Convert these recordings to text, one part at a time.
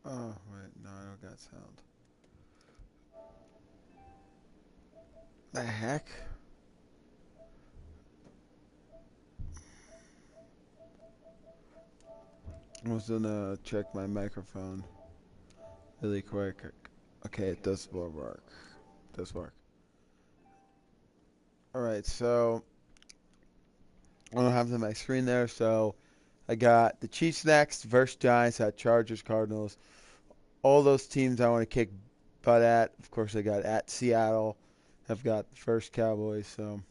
Oh, wait, no, I don't got sound. The heck? I was gonna check my microphone really quick. Okay, it does work. It does work. Alright, so I don't have it on my screen there, so I got the Chiefs next versus Giants at Chargers, Cardinals. All those teams I want to kick butt at. Of course, I got at Seattle. I've got the first Cowboys, so.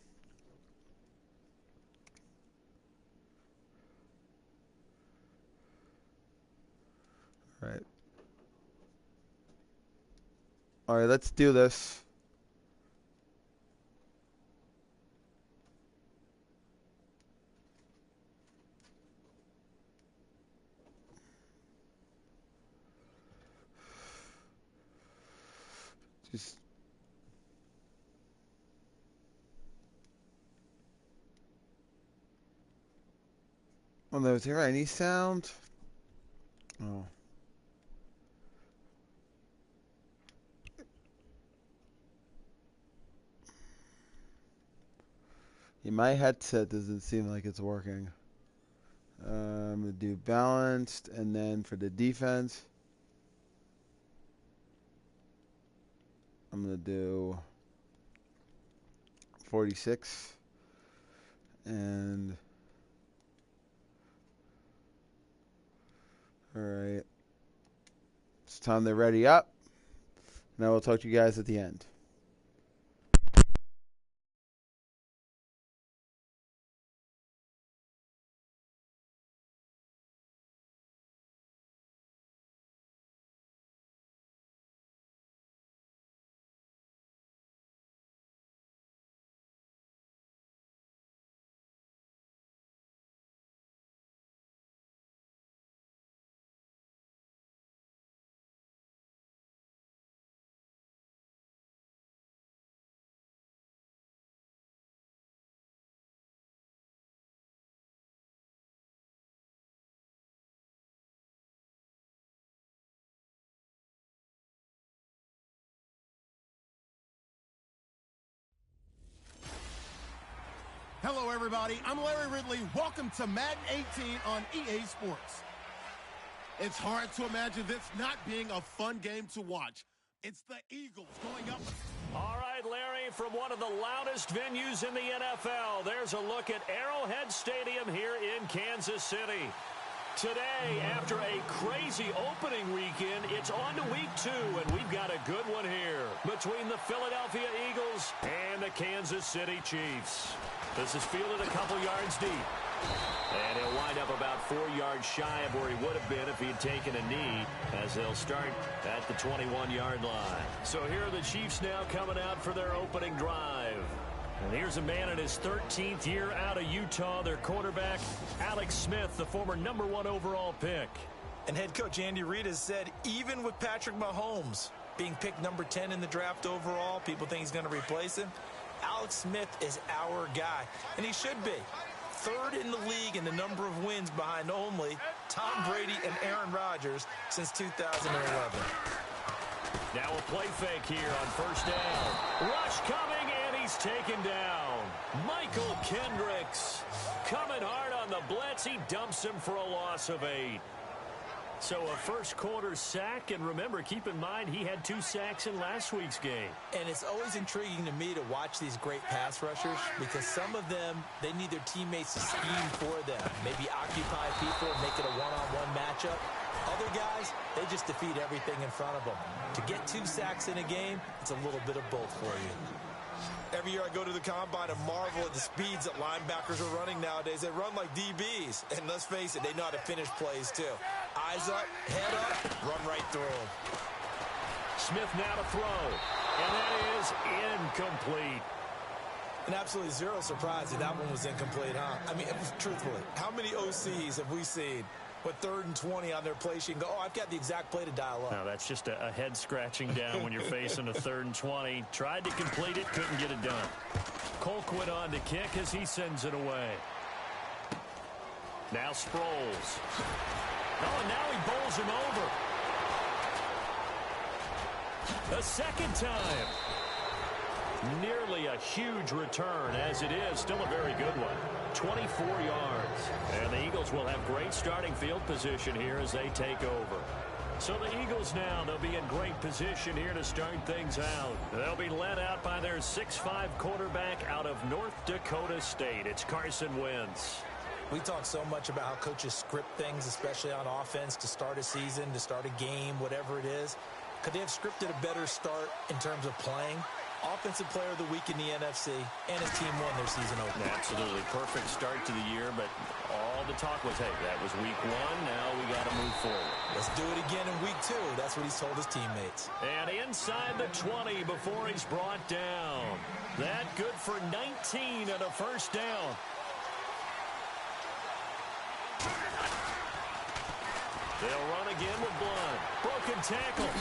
Alright. Alright, let's do this. Just. Oh, no, is there any sound? Oh. Yeah, my headset doesn't seem like it's working. I'm going to do balanced, and then for the defense, I'm going to do 46. And, alright. It's time they're ready up. And I will talk to you guys at the end. Hello, everybody. I'm Larry Ridley. Welcome to Madden 18 on EA Sports. It's hard to imagine this not being a fun game to watch. It's the Eagles going up. All right, Larry, from one of the loudest venues in the NFL, there's a look at Arrowhead Stadium here in Kansas City. Today, after a crazy opening weekend, it's on to week 2, and we've got a good one here between the Philadelphia Eagles and the Kansas City Chiefs. This is fielded a couple yards deep. And he'll wind up about 4 yards shy of where he would have been if he had taken a knee, as they'll start at the 21-yard line. So here are the Chiefs now coming out for their opening drive. And here's a man in his 13th year out of Utah, their quarterback, Alex Smith, the former #1 overall pick. And head coach Andy Reid has said, even with Patrick Mahomes being picked number 10 in the draft overall, people think he's going to replace him. Alex Smith is our guy, and he should be. 3rd in the league in the number of wins behind only Tom Brady and Aaron Rodgers since 2011. Now a play fake here on first down. Rush coming, and he's taken down. Michael Kendricks coming hard on the blitz. He dumps him for a loss of 8. So a first quarter sack, and remember, keep in mind, he had 2 sacks in last week's game. And it's always intriguing to me to watch these great pass rushers because some of them, they need their teammates to scheme for them. Maybe occupy people and make it a one-on-one matchup. Other guys, they just defeat everything in front of them. To get 2 sacks in a game, it's a little bit of both for you. Every year I go to the combine and marvel at the speeds that linebackers are running nowadays. They run like DBs. And let's face it, they know how to finish plays too. Eyes up, head up, run right through them. Smith now to throw. And that is incomplete. And absolutely zero surprise that one was incomplete, huh? I mean, truthfully, how many OCs have we seen with 3rd and 20 on their play sheet and go, oh, I've got the exact play to dial up? No, that's just a head scratching down when you're facing a 3rd and 20. Tried to complete it, couldn't get it done. Colquitt on to kick as he sends it away. Now Sproles. Oh, and now he bowls him over. A second time. Nearly a huge return, as it is still a very good one. 24 yards. And the Eagles will have great starting field position here as they take over. So the Eagles now, they'll be in great position here to start things out. They'll be led out by their 6'5" quarterback out of North Dakota State. It's Carson Wentz. We talk so much about how coaches script things, especially on offense, to start a season, to start a game, whatever it is. Could they have scripted a better start in terms of playing? Offensive player of the week in the NFC, and his team won their season opener. Absolutely. Perfect start to the year, but all the talk was, hey, that was week 1. Now we got to move forward. Let's do it again in week 2. That's what he's told his teammates. And inside the 20 before he's brought down. That good for 19 and a first down. They'll run again with Blunt. Broken tackle.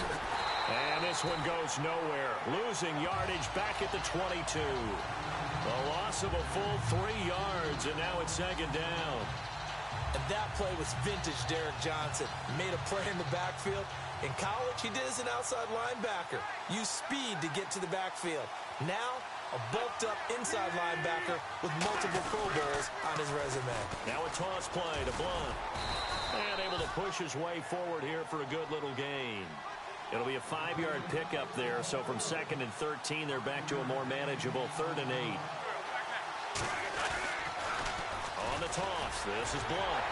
And this one goes nowhere. Losing yardage back at the 22. A loss of a full 3 yards, and now it's second down. And that play was vintage Derek Johnson. Made a play in the backfield. In college, he did as an outside linebacker. Used speed to get to the backfield. Now, a bulked-up inside linebacker with multiple Pro Bowls on his resume. Now a toss play to Blunt. And able to push his way forward here for a good little gain. It'll be a 5-yard pickup there, so from 2nd and 13, they're back to a more manageable 3rd and 8. On the toss, this is Blunt.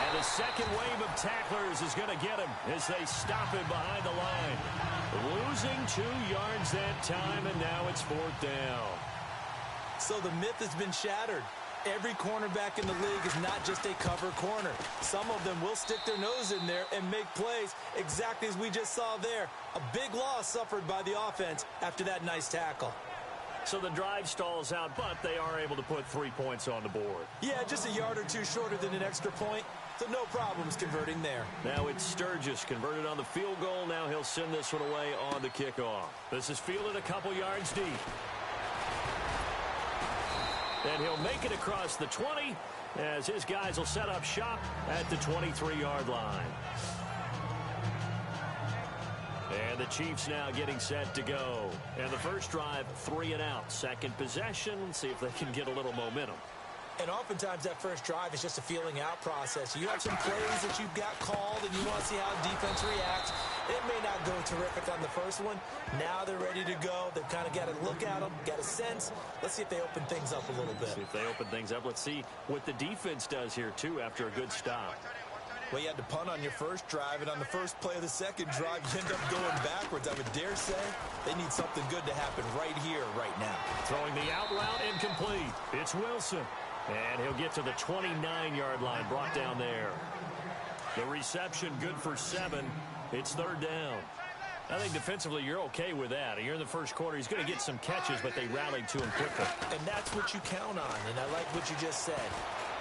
And the second wave of tacklers is going to get him as they stop him behind the line. Losing 2 yards that time, and now it's 4th down. So the myth has been shattered. Every cornerback in the league is not just a cover corner. Some of them will stick their nose in there and make plays exactly as we just saw there. A big loss suffered by the offense after that nice tackle. So the drive stalls out, but they are able to put 3 points on the board. Yeah, just a yard or two shorter than an extra point, so no problems converting there. Now it's Sturgis converted on the field goal. Now he'll send this one away on the kickoff. This is fielded a couple yards deep. And he'll make it across the 20 as his guys will set up shop at the 23-yard line. And the Chiefs now getting set to go. And the first drive, 3 and out. Second possession, see if they can get a little momentum. And oftentimes that first drive is just a feeling out process. You have some plays that you've got called and you want to see how defense reacts. It may not go terrific on the first one. Now they're ready to go. They've kind of got to look at them, got a sense. Let's see if they open things up a little bit. See if they open things up. Let's see what the defense does here, too, after a good stop. Well, you had to punt on your first drive, and on the first play of the second drive, you end up going backwards. I would dare say they need something good to happen right here, right now. Throwing the out route incomplete. It's Wilson. And he'll get to the 29-yard line, brought down there. The reception good for 7. It's 3rd down. I think defensively you're okay with that. You're in the first quarter. He's going to get some catches, but they rallied to him quickly. And that's what you count on, and I like what you just said.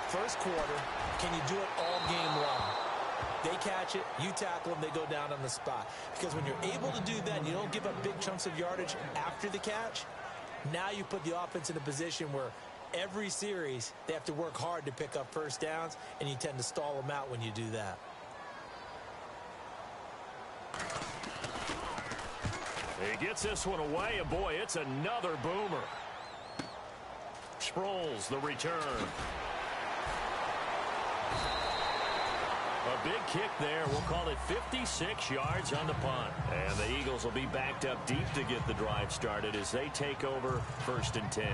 First quarter, can you do it all game long? They catch it, you tackle them, they go down on the spot. Because when you're able to do that and you don't give up big chunks of yardage after the catch, now you put the offense in a position where every series they have to work hard to pick up first downs, and you tend to stall them out when you do that. He gets this one away, and boy, it's another boomer. Sproles, the return. A big kick there. We'll call it 56 yards on the punt. And the Eagles will be backed up deep to get the drive started as they take over 1st and 10.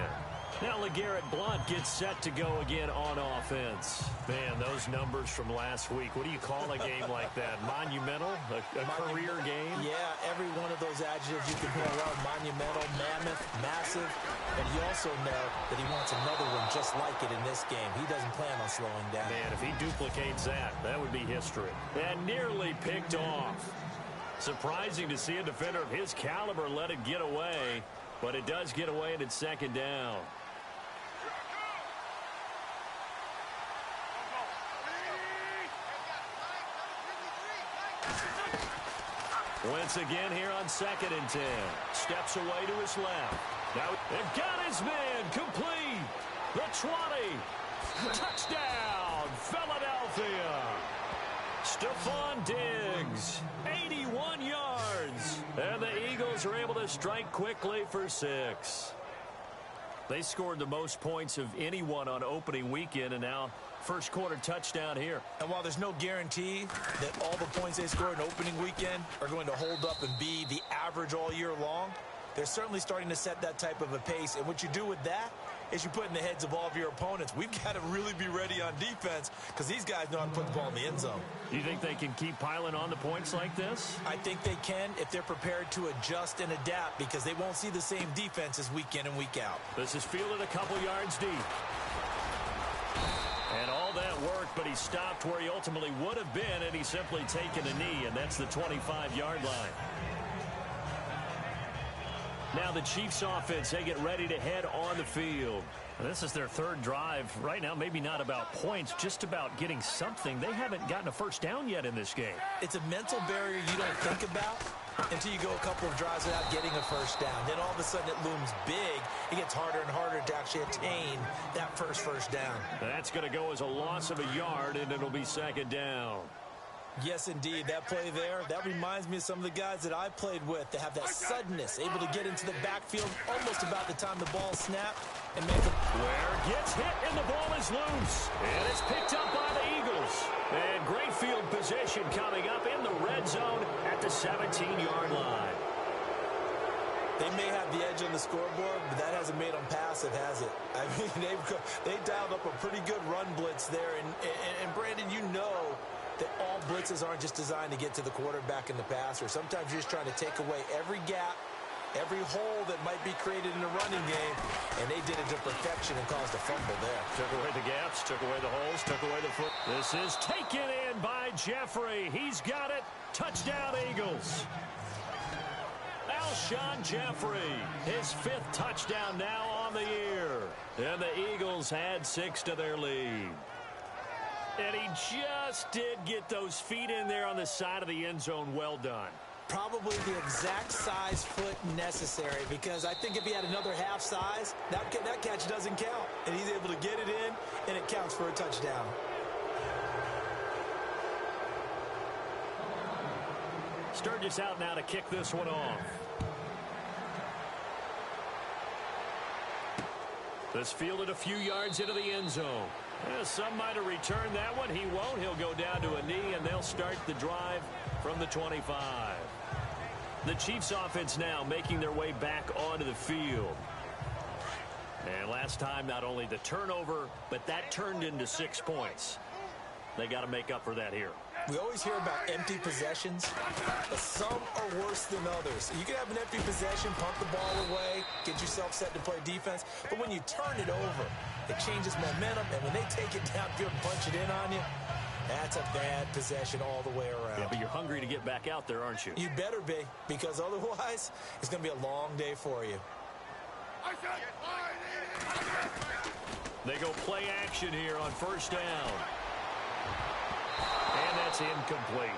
Now LeGarrette Blount gets set to go again on offense. Man, those numbers from last week. What do you call a game like that? Monumental? A career game? Yeah, every one of those adjectives you can throw around. Monumental, mammoth, massive. And you also know that he wants another one just like it in this game. He doesn't plan on slowing down. Man, if he duplicates that, that would be history. And nearly picked off. Surprising to see a defender of his caliber let it get away. But it does get away, and it's 2nd down. Once again here on 2nd and 10. Steps away to his left. Now they've got his man complete. The 20. Touchdown, Philadelphia. Stephon Diggs, 81 yards. And the Eagles are able to strike quickly for 6. They scored the most points of anyone on opening weekend, and now first quarter touchdown here. And while there's no guarantee that all the points they scored in opening weekend are going to hold up and be the average all year long, they're certainly starting to set that type of a pace. And what you do with that is you put in the heads of all of your opponents, we've got to really be ready on defense because these guys know how to put the ball in the end zone. Do you think they can keep piling on the points like this? I think they can if they're prepared to adjust and adapt because they won't see the same defenses week in and week out. This is fielded a couple yards deep. And all that work, but he stopped where he ultimately would have been, and he's simply taken a knee, and that's the 25-yard line. Now the Chiefs offense, they get ready to head on the field. And this is their third drive. Right now, maybe not about points, just about getting something. They haven't gotten a first down yet in this game. It's a mental barrier you don't think about until you go a couple of drives without getting a first down. Then all of a sudden it looms big. It gets harder and harder to actually attain that first down. That's going to go as a loss of a yard, and it'll be second down. Yes, indeed. That play there, that reminds me of some of the guys that I played with that have that suddenness, able to get into the backfield almost about the time the ball snapped and make a... Ware gets hit, and the ball is loose. And it's picked up by the Eagles. And great field position coming up in the red zone at the 17-yard line. They may have the edge on the scoreboard, but that hasn't made them passive, has it? I mean, they dialed up a pretty good run blitz there. And Brandon, you know that all blitzes aren't just designed to get to the quarterback and the passer. Sometimes you're just trying to take away every gap, every hole that might be created in a running game, and they did it to perfection and caused a fumble there. Took away the gaps, took away the holes, took away the foot. This is taken in by Jeffrey. He's got it. Touchdown, Eagles. Alshon Jeffrey, his 5th touchdown now on the year. And the Eagles add 6 to their lead. And he just did get those feet in there on the side of the end zone. Well done. Probably the exact size foot necessary, because I think if he had another half size, that catch doesn't count. And he's able to get it in, and it counts for a touchdown. Sturgis out now to kick this one off. This fielded a few yards into the end zone. Some might have returned that one. He won't. He'll go down to a knee, and they'll start the drive from the 25. The Chiefs offense now making their way back onto the field. And last time, not only the turnover, but that turned into 6 points. They got to make up for that here. We always hear about empty possessions, but some are worse than others. You can have an empty possession, pump the ball away, get yourself set to play defense, but when you turn it over, it changes momentum, and when they take it downfield and punch it in on you, that's a bad possession all the way around. Yeah, but you're hungry to get back out there, aren't you? You better be, because otherwise, it's going to be a long day for you. They go play action here on first down. And that's incomplete.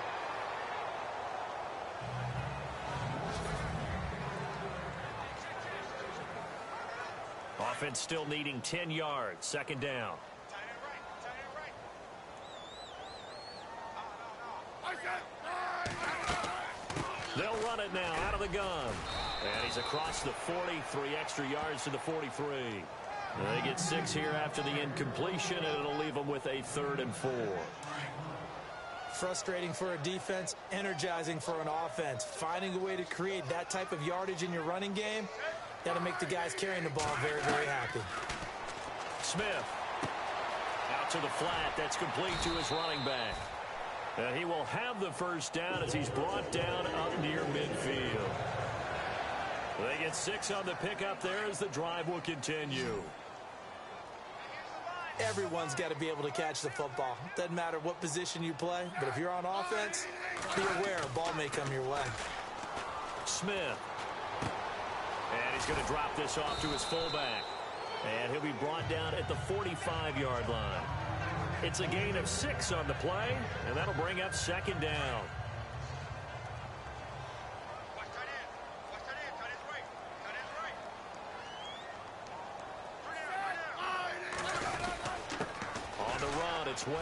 Offense still needing 10 yards. Second down. They'll run it now out of the gun. And he's across the 40, 3 extra yards to the 43. They get 6 here after the incompletion, and it'll leave them with a 3rd and 4. Frustrating for a defense, energizing for an offense. Finding a way to create that type of yardage in your running game, that'll make the guys carrying the ball very, very happy. Smith out to the flat. That's complete to his running back. And he will have the first down as he's brought down up near midfield. They get 6 on the pickup there as the drive will continue. Everyone's got to be able to catch the football. Doesn't matter what position you play, but if you're on offense, be aware a ball may come your way. Smith. And he's going to drop this off to his fullback. And he'll be brought down at the 45-yard line. It's a gain of 6 on the play, and that'll bring up second down. On the run, it's Ware.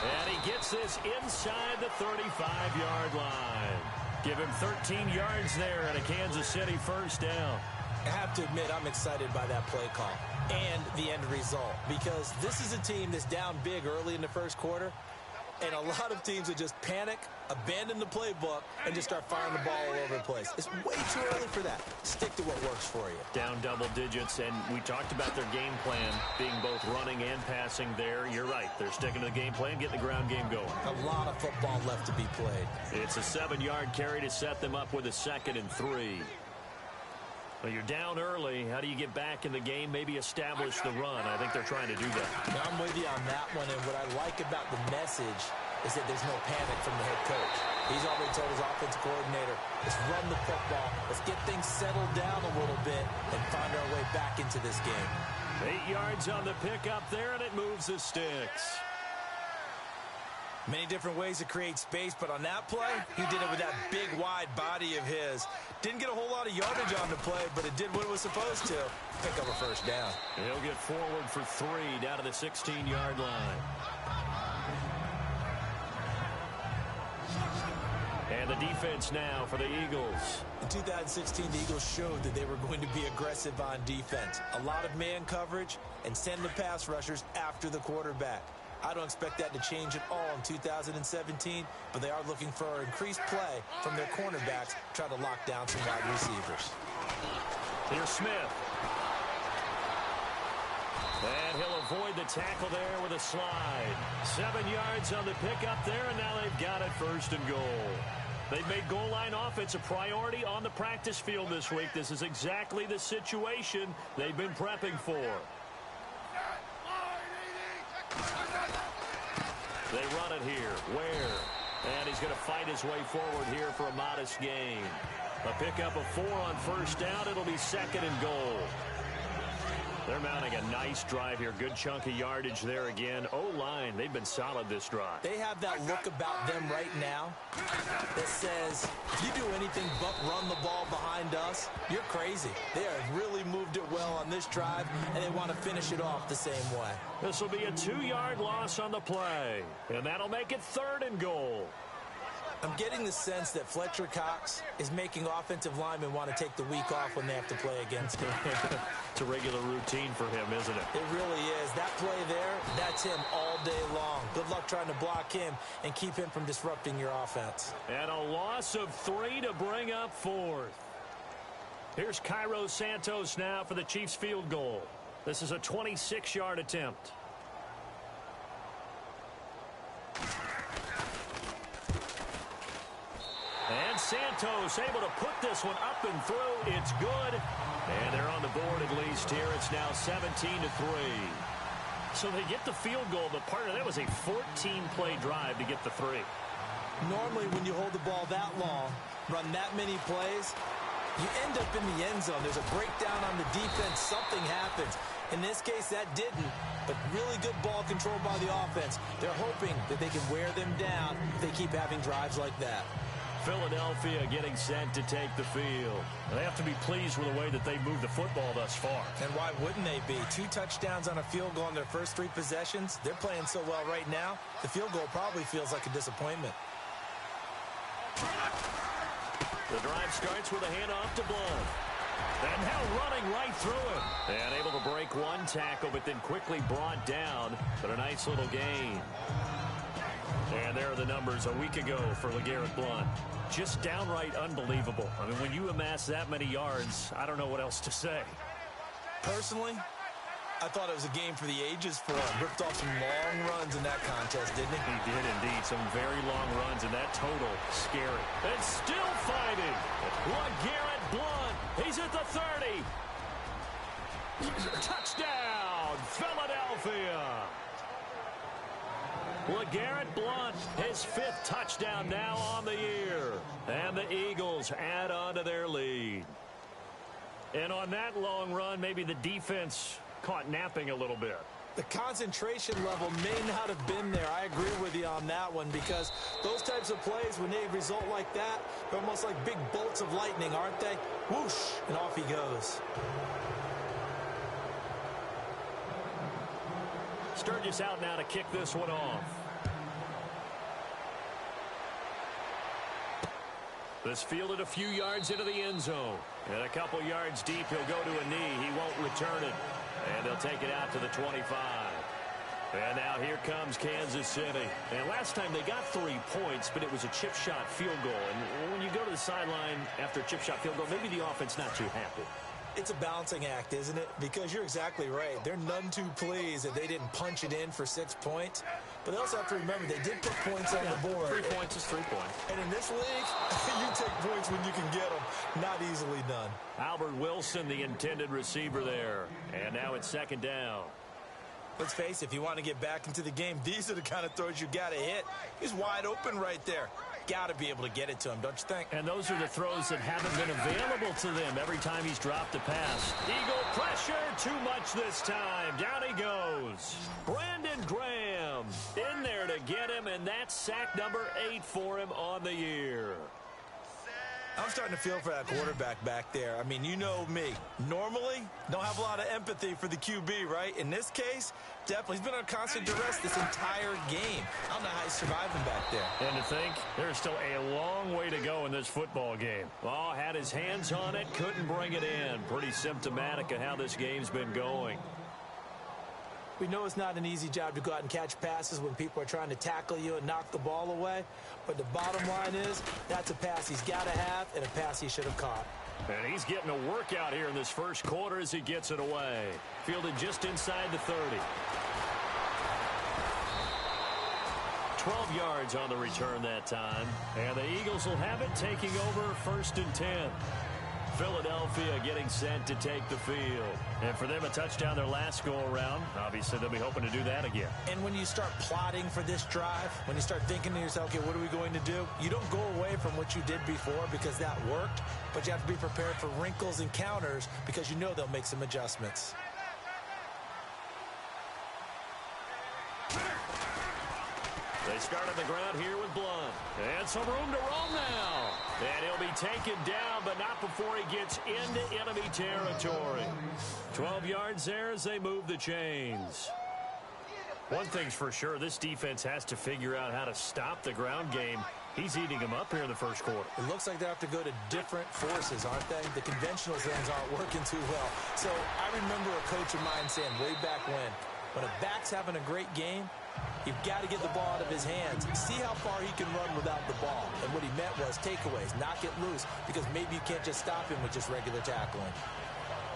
And he gets this inside the 35-yard line. Give him 13 yards there and a Kansas City first down. I have to admit, I'm excited by that play call and the end result, because this is a team that's down big early in the first quarter, and a lot of teams would just panic, abandon the playbook, and just start firing the ball all over the place. It's way too early for that. Stick to what works for you. Down double digits, and we talked about their game plan being both running and passing there. You're right. They're sticking to the game plan, getting the ground game going. A lot of football left to be played. It's a 7-yard carry to set them up with a 2nd and 3. Well, you're down early. How do you get back in the game? Maybe establish the run. I think they're trying to do that. Now, I'm with you on that one, and what I like about the message is that there's no panic from the head coach. He's already told his offensive coordinator, let's run the football, let's get things settled down a little bit and find our way back into this game. 8 yards on the pickup there, and it moves the sticks. Many different ways to create space, but on that play, he did it with that big, wide body of his. Didn't get a whole lot of yardage on the play, but it did what it was supposed to. Pick up a first down. He'll get forward for 3 down to the 16-yard line. And the defense now for the Eagles. In 2016, the Eagles showed that they were going to be aggressive on defense. A lot of man coverage and send the pass rushers after the quarterback. I don't expect that to change at all in 2017, but they are looking for increased play from their cornerbacks, try to lock down some wide receivers. Here's Smith. And he'll avoid the tackle there with a slide. 7 yards on the pickup there, and now they've got it 1st and goal. They've made goal line offense a priority on the practice field this week. This is exactly the situation they've been prepping for. They run it here. Ware. And he's going to fight his way forward here for a modest gain. A pickup of 4 on 1st down. It'll be 2nd and goal. They're mounting a nice drive here. Good chunk of yardage there again. O-line, they've been solid this drive. They have that look about them right now that says, if you do anything but run the ball behind us, you're crazy. They have really moved it well on this drive, and they want to finish it off the same way. This will be a 2-yard loss on the play, and that'll make it 3rd and goal. I'm getting the sense that Fletcher Cox is making offensive linemen want to take the week off when they have to play against him. It's a regular routine for him, isn't it? It really is. That play there, that's him all day long. Good luck trying to block him and keep him from disrupting your offense. And a loss of 3 to bring up 4th. Here's Cairo Santos now for the Chiefs field goal. This is a 26-yard attempt. And Santos able to put this one up and through. It's good. And they're on the board at least here. It's now 17-3. So they get the field goal, but part of that was a 14-play drive to get the 3. Normally when you hold the ball that long, run that many plays, you end up in the end zone. There's a breakdown on the defense. Something happens. In this case, that didn't, but really good ball control by the offense. They're hoping that they can wear them down if they keep having drives like that. Philadelphia getting set to take the field. They have to be pleased with the way that they moved the football thus far. And why wouldn't they be? 2 touchdowns on a field goal in their first 3 possessions. They're playing so well right now, the field goal probably feels like a disappointment. The drive starts with a handoff to Blunt. And now running right through it. And able to break one tackle, but then quickly brought down. But a nice little gain. And there are the numbers a week ago for LeGarrette Blunt. Just downright unbelievable. I mean, when you amass that many yards, I don't know what else to say. Personally, I thought it was a game for the ages for him. Ripped off some long runs in that contest, didn't he? He did indeed. Some very long runs, and that total, scary. And still fighting. LeGarrette Blunt. He's at the 30. Touchdown, Philadelphia. LeGarrette Blunt, his 5th touchdown now on the year. And the Eagles add on to their lead. And on that long run, maybe the defense caught napping a little bit. The concentration level may not have been there. I agree with you on that one, because those types of plays, when they result like that, they're almost like big bolts of lightning, aren't they? Whoosh, and off he goes. Sturgis out now to kick this one off. This fielded a few yards into the end zone. And a couple yards deep, he'll go to a knee. He won't return it. And they'll take it out to the 25. And now here comes Kansas City. And last time they got 3 points, but it was a chip shot field goal. And when you go to the sideline after a chip shot field goal, maybe the offense not too happy. It's a balancing act, isn't it? Because you're exactly right. They're none too pleased that they didn't punch it in for 6 points. But they also have to remember they did put points on the board. 3 points is 3 points. And in this league, you take points when you can get them. Not easily done. Albert Wilson, the intended receiver there. And now it's second down. Let's face it, if you want to get back into the game, these are the kind of throws you got to hit. He's wide open right there. Got to be able to get it to him, don't you think? And those are the throws that haven't been available to them every time he's dropped a pass. Eagle pressure, too much this time. Down he goes. Brandon Graham in there to get him, and that's sack number 8 for him on the year. I'm starting to feel for that quarterback back there. I mean, you know me. Normally, don't have a lot of empathy for the QB, right? In this case, definitely. He's been on constant duress this entire game. I don't know how he's surviving back there. And to think, there's still a long way to go in this football game. Oh, had his hands on it, couldn't bring it in. Pretty symptomatic of how this game's been going. We know it's not an easy job to go out and catch passes when people are trying to tackle you and knock the ball away. But the bottom line is, that's a pass he's got to have and a pass he should have caught. And he's getting a workout here in this first quarter as he gets it away. Fielded just inside the 30. 12 yards on the return that time. And the Eagles will have it, taking over 1st and 10. Philadelphia getting set to take the field. And for them, a touchdown their last go-around. Obviously, they'll be hoping to do that again. And when you start plotting for this drive, when you start thinking to yourself, okay, what are we going to do? You don't go away from what you did before because that worked, but you have to be prepared for wrinkles and counters because you know they'll make some adjustments. They start on the ground here with Blunt. And some room to roam now. And he'll be taken down, but not before he gets into enemy territory. 12 yards there as they move the chains. One thing's for sure, this defense has to figure out how to stop the ground game. He's eating them up here in the first quarter. It looks like they have to go to different forces, aren't they? The conventional things aren't working too well. So I remember a coach of mine saying way back when a back's having a great game, you've got to get the ball out of his hands. See how far he can run without the ball. And what he meant was takeaways, knock it loose, because maybe you can't just stop him with just regular tackling.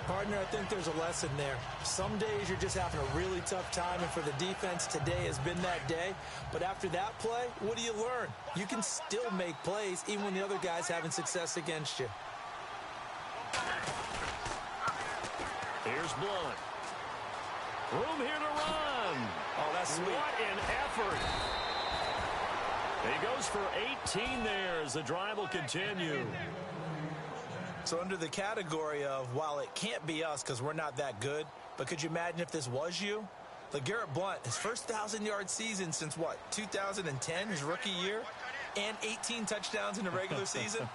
Partner, I think there's a lesson there. Some days you're just having a really tough time, and for the defense, today has been that day. But after that play, what do you learn? You can still make plays even when the other guy's having success against you. Here's Blunt. Room here to run. Oh, that's sweet. What an effort. He goes for 18 there as the drive will continue. So under the category of, while it can't be us because we're not that good, but could you imagine if this was you? LeGarrette Blunt, his first 1,000-yard season since, what, 2010, his rookie year? And 18 touchdowns in the regular season?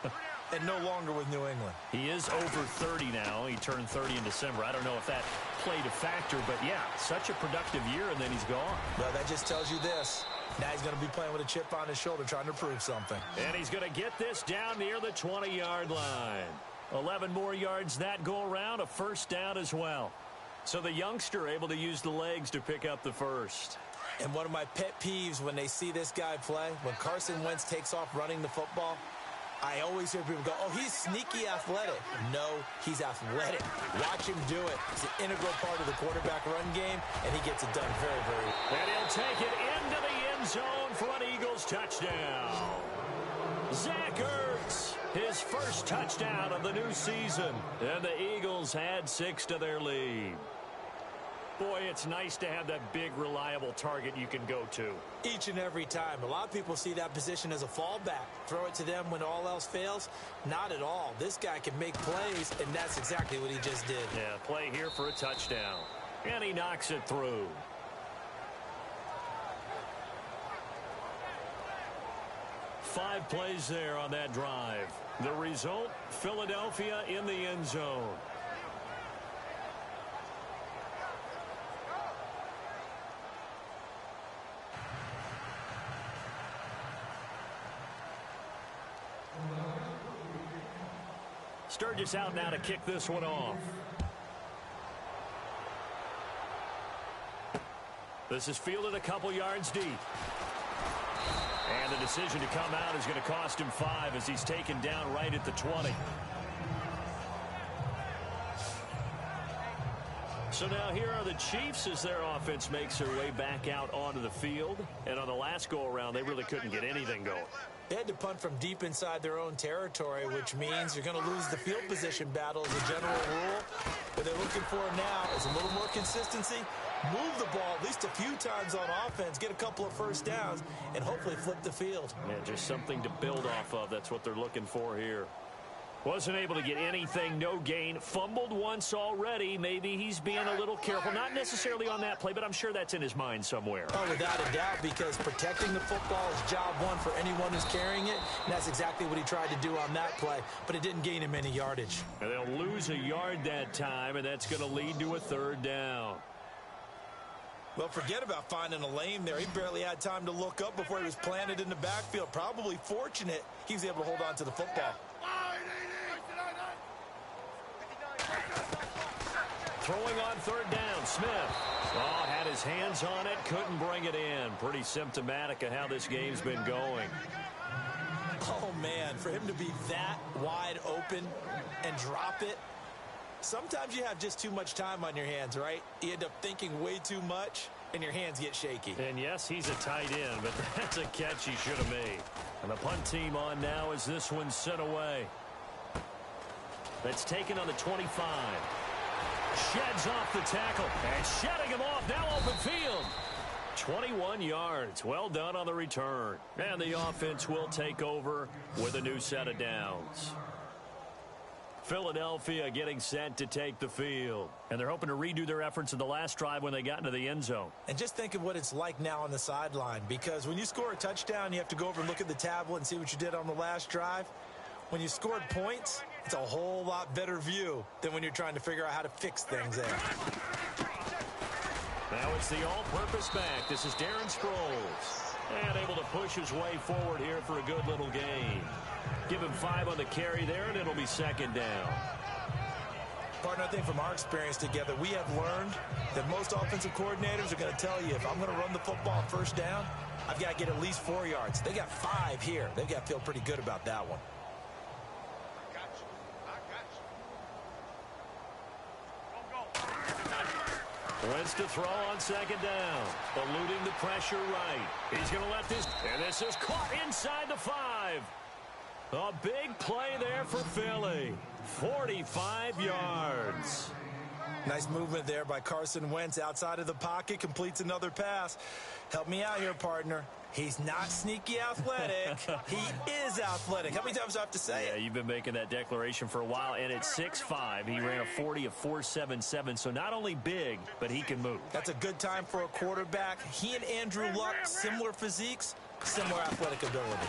And no longer with New England. He is over 30 now. He turned 30 in December. I don't know if that played a factor, but yeah, such a productive year, and then he's gone. Well, that just tells you this. Now he's going to be playing with a chip on his shoulder trying to prove something. And he's going to get this down near the 20-yard line. 11 more yards that go around, a first down as well. So the youngster able to use the legs to pick up the first. And one of my pet peeves when they see this guy play, when Carson Wentz takes off running the football, I always hear people go, oh, he's sneaky athletic. No, he's athletic. Watch him do it. It's an integral part of the quarterback run game, and he gets it done very, very well. And he'll take it into the end zone for an Eagles touchdown. Zach Ertz, his first touchdown of the new season. And the Eagles add 6 to their lead. Boy, it's nice to have that big, reliable target you can go to. Each and every time. A lot of people see that position as a fallback. Throw it to them when all else fails. Not at all. This guy can make plays, and that's exactly what he just did. Yeah, play here for a touchdown. And he knocks it through. Five plays there on that drive. The result, Philadelphia in the end zone. Sturgis out now to kick this one off. This is fielded a couple yards deep. And the decision to come out is going to cost him 5 as he's taken down right at the 20. So now here are the Chiefs as their offense makes their way back out onto the field. And on the last go-around, they really couldn't get anything going. They had to punt from deep inside their own territory, which means you're going to lose the field position battle as a general rule. What they're looking for now is a little more consistency, move the ball at least a few times on offense, get a couple of first downs, and hopefully flip the field. Yeah, just something to build off of. That's what they're looking for here. Wasn't able to get anything, no gain. Fumbled once already. Maybe he's being a little careful. Not necessarily on that play, but I'm sure that's in his mind somewhere. Oh, without a doubt, because protecting the football is job one for anyone who's carrying it. And that's exactly what he tried to do on that play, but it didn't gain him any yardage. And they'll lose a yard that time, and that's going to lead to a 3rd down. Well, forget about finding a lane there. He barely had time to look up before he was planted in the backfield. Probably fortunate he was able to hold on to the football. Throwing on 3rd down, Smith. Oh, had his hands on it, couldn't bring it in. Pretty symptomatic of how this game's been going. Oh, man, for him to be that wide open and drop it. Sometimes you have just too much time on your hands, right? You end up thinking way too much, and your hands get shaky. And yes, he's a tight end, but that's a catch he should have made. And the punt team on now as this one's sent away. That's taken on the 25. Sheds off the tackle, and shedding him off, now open field. 21 yards, well done on the return. And the offense will take over with a new set of downs. Philadelphia getting set to take the field. And they're hoping to redo their efforts in the last drive when they got into the end zone. And just think of what it's like now on the sideline, because when you score a touchdown, you have to go over and look at the tablet and see what you did on the last drive. When you scored points, it's a whole lot better view than when you're trying to figure out how to fix things there. Now it's the all-purpose back. This is Darren Sproles. And able to push his way forward here for a good little gain. Give him 5 on the carry there, and it'll be 2nd down. Partner, I think from our experience together, we have learned that most offensive coordinators are going to tell you, if I'm going to run the football on 1st down, I've got to get at least 4 yards. They got 5 here. They've got to feel pretty good about that one. Wentz to throw on 2nd down. Eluding the pressure right. He's going to let this, and this is caught inside the 5. A big play there for Philly. 45 yards. Nice movement there by Carson Wentz outside of the pocket. Completes another pass. Help me out here, partner. He's not sneaky athletic. He is athletic. How many times do I have to say it? Yeah, you've been making that declaration for a while, and at 6'5", he ran a 40 of 4.77, so not only big, but he can move. That's a good time for a quarterback. He and Andrew Luck, similar physiques, similar athletic ability.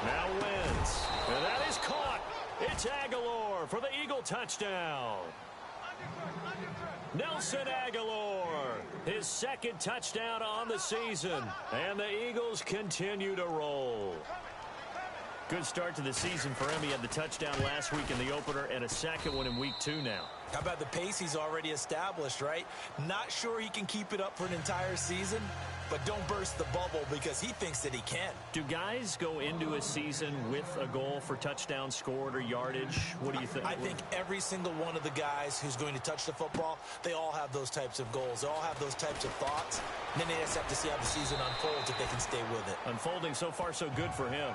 Now Wentz, and that is caught. It's Aguilar for the Eagle touchdown. Nelson Aguilar, his 2nd touchdown on the season, and the Eagles continue to roll. Good start to the season for him. He had the touchdown last week in the opener and a 2nd one in week 2 now. How about the pace he's already established, right? Not sure he can keep it up for an entire season, but don't burst the bubble because he thinks that he can. Do guys go into a season with a goal for touchdowns scored or yardage? What do you think? I think every single one of the guys who's going to touch the football, they all have those types of goals. They all have those types of thoughts. And then they just have to see how the season unfolds if they can stay with it. Unfolding so far so good for him.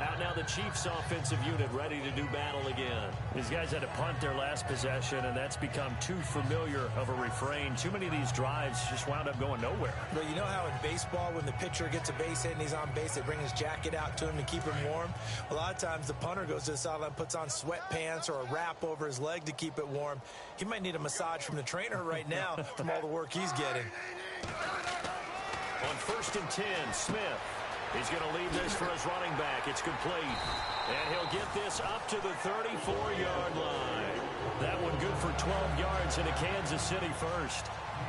Out now the Chiefs offensive unit ready to do battle again. These guys had to punt their last possession, and that's become too familiar of a refrain. Too many of these drives just wound up going nowhere. Well, you know how in baseball when the pitcher gets a base hit and he's on base, they bring his jacket out to him to keep him warm? A lot of times the punter goes to the sideline, puts on sweatpants or a wrap over his leg to keep it warm. He might need a massage from the trainer right now from all the work he's getting. On 1st and 10, Smith. He's going to leave this for his running back. It's complete. And he'll get this up to the 34-yard line. That one good for 12 yards into Kansas City first.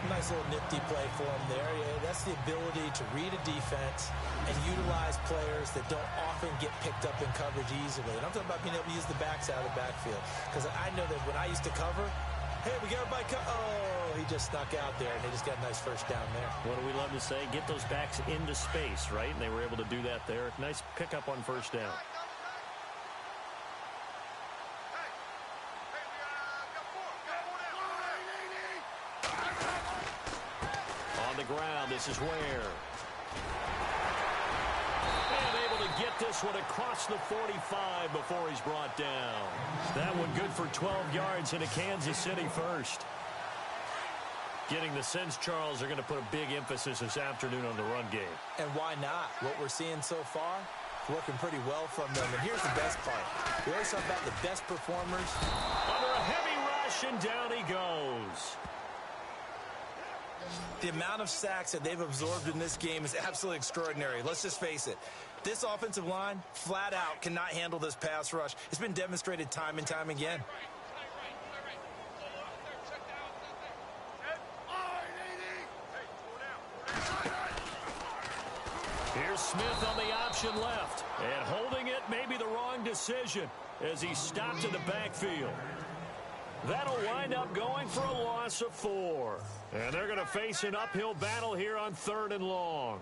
Nice little nifty play for him there. Yeah, that's the ability to read a defense and utilize players that don't often get picked up in coverage easily. And I'm talking about being able to use the backside of the backfield. Because I know that when I used to cover, hey, we got everybody oh, he just snuck out there, and they just got a nice first down there. What do we love to say? Get those backs into space, right? And they were able to do that there. Nice pickup on first down. On the ground, this is Ware. And able to get this one across the 45 before he's brought down. That one good for 12 yards into Kansas City first. Getting the sense, Charles, are going to put a big emphasis this afternoon on the run game. And why not? What we're seeing so far, working pretty well from them. And here's the best part. We always talk about the best performers. Under a heavy rush, and down he goes. The amount of sacks that they've absorbed in this game is absolutely extraordinary. Let's just face it. This offensive line, flat out, cannot handle this pass rush. It's been demonstrated time and time again. Here's Smith on the option left. And holding it may be the wrong decision as he stopped in the backfield. That'll wind up going for a loss of 4. And they're going to face an uphill battle here on 3rd and long.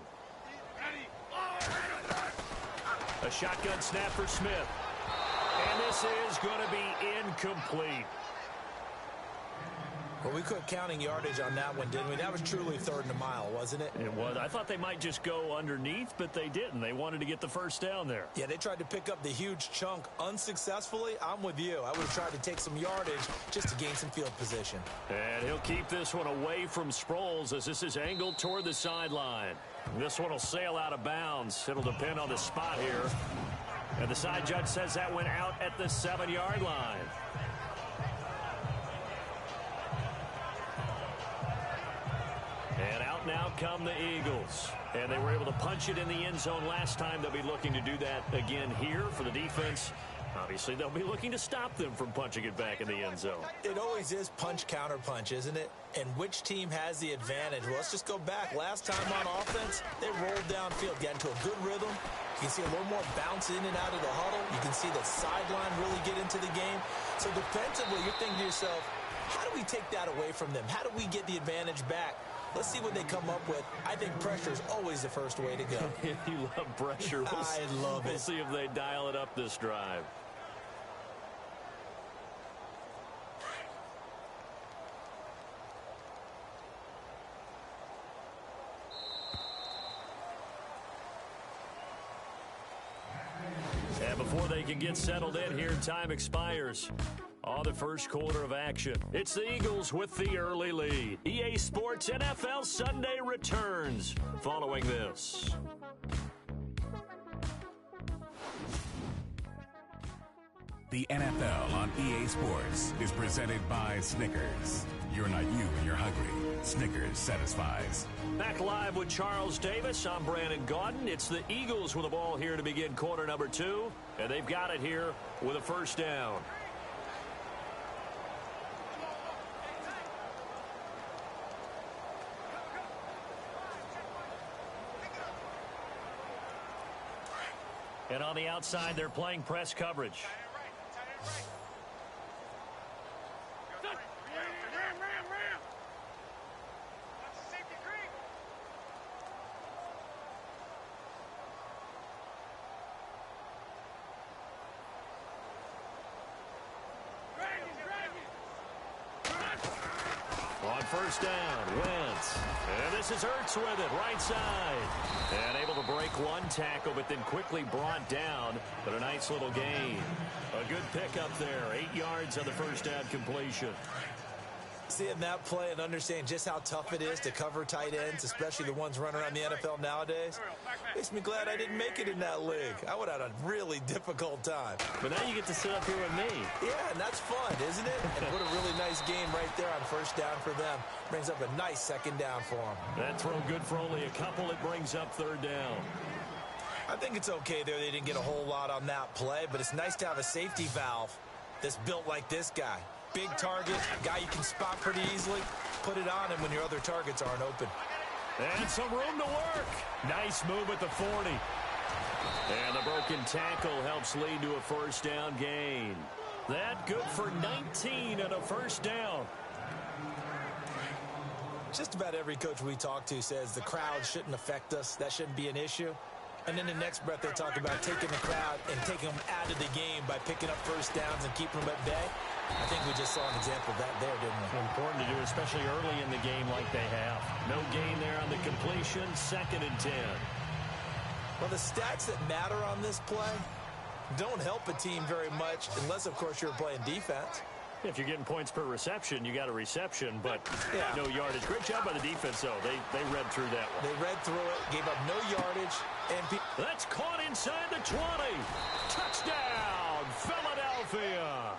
A shotgun snap for Smith. And this is going to be incomplete. Well, we quit counting yardage on that one, didn't we? That was truly 3rd and a mile, wasn't it? It was. I thought they might just go underneath, but they didn't. They wanted to get the first down there. Yeah, they tried to pick up the huge chunk unsuccessfully. I'm with you. I would have tried to take some yardage just to gain some field position. And he'll keep this one away from Sproles as this is angled toward the sideline. This one will sail out of bounds. It'll depend on the spot here. And the side judge says that went out at the 7-yard line. And out now come the Eagles. And they were able to punch it in the end zone last time. They'll be looking to do that again here for the defense. Obviously, they'll be looking to stop them from punching it back in the end zone. It always is punch, counter punch, isn't it? And which team has the advantage? Well, let's just go back. Last time on offense, they rolled downfield, got into a good rhythm. You can see a little more bounce in and out of the huddle. You can see the sideline really get into the game. So defensively, you're thinking to yourself, how do we take that away from them? How do we get the advantage back? Let's see what they come up with. I think pressure is always the first way to go. You love pressure. I love it. We'll see if they dial it up this drive. And before they can get settled in here, time expires on the first quarter of action. It's the Eagles with the early lead. EA Sports NFL Sunday returns following this. The NFL on EA Sports is presented by Snickers. You're not you when you're hungry. Snickers satisfies. Back live with Charles Davis. I'm Brandon Gaudin. It's the Eagles with the ball here to begin quarter number 2. And they've got it here with a first down. And on the outside, they're playing press coverage. On first down, Wentz. And this is Hurts with it, right side. And able to break one tackle, but then quickly brought down. But a nice little gain. A good pickup there. 8 yards on the first down completion. Seeing that play and understanding just how tough it is to cover tight ends, especially the ones running around the NFL nowadays, makes me glad I didn't make it in that league. I would have had a really difficult time. But now you get to sit up here with me. Yeah, and that's fun, isn't it? And what a really nice game right there on first down for them. Brings up a nice second down for them. That throw good for only a couple. It brings up third down. I think it's okay there. They didn't get a whole lot on that play, but it's nice to have a safety valve that's built like this guy. Big target, guy you can spot pretty easily. put it on him when your other targets aren't open. And some room to work. Nice move at the 40. And the broken tackle helps lead to a first down gain. That good for 19 and a first down. Just about every coach we talk to says the crowd shouldn't affect us. That shouldn't be an issue. And then the next breath they talk about taking the crowd and taking them out of the game by picking up first downs and keeping them at bay. I think we just saw an example of that there, didn't we? Important to do, especially early in the game like they have. No gain there on the completion, 2nd and 10. Well, the stats that matter on this play don't help a team very much unless, of course, you're playing defense. If you're getting points per reception, you got a reception, but no yardage. Great job by the defense, though. They read through that one. They read through it, gave up no yardage. And that's caught inside the 20. Touchdown, Philadelphia.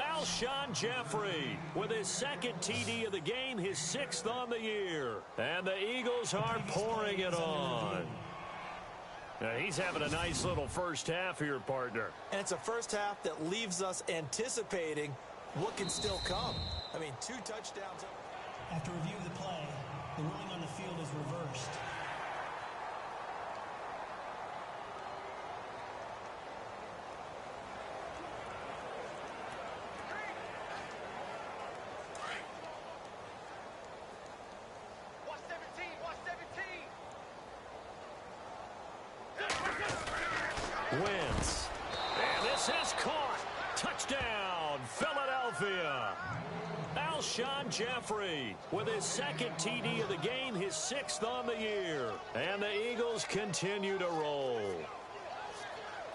Alshon Jeffrey with his 2nd TD of the game, his 6th on the year. And the Eagles are pouring it on. Now, he's having a nice little first half here, partner. And it's a first half that leaves us anticipating what can still come. I mean, 2 touchdowns. After review of the play, the ruling on the field is reversed. Wins. And this is caught. Touchdown, Philadelphia. Alshon Jeffrey with his 2nd TD of the game, his 6th on the year. And the Eagles continue to roll.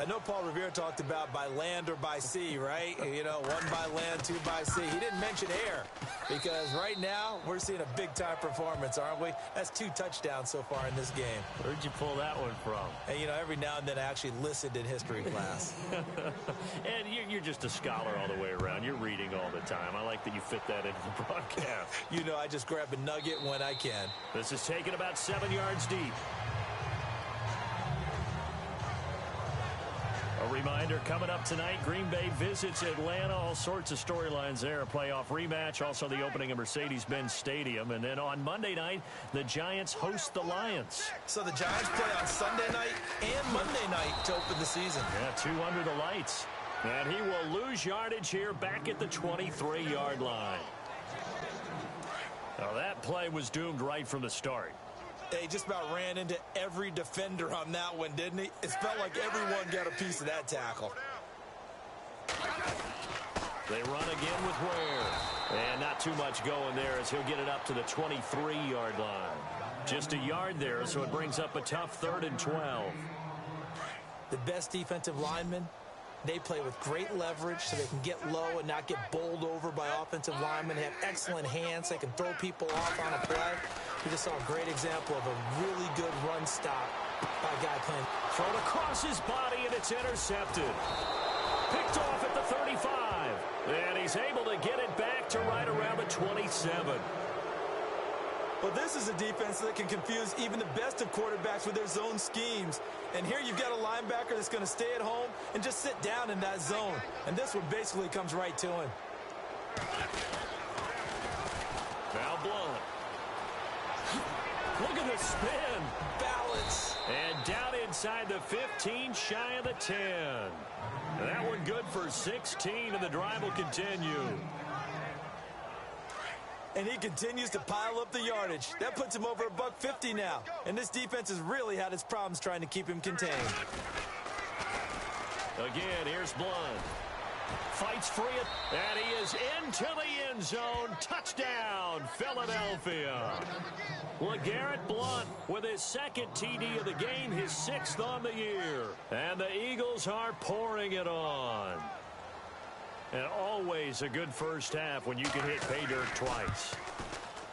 I know Paul Revere talked about by land or by sea, right? You know, 1 by land, 2 by sea. He didn't mention air because right now we're seeing a big-time performance, aren't we? That's 2 touchdowns so far in this game. Where'd you pull that one from? And, you know, every now and then I actually listened in history class. And you're just a scholar all the way around. You're reading all the time. I like that you fit that into the broadcast. You know, I just grab a nugget when I can. This is taken about 7 yards deep. A reminder, coming up tonight, Green Bay visits Atlanta. All sorts of storylines there. A playoff rematch, also the opening of Mercedes-Benz Stadium. And then on Monday night, the Giants host the Lions. So the Giants play on Sunday night and Monday night to open the season. Yeah, 2 under the lights. And he will lose yardage here back at the 23-yard line. Now that play was doomed right from the start. He just about ran into every defender on that one, didn't he? It felt like everyone got a piece of that tackle. They run again with Ware. And not too much going there as he'll get it up to the 23-yard line. Just a yard there, so it brings up a tough 3rd and 12. The best defensive linemen, they play with great leverage so they can get low and not get bowled over by offensive linemen. They have excellent hands. They can throw people off on a play. We just saw a great example of a really good run stop by a guy playing. Thrown across his body, and it's intercepted. Picked off at the 35. And he's able to get it back to right around the 27. Well, this is a defense that can confuse even the best of quarterbacks with their zone schemes. And here you've got a linebacker that's going to stay at home and just sit down in that zone. And this one basically comes right to him. Now Blunt. Look at the spin. Balance. And down inside the 15, shy of the 10. That one good for 16, and the drive will continue. And he continues to pile up the yardage. That puts him over $150 now. And this defense has really had its problems trying to keep him contained. Again, here's Blunt. Fights free, and he is into the end zone. Touchdown, Philadelphia. LeGarrette Blunt with his 2nd TD of the game, his 6th on the year. And the Eagles are pouring it on. And always a good first half when you can hit pay dirt twice.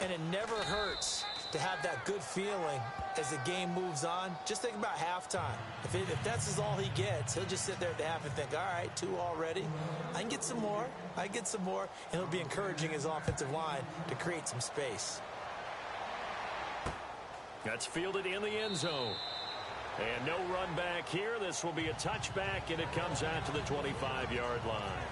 And it never hurts to have that good feeling as the game moves on. Just think about halftime. If that's all he gets, he'll just sit there at the half and think, all right, 2 already. I can get some more. I can get some more. And he'll be encouraging his offensive line to create some space. That's fielded in the end zone. And no run back here. This will be a touchback, and it comes out to the 25-yard line.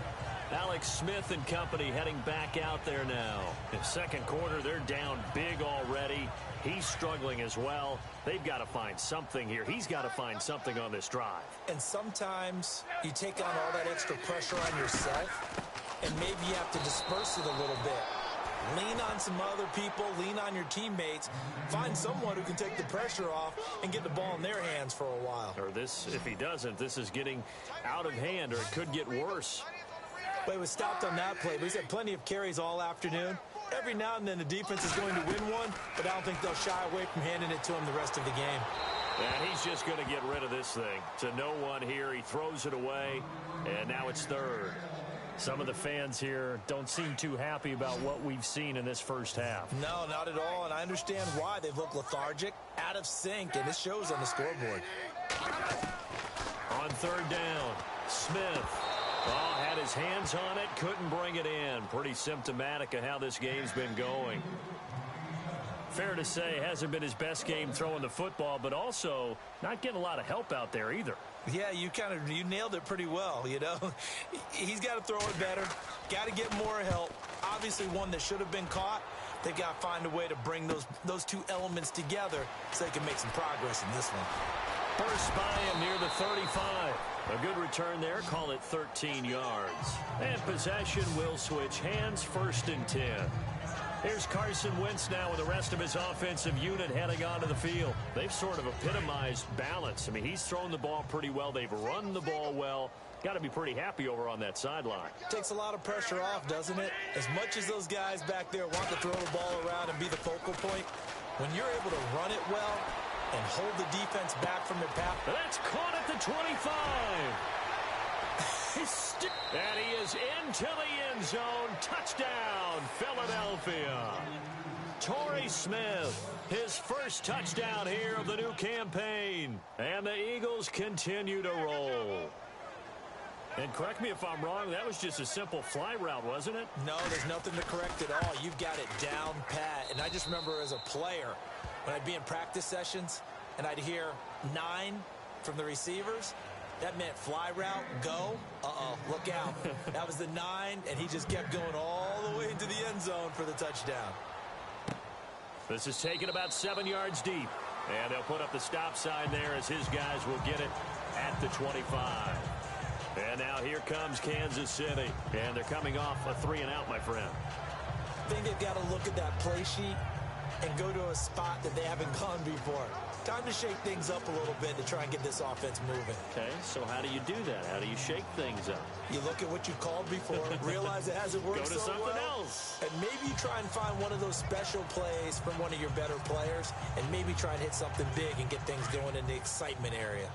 Alex Smith and company heading back out there now. In second quarter, they're down big already. He's struggling as well. They've got to find something here. He's got to find something on this drive. And sometimes you take on all that extra pressure on yourself, and maybe you have to disperse it a little bit. Lean on some other people, lean on your teammates, find someone who can take the pressure off and get the ball in their hands for a while. Or this, if he doesn't, this is getting out of hand, or it could get worse. But he was stopped on that play, but he's had plenty of carries all afternoon. Every now and then the defense is going to win one, but I don't think they'll shy away from handing it to him the rest of the game. And he's just going to get rid of this thing. To no one here, he throws it away, and now it's third. Some of the fans here don't seem too happy about what we've seen in this first half. No, not at all, and I understand why. They've looked lethargic, out of sync, and it shows on the scoreboard. On third down, Smith. Oh, had his hands on it, couldn't bring it in. Pretty symptomatic of how this game's been going. Fair to say, hasn't been his best game throwing the football, but also not getting a lot of help out there either. Yeah, you nailed it pretty well, you know. He's got to throw it better, got to get more help. Obviously one that should have been caught. They've got to find a way to bring those two elements together so they can make some progress in this one. First by him near the 35. A good return there, call it 13 yards. And possession will switch hands, 1st and 10. Here's Carson Wentz now with the rest of his offensive unit heading onto the field. They've sort of epitomized balance. I mean, he's thrown the ball pretty well. They've run the ball well. Got to be pretty happy over on that sideline. Takes a lot of pressure off, doesn't it? As much as those guys back there want to throw the ball around and be the focal point, when you're able to run it well and hold the defense back from their path. That's caught at the 25. And he is into the end zone. Touchdown, Philadelphia. Torrey Smith, his first touchdown here of the new campaign. And the Eagles continue to roll. And correct me if I'm wrong, that was just a simple fly route, wasn't it? No, there's nothing to correct at all. You've got it down pat. And I just remember as a player, when I'd be in practice sessions and I'd hear 9 from the receivers, that meant fly route, go. Uh-oh, look out. That was the 9, and he just kept going all the way into the end zone for the touchdown. This is taken about 7 yards deep. And they'll put up the stop sign there as his guys will get it at the 25. And now here comes Kansas City. And they're coming off a 3-and-out, my friend. I think they've got to look at that play sheet and go to a spot that they haven't gone before. Time to shake things up a little bit to try and get this offense moving. Okay, so how do you do that? How do you shake things up? You look at what you called before, realize it hasn't worked Go to so something well, else. and maybe you try and find one of those special plays from one of your better players, and maybe try and hit something big and get things going in the excitement area.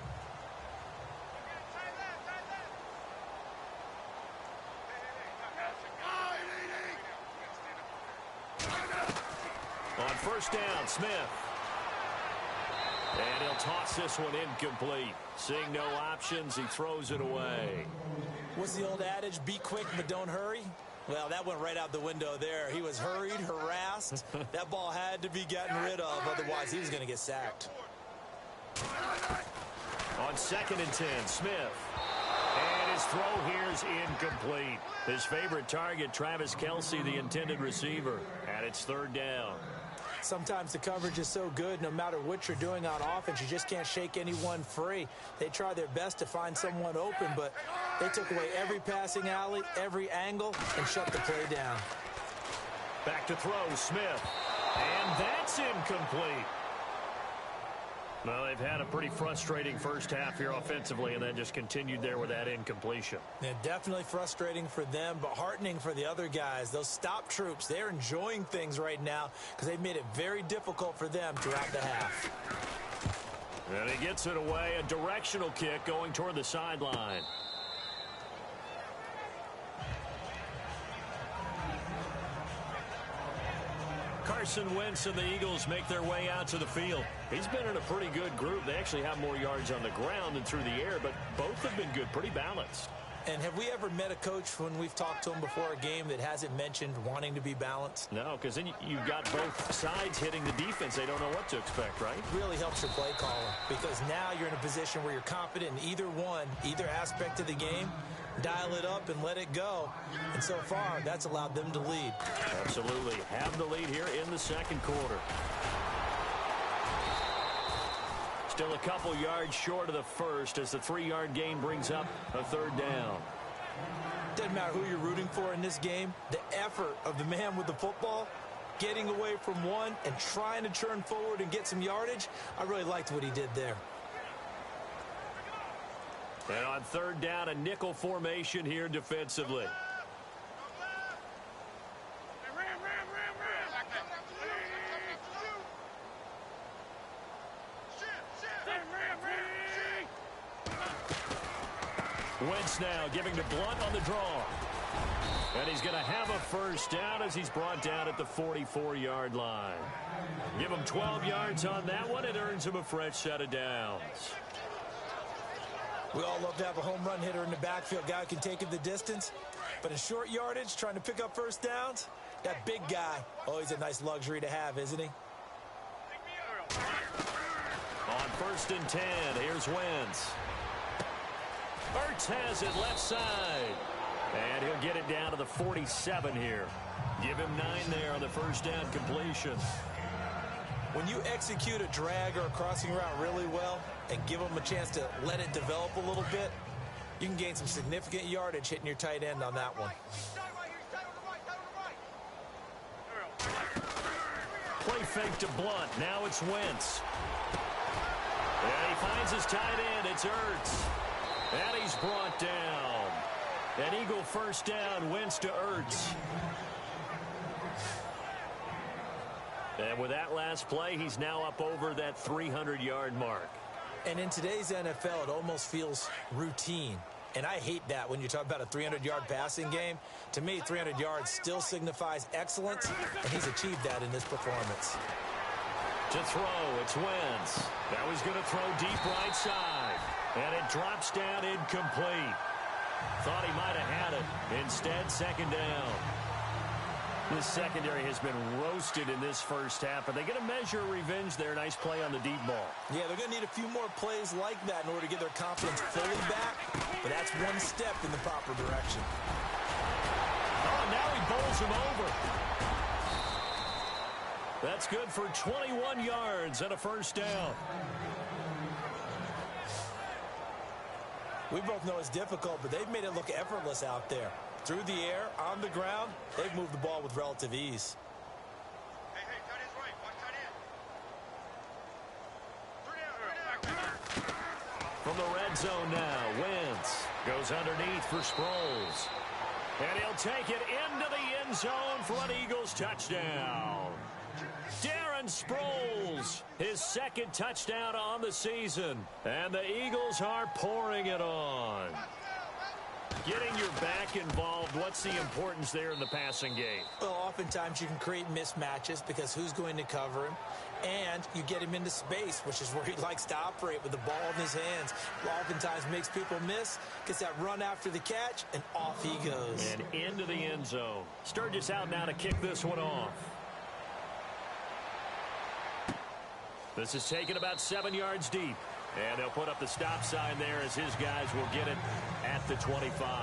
On first down, Smith. And he'll toss this one incomplete. Seeing no options, he throws it away. What's the old adage? Be quick, but don't hurry. Well, that went right out the window there. He was hurried, harassed. That ball had to be gotten rid of. Otherwise, he was going to get sacked. On 2nd and 10, Smith. And his throw here is incomplete. His favorite target, Travis Kelce, the intended receiver. And it's 3rd down. Sometimes the coverage is so good, no matter what you're doing on offense, you just can't shake anyone free. They try their best to find someone open, but they took away every passing alley, every angle, and shut the play down. Back to throw, Smith. And that's incomplete. Well, they've had a pretty frustrating first half here offensively, and then just continued there with that incompletion. Yeah, definitely frustrating for them, but heartening for the other guys. Those stop troops, they're enjoying things right now because they've made it very difficult for them throughout the half. And he gets it away, a directional kick going toward the sideline. Carson Wentz and the Eagles make their way out to the field. He's been in a pretty good group. They actually have more yards on the ground than through the air, but both have been good, pretty balanced. And have we ever met a coach when we've talked to him before a game that hasn't mentioned wanting to be balanced? No, because then you've got both sides hitting the defense. They don't know what to expect, right? Really helps your play caller, because now you're in a position where you're confident in either aspect of the game. Dial it up and let it go. And so far, that's allowed them to lead. Absolutely. Have the lead here in the second quarter. Still a couple yards short of the first as the 3-yard gain brings up a third down. Doesn't matter who you're rooting for in this game. The effort of the man with the football, getting away from one and trying to turn forward and get some yardage, I really liked what he did there. And on third down, a nickel formation here defensively. Wentz now giving to Blunt on the draw. And he's going to have a first down as he's brought down at the 44-yard line. Give him 12 yards on that one. It earns him a fresh set of downs. We all love to have a home run hitter in the backfield, guy who can take it the distance. But in short yardage, trying to pick up first downs, that big guy, oh, he's a nice luxury to have, isn't he? On 1st and 10, here's Wentz. Ertz has it left side. And he'll get it down to the 47 here. Give him 9 there on the first down completion. When you execute a drag or a crossing route really well and give them a chance to let it develop a little bit, you can gain some significant yardage hitting your tight end on that one. Play fake to Blunt. Now it's Wentz. And he finds his tight end. It's Ertz. And he's brought down. An Eagle first down. Wentz to Ertz. And with that last play, he's now up over that 300-yard mark. And in today's NFL, it almost feels routine. And I hate that when you talk about a 300-yard passing game. To me, 300 yards still signifies excellence, and he's achieved that in this performance. To throw, it's Wentz. Now he's going to throw deep right side. And it drops down incomplete. Thought he might have had it. Instead, second down. This secondary has been roasted in this first half, but they get a measure of revenge there. Nice play on the deep ball. Yeah, they're going to need a few more plays like that in order to get their confidence fully back, but that's one step in the proper direction. Oh, now he bowls him over. That's good for 21 yards and a first down. We both know it's difficult, but they've made it look effortless out there. Through the air, on the ground, they've moved the ball with relative ease. Hey, tight end's right. Watch tight end. From the red zone now, Wentz goes underneath for Sproles. And he'll take it into the end zone for an Eagles touchdown. Darren Sproles, his second touchdown on the season. And the Eagles are pouring it on. Getting your back involved, what's the importance there in the passing game? Well, oftentimes you can create mismatches because who's going to cover him? And you get him into space, which is where he likes to operate with the ball in his hands. Oftentimes makes people miss, gets that run after the catch, and off he goes. And into the end zone. Sturgis out now to kick this one off. This is taken about 7 yards deep. And they'll put up the stop sign there as his guys will get it at the 25.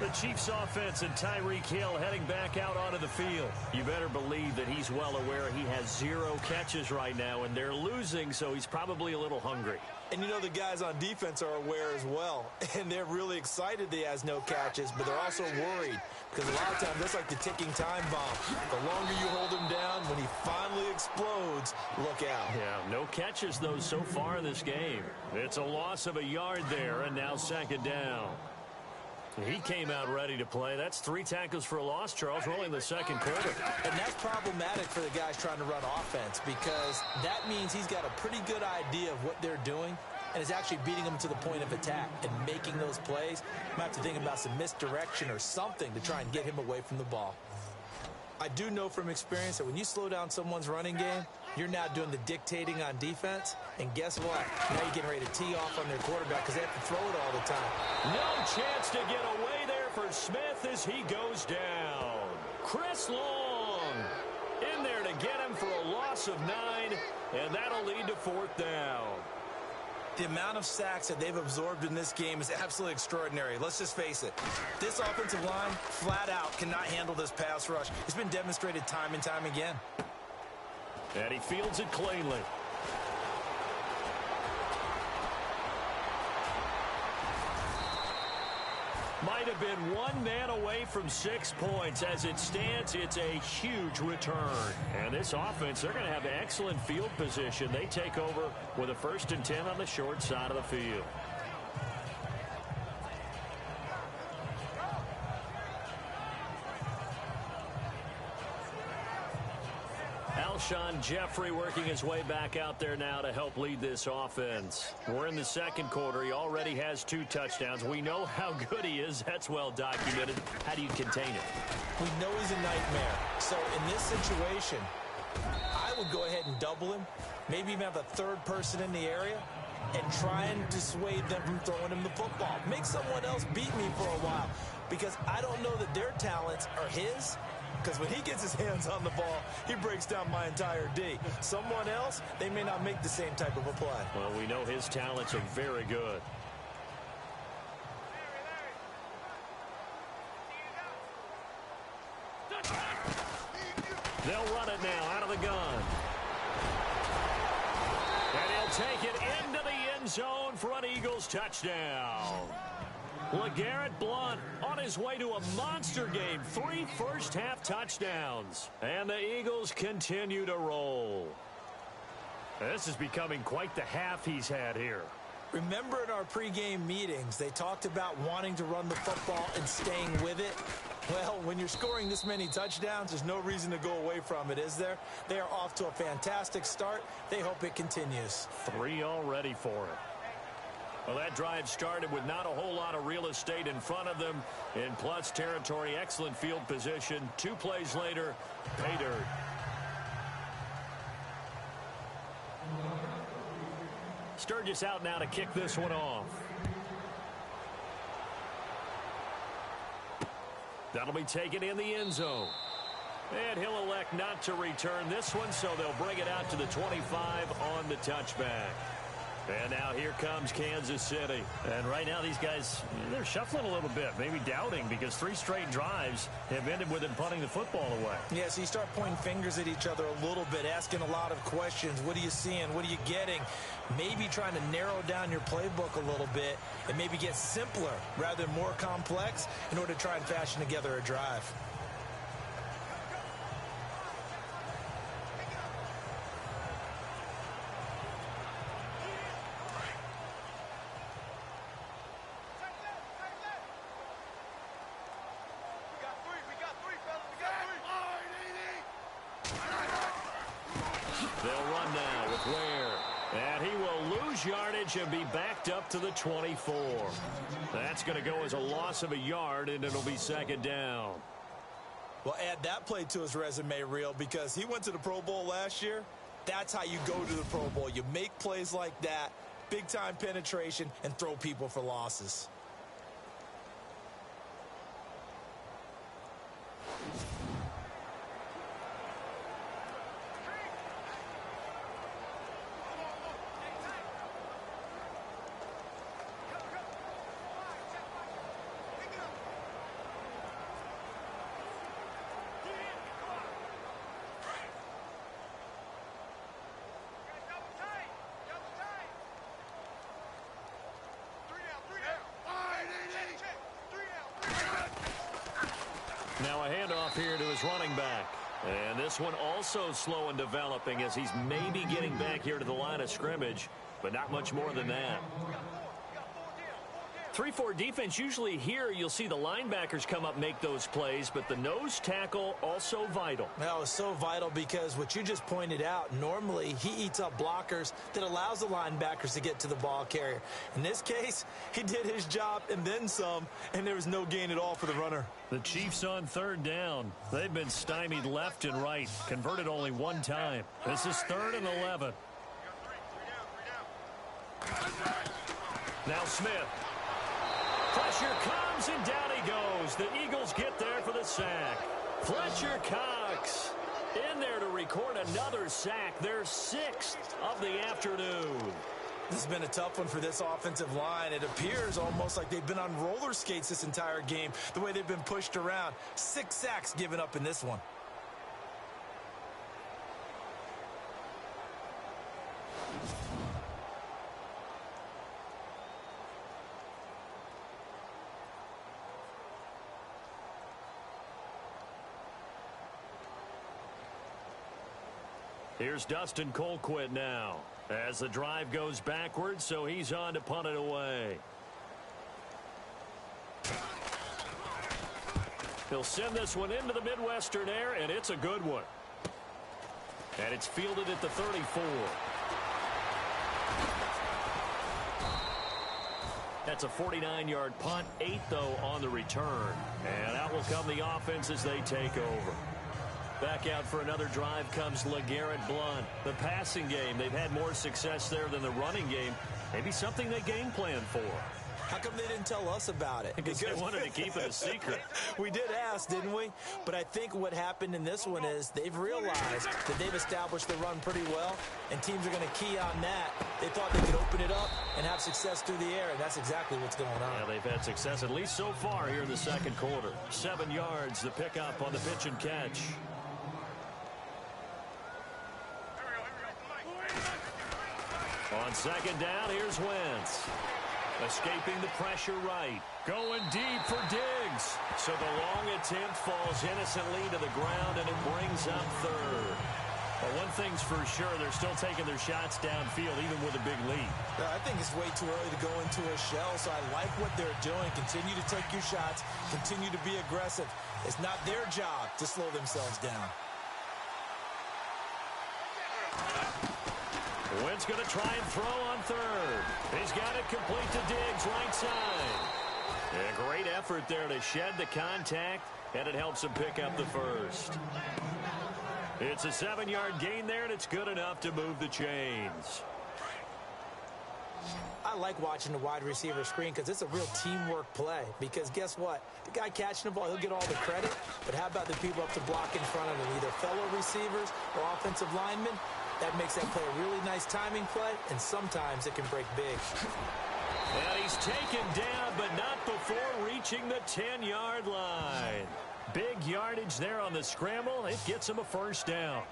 The Chiefs offense and Tyreek Hill heading back out onto the field. You better believe that he's well aware he has 0 catches right now, and they're losing, so he's probably a little hungry. And you know the guys on defense are aware as well. And they're really excited that he has no catches, but they're also worried. Because a lot of times, that's like the ticking time bomb. The longer you hold him down, when he finally explodes, look out. Yeah, no catches, though, so far in this game. It's a loss of a yard there, and now second down. He came out ready to play. That's 3 tackles for a loss, Charles. We're only in the second quarter. And that's problematic for the guys trying to run offense because that means he's got a pretty good idea of what they're doing and is actually beating them to the point of attack and making those plays. Might have to think about some misdirection or something to try and get him away from the ball. I do know from experience that when you slow down someone's running game, you're now doing the dictating on defense. And guess what? Now you're getting ready to tee off on their quarterback because they have to throw it all the time. No chance to get away there for Smith as he goes down. Chris Long in there to get him for a loss of 9, and that'll lead to 4th down. The amount of sacks that they've absorbed in this game is absolutely extraordinary. Let's just face it. This offensive line, flat out, cannot handle this pass rush. It's been demonstrated time and time again. And he fields it cleanly. Might have been one man away from 6 points. As it stands, it's a huge return. And this offense, they're going to have excellent field position. They take over with a 1st and 10 on the short side of the field. Alshon Jeffrey working his way back out there now to help lead this offense. We're in the 2nd quarter. He already has 2 touchdowns. We know how good he is. That's well documented. How do you contain it? We know he's a nightmare. So in this situation, I would go ahead and double him. Maybe even have a 3rd person in the area and try and dissuade them from throwing him the football. Make someone else beat me for a while because I don't know that their talents are his. Because when he gets his hands on the ball, he breaks down my entire D. Someone else, they may not make the same type of a play. Well, we know his talents are very good. They'll run it now out of the gun. And he'll take it into the end zone for an Eagles touchdown. LeGarrette Blount on his way to a monster game. 3 first-half touchdowns. And the Eagles continue to roll. This is becoming quite the half he's had here. Remember in our pregame meetings, they talked about wanting to run the football and staying with it. Well, when you're scoring this many touchdowns, there's no reason to go away from it, is there? They are off to a fantastic start. They hope it continues. 3 already for him. Well, that drive started with not a whole lot of real estate in front of them. In plus territory, excellent field position. 2 plays later, pay dirt. Sturgis out now to kick this one off. That'll be taken in the end zone. And he'll elect not to return this one, so they'll bring it out to the 25 on the touchback. And now here comes Kansas City. And right now these guys, they're shuffling a little bit, maybe doubting, because 3 straight drives have ended with them punting the football away. Yeah, so you start pointing fingers at each other a little bit, asking a lot of questions. What are you seeing? What are you getting? Maybe trying to narrow down your playbook a little bit and maybe get simpler rather than more complex in order to try and fashion together a drive. They'll run now with Ware. And he will lose yardage and be backed up to the 24. That's going to go as a loss of a yard, and it'll be 2nd down. Well, add that play to his resume reel because he went to the Pro Bowl last year. That's how you go to the Pro Bowl. You make plays like that, big-time penetration, and throw people for losses. Now a handoff here to his running back. And this one also slow in developing as he's maybe getting back here to the line of scrimmage, but not much more than that. 3-4 defense, usually here you'll see the linebackers come up make those plays, but the nose tackle also vital. That was so vital because what you just pointed out, normally he eats up blockers that allows the linebackers to get to the ball carrier. In this case, he did his job and then some, and there was no gain at all for the runner. The Chiefs on third down. They've been stymied left and right, converted only one time. This is 3rd and 11. Now Smith. Pressure comes, and down he goes. The Eagles get there for the sack. Fletcher Cox in there to record another sack, their 6th of the afternoon. This has been a tough one for this offensive line. It appears almost like they've been on roller skates this entire game, the way they've been pushed around. 6 sacks given up in this one. Here's Dustin Colquitt now as the drive goes backwards, so he's on to punt it away. He'll send this one into the Midwestern air, and it's a good one. And it's fielded at the 34. That's a 49-yard punt, 8 though on the return. And out will come the offense as they take over. Back out for another drive comes LeGarrette Blount. The passing game, they've had more success there than the running game. Maybe something they game plan for. How come they didn't tell us about it? Because they wanted to keep it a secret. We did ask, didn't we? But I think what happened in this one is they've realized that they've established the run pretty well, and teams are going to key on that. They thought they could open it up and have success through the air, and that's exactly what's going on. Yeah, they've had success at least so far here in the second quarter. 7 yards, the pickup on the pitch and catch. On second down, here's Wentz. Escaping the pressure right. Going deep for Diggs. So the long attempt falls innocently to the ground, and it brings up 3rd. But one thing's for sure, they're still taking their shots downfield, even with a big lead. I think it's way too early to go into a shell, so I like what they're doing. Continue to take your shots. Continue to be aggressive. It's not their job to slow themselves down. Wentz going to try and throw on 3rd. He's got it complete to Diggs, right side. A great effort there to shed the contact, and it helps him pick up the 1st. It's a 7-yard gain there, and it's good enough to move the chains. I like watching the wide receiver screen because it's a real teamwork play. Because guess what? The guy catching the ball, he'll get all the credit. But how about the people up to block in front of him, either fellow receivers or offensive linemen? That makes that play a really nice timing play, and sometimes it can break big. And he's taken down, but not before reaching the 10-yard line. Big yardage there on the scramble. It gets him a 1st down.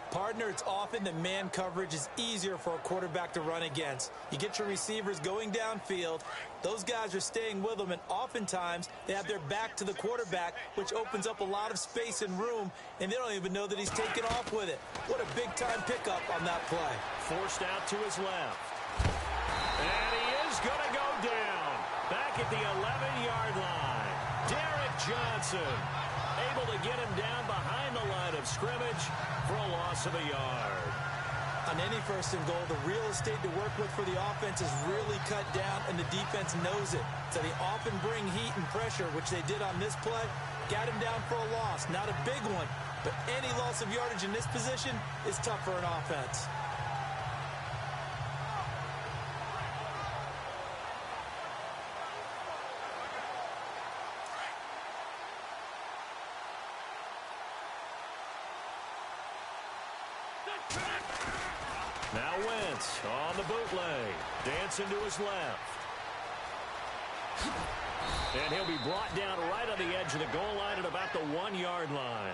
Partner, it's often that man coverage is easier for a quarterback to run against. You get your receivers going downfield. Those guys are staying with them, and oftentimes they have their back to the quarterback, which opens up a lot of space and room, and they don't even know that he's taken off with it. What a big-time pickup on that play. Forced out to his left. And he is going to go down. Back at the 11-yard line. Derek Johnson able to get him down behind the line of scrimmage for a loss of a yard. On any 1st and goal, the real estate to work with for the offense is really cut down, and the defense knows it. So they often bring heat and pressure, which they did on this play. Got him down for a loss. Not a big one, but any loss of yardage in this position is tough for an offense. Now Wentz on the bootleg. Dancing to his left. And he'll be brought down right on the edge of the goal line at about the 1-yard line.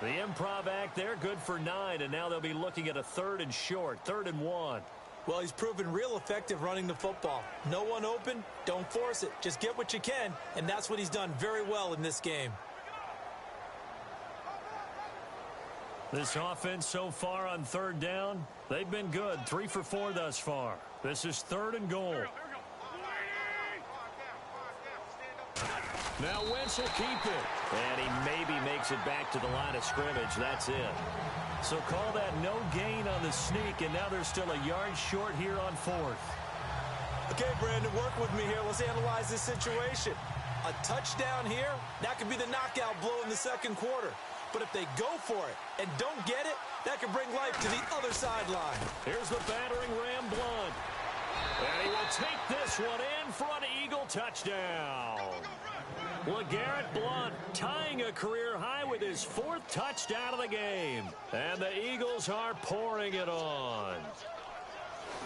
The improv act there, good for 9, and now they'll be looking at a 3rd and short, 3rd and 1. Well, he's proven real effective running the football. No one open, don't force it. Just get what you can, and that's what he's done very well in this game. This offense so far on 3rd down, they've been good. 3 for 4 thus far. This is 3rd and goal. Now Wentz will keep it. And he maybe makes it back to the line of scrimmage. That's it. So call that no gain on the sneak, and now they're still a yard short here on 4th. Okay, Brandon, work with me here. Let's analyze this situation. A touchdown here, that could be the knockout blow in the second quarter. But if they go for it and don't get it, that could bring life to the other sideline. Here's the battering ram, Blunt. And he will take this one in for an Eagle touchdown. LeGarrette Blunt tying a career high with his 4th touchdown of the game. And the Eagles are pouring it on.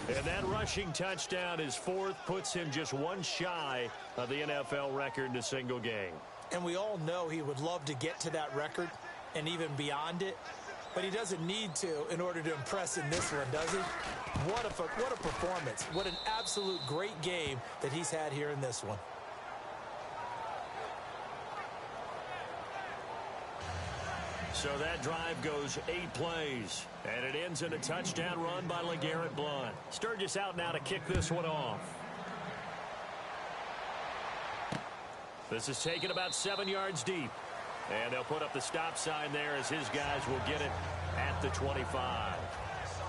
And that rushing touchdown, his 4th, puts him just one shy of the NFL record in a single game. And we all know he would love to get to that record and even beyond it. But he doesn't need to in order to impress in this one, does he? What a performance. What an absolute great game that he's had here in this one. So that drive goes 8 plays, and it ends in a touchdown run by LeGarrette Blunt. Sturgis out now to kick this one off. This is taken about 7 yards deep, and they'll put up the stop sign there as his guys will get it at the 25.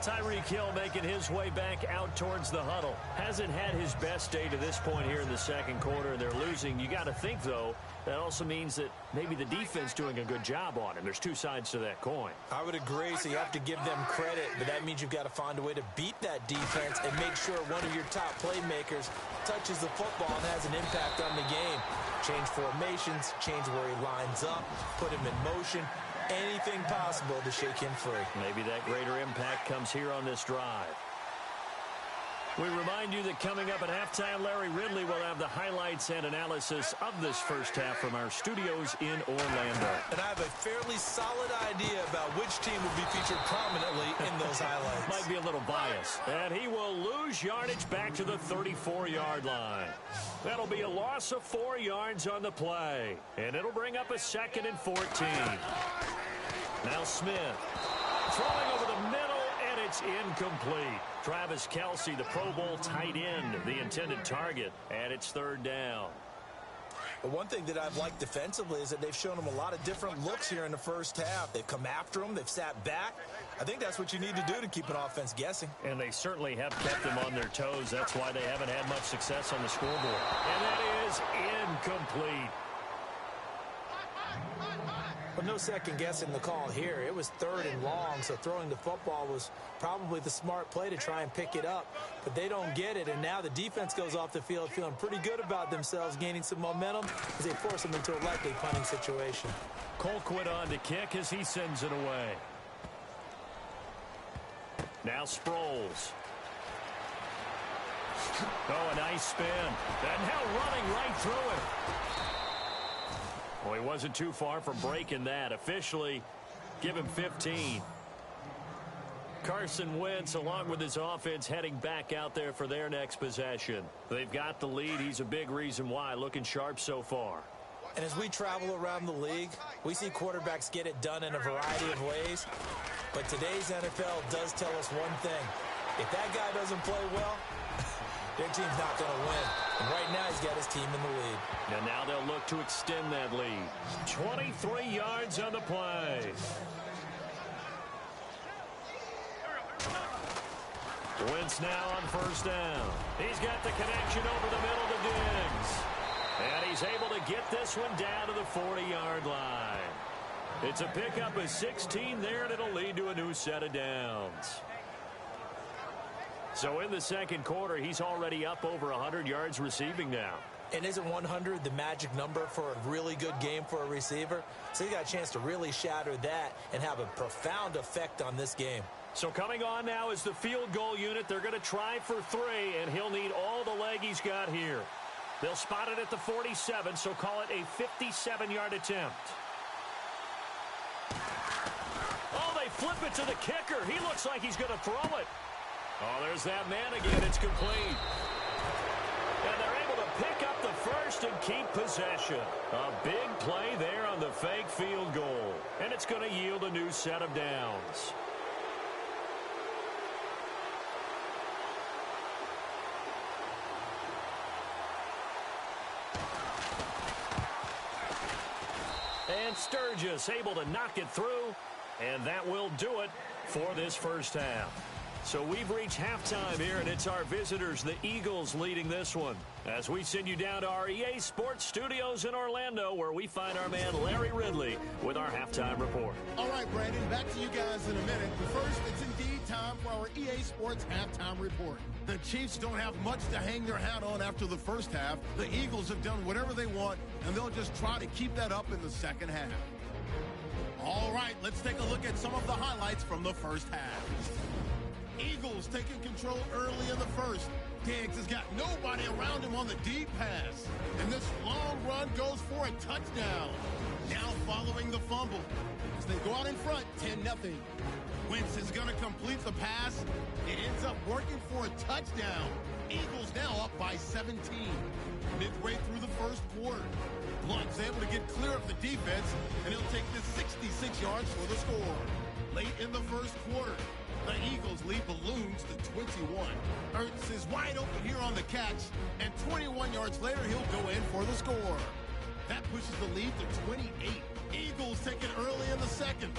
Tyreek Hill making his way back out towards the huddle. Hasn't had his best day to this point here in the second quarter, and they're losing. You got to think, though, that also means that maybe the defense doing a good job on him. There's two sides to that coin. I would agree, so you have to give them credit, but that means you've got to find a way to beat that defense and make sure one of your top playmakers touches the football and has an impact on the game. Change formations, change where he lines up, put him in motion. Anything possible to shake him free. Maybe that greater impact comes here on this drive. We remind you that coming up at halftime, Larry Ridley will have the highlights and analysis of this first half from our studios in Orlando. And I have a fairly solid idea about which team will be featured prominently in those highlights. Might be a little biased. And he will lose yardage back to the 34-yard line. That'll be a loss of 4 yards on the play. And it'll bring up a 2nd and 14. Now Smith throwing over the middle, and it's incomplete. Travis Kelce, the Pro Bowl tight end, the intended target, and it's 3rd down. But one thing that I've liked defensively is that they've shown him a lot of different looks here in the first half. They've come after him. They've sat back. I think that's what you need to do to keep an offense guessing. And they certainly have kept them on their toes. That's why they haven't had much success on the scoreboard. And that is incomplete. But no second guessing the call here. It was 3rd and long, so throwing the football was probably the smart play to try and pick it up. But they don't get it, and now the defense goes off the field feeling pretty good about themselves, gaining some momentum as they force them into a likely punting situation. Colquitt on to kick as he sends it away. Now Sproles. Oh, a nice spin. And now running right through it. Well, he wasn't too far from breaking that. Officially, give him 15. Carson Wentz, along with his offense, heading back out there for their next possession. They've got the lead. He's a big reason why. Looking sharp so far. And as we travel around the league, we see quarterbacks get it done in a variety of ways. But today's NFL does tell us one thing. If that guy doesn't play well, their team's not going to win. And right now, he's got his team in the lead. And now they'll look to extend that lead. 23 yards on the play. Wentz now on 1st down. He's got the connection over the middle to Diggs. And he's able to get this one down to the 40-yard line. It's a pickup of 16 there, and it'll lead to a new set of downs. So in the second quarter, he's already up over 100 yards receiving now. And isn't 100 the magic number for a really good game for a receiver? So he got a chance to really shatter that and have a profound effect on this game. So coming on now is the field goal unit. They're going to try for 3, and he'll need all the leg he's got here. They'll spot it at the 47, so call it a 57-yard attempt. Oh, they flip it to the kicker. He looks like he's going to throw it. Oh, there's that man again. It's complete. And they're able to pick up the first and keep possession. A big play there on the fake field goal. And it's going to yield a new set of downs. And Sturgis able to knock it through, and that will do it for this first half. So we've reached halftime here, and it's our visitors, the Eagles, leading this one. As we send you down to our EA Sports Studios in Orlando, where we find our man Larry Ridley with our halftime report. All right, Brandon, back to you guys in a minute. But first, it's indeed time for our EA Sports halftime report. The Chiefs don't have much to hang their hat on after the first half. The Eagles have done whatever they want, and they'll just try to keep that up in the second half. All right, let's take a look at some of the highlights from the first half. Eagles taking control early in the first. Diggs has got nobody around him on the deep pass. And this long run goes for a touchdown. Now following the fumble. As they go out in front, 10-0. Wentz is going to complete the pass. It ends up working for a touchdown. Eagles now up by 17. Midway through the first quarter, Blunt's able to get clear of the defense, and he'll take this 66 yards for the score. Late in the first quarter, the Eagles lead balloons to 21. Ertz is wide open here on the catch, and 21 yards later, he'll go in for the score. That pushes the lead to 28. Eagles take it early in the second.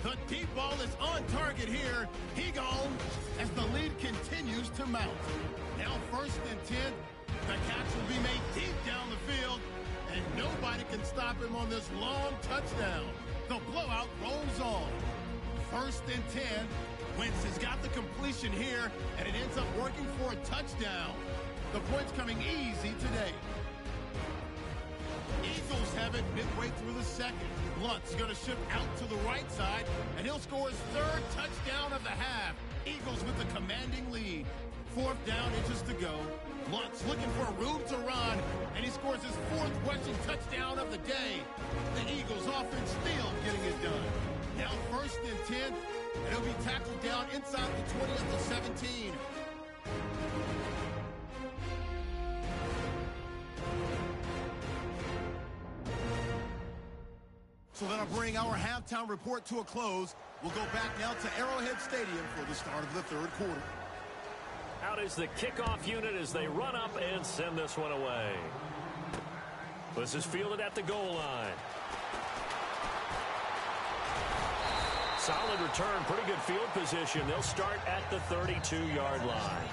The deep ball is on target here. He gone as the lead continues to mount. Now first and 10. The catch will be made deep down the field, and nobody can stop him on this long touchdown. The blowout rolls on. First and 10. Wentz has got the completion here, and it ends up working for a touchdown. The points coming easy today. Eagles have it midway through the second. Blunt's going to shift out to the right side, and he'll score his third touchdown of the half. Eagles with the commanding lead. Fourth down, inches to go. Blunt's looking for room to run, and he scores his fourth rushing touchdown of the day. The Eagles offense still getting it done. Now first and 10, and he'll be tackled down inside the 20 of the 17. So that'll bring our halftime report to a close. We'll go back now to Arrowhead Stadium for the start of the third quarter. Out is the kickoff unit as they run up and send this one away. This is fielded at the goal line. Solid return, pretty good field position. They'll start at the 32-yard line.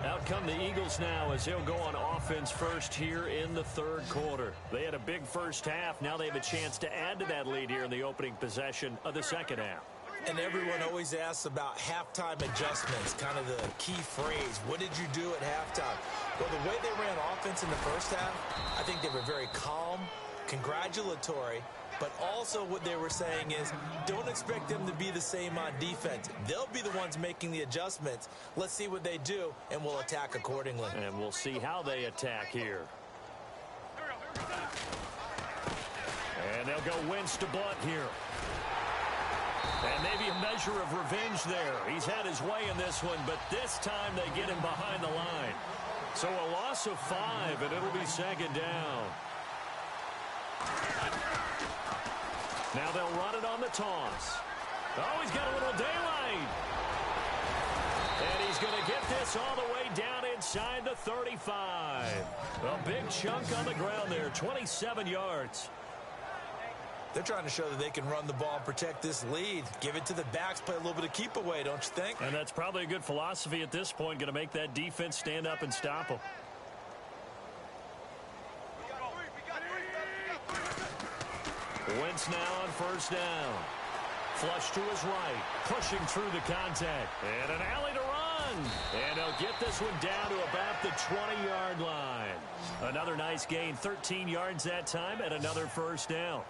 Out come the Eagles now as they'll go on offense first here in the third quarter. They had a big first half. Now they have a chance to add to that lead here in the opening possession of the second half. And everyone always asks about halftime adjustments, kind of the key phrase. What did you do at halftime? Well, the way they ran offense in the first half, I think they were very calm, congratulatory, but also what they were saying is don't expect them to be the same on defense. They'll be the ones making the adjustments. Let's see what they do, and we'll attack accordingly. And we'll see how they attack here. And they'll go Wentz to Blunt here. And maybe a measure of revenge there. He's had his way in this one, but this time they get him behind the line. So a loss of 5, and it'll be second down. Now they'll run it on the toss. Oh, he's got a little daylight. And he's going to get this all the way down inside the 35. A big chunk on the ground there, 27 yards. They're trying to show that they can run the ball and protect this lead. Give it to the backs, play a little bit of keep away, don't you think? And that's probably a good philosophy at this point, going to make that defense stand up and stop them. Wentz now on first down. Flush to his right, pushing through the contact. And an alley to run. And he'll get this one down to about the 20-yard line. Another nice gain, 13 yards that time, and another first down.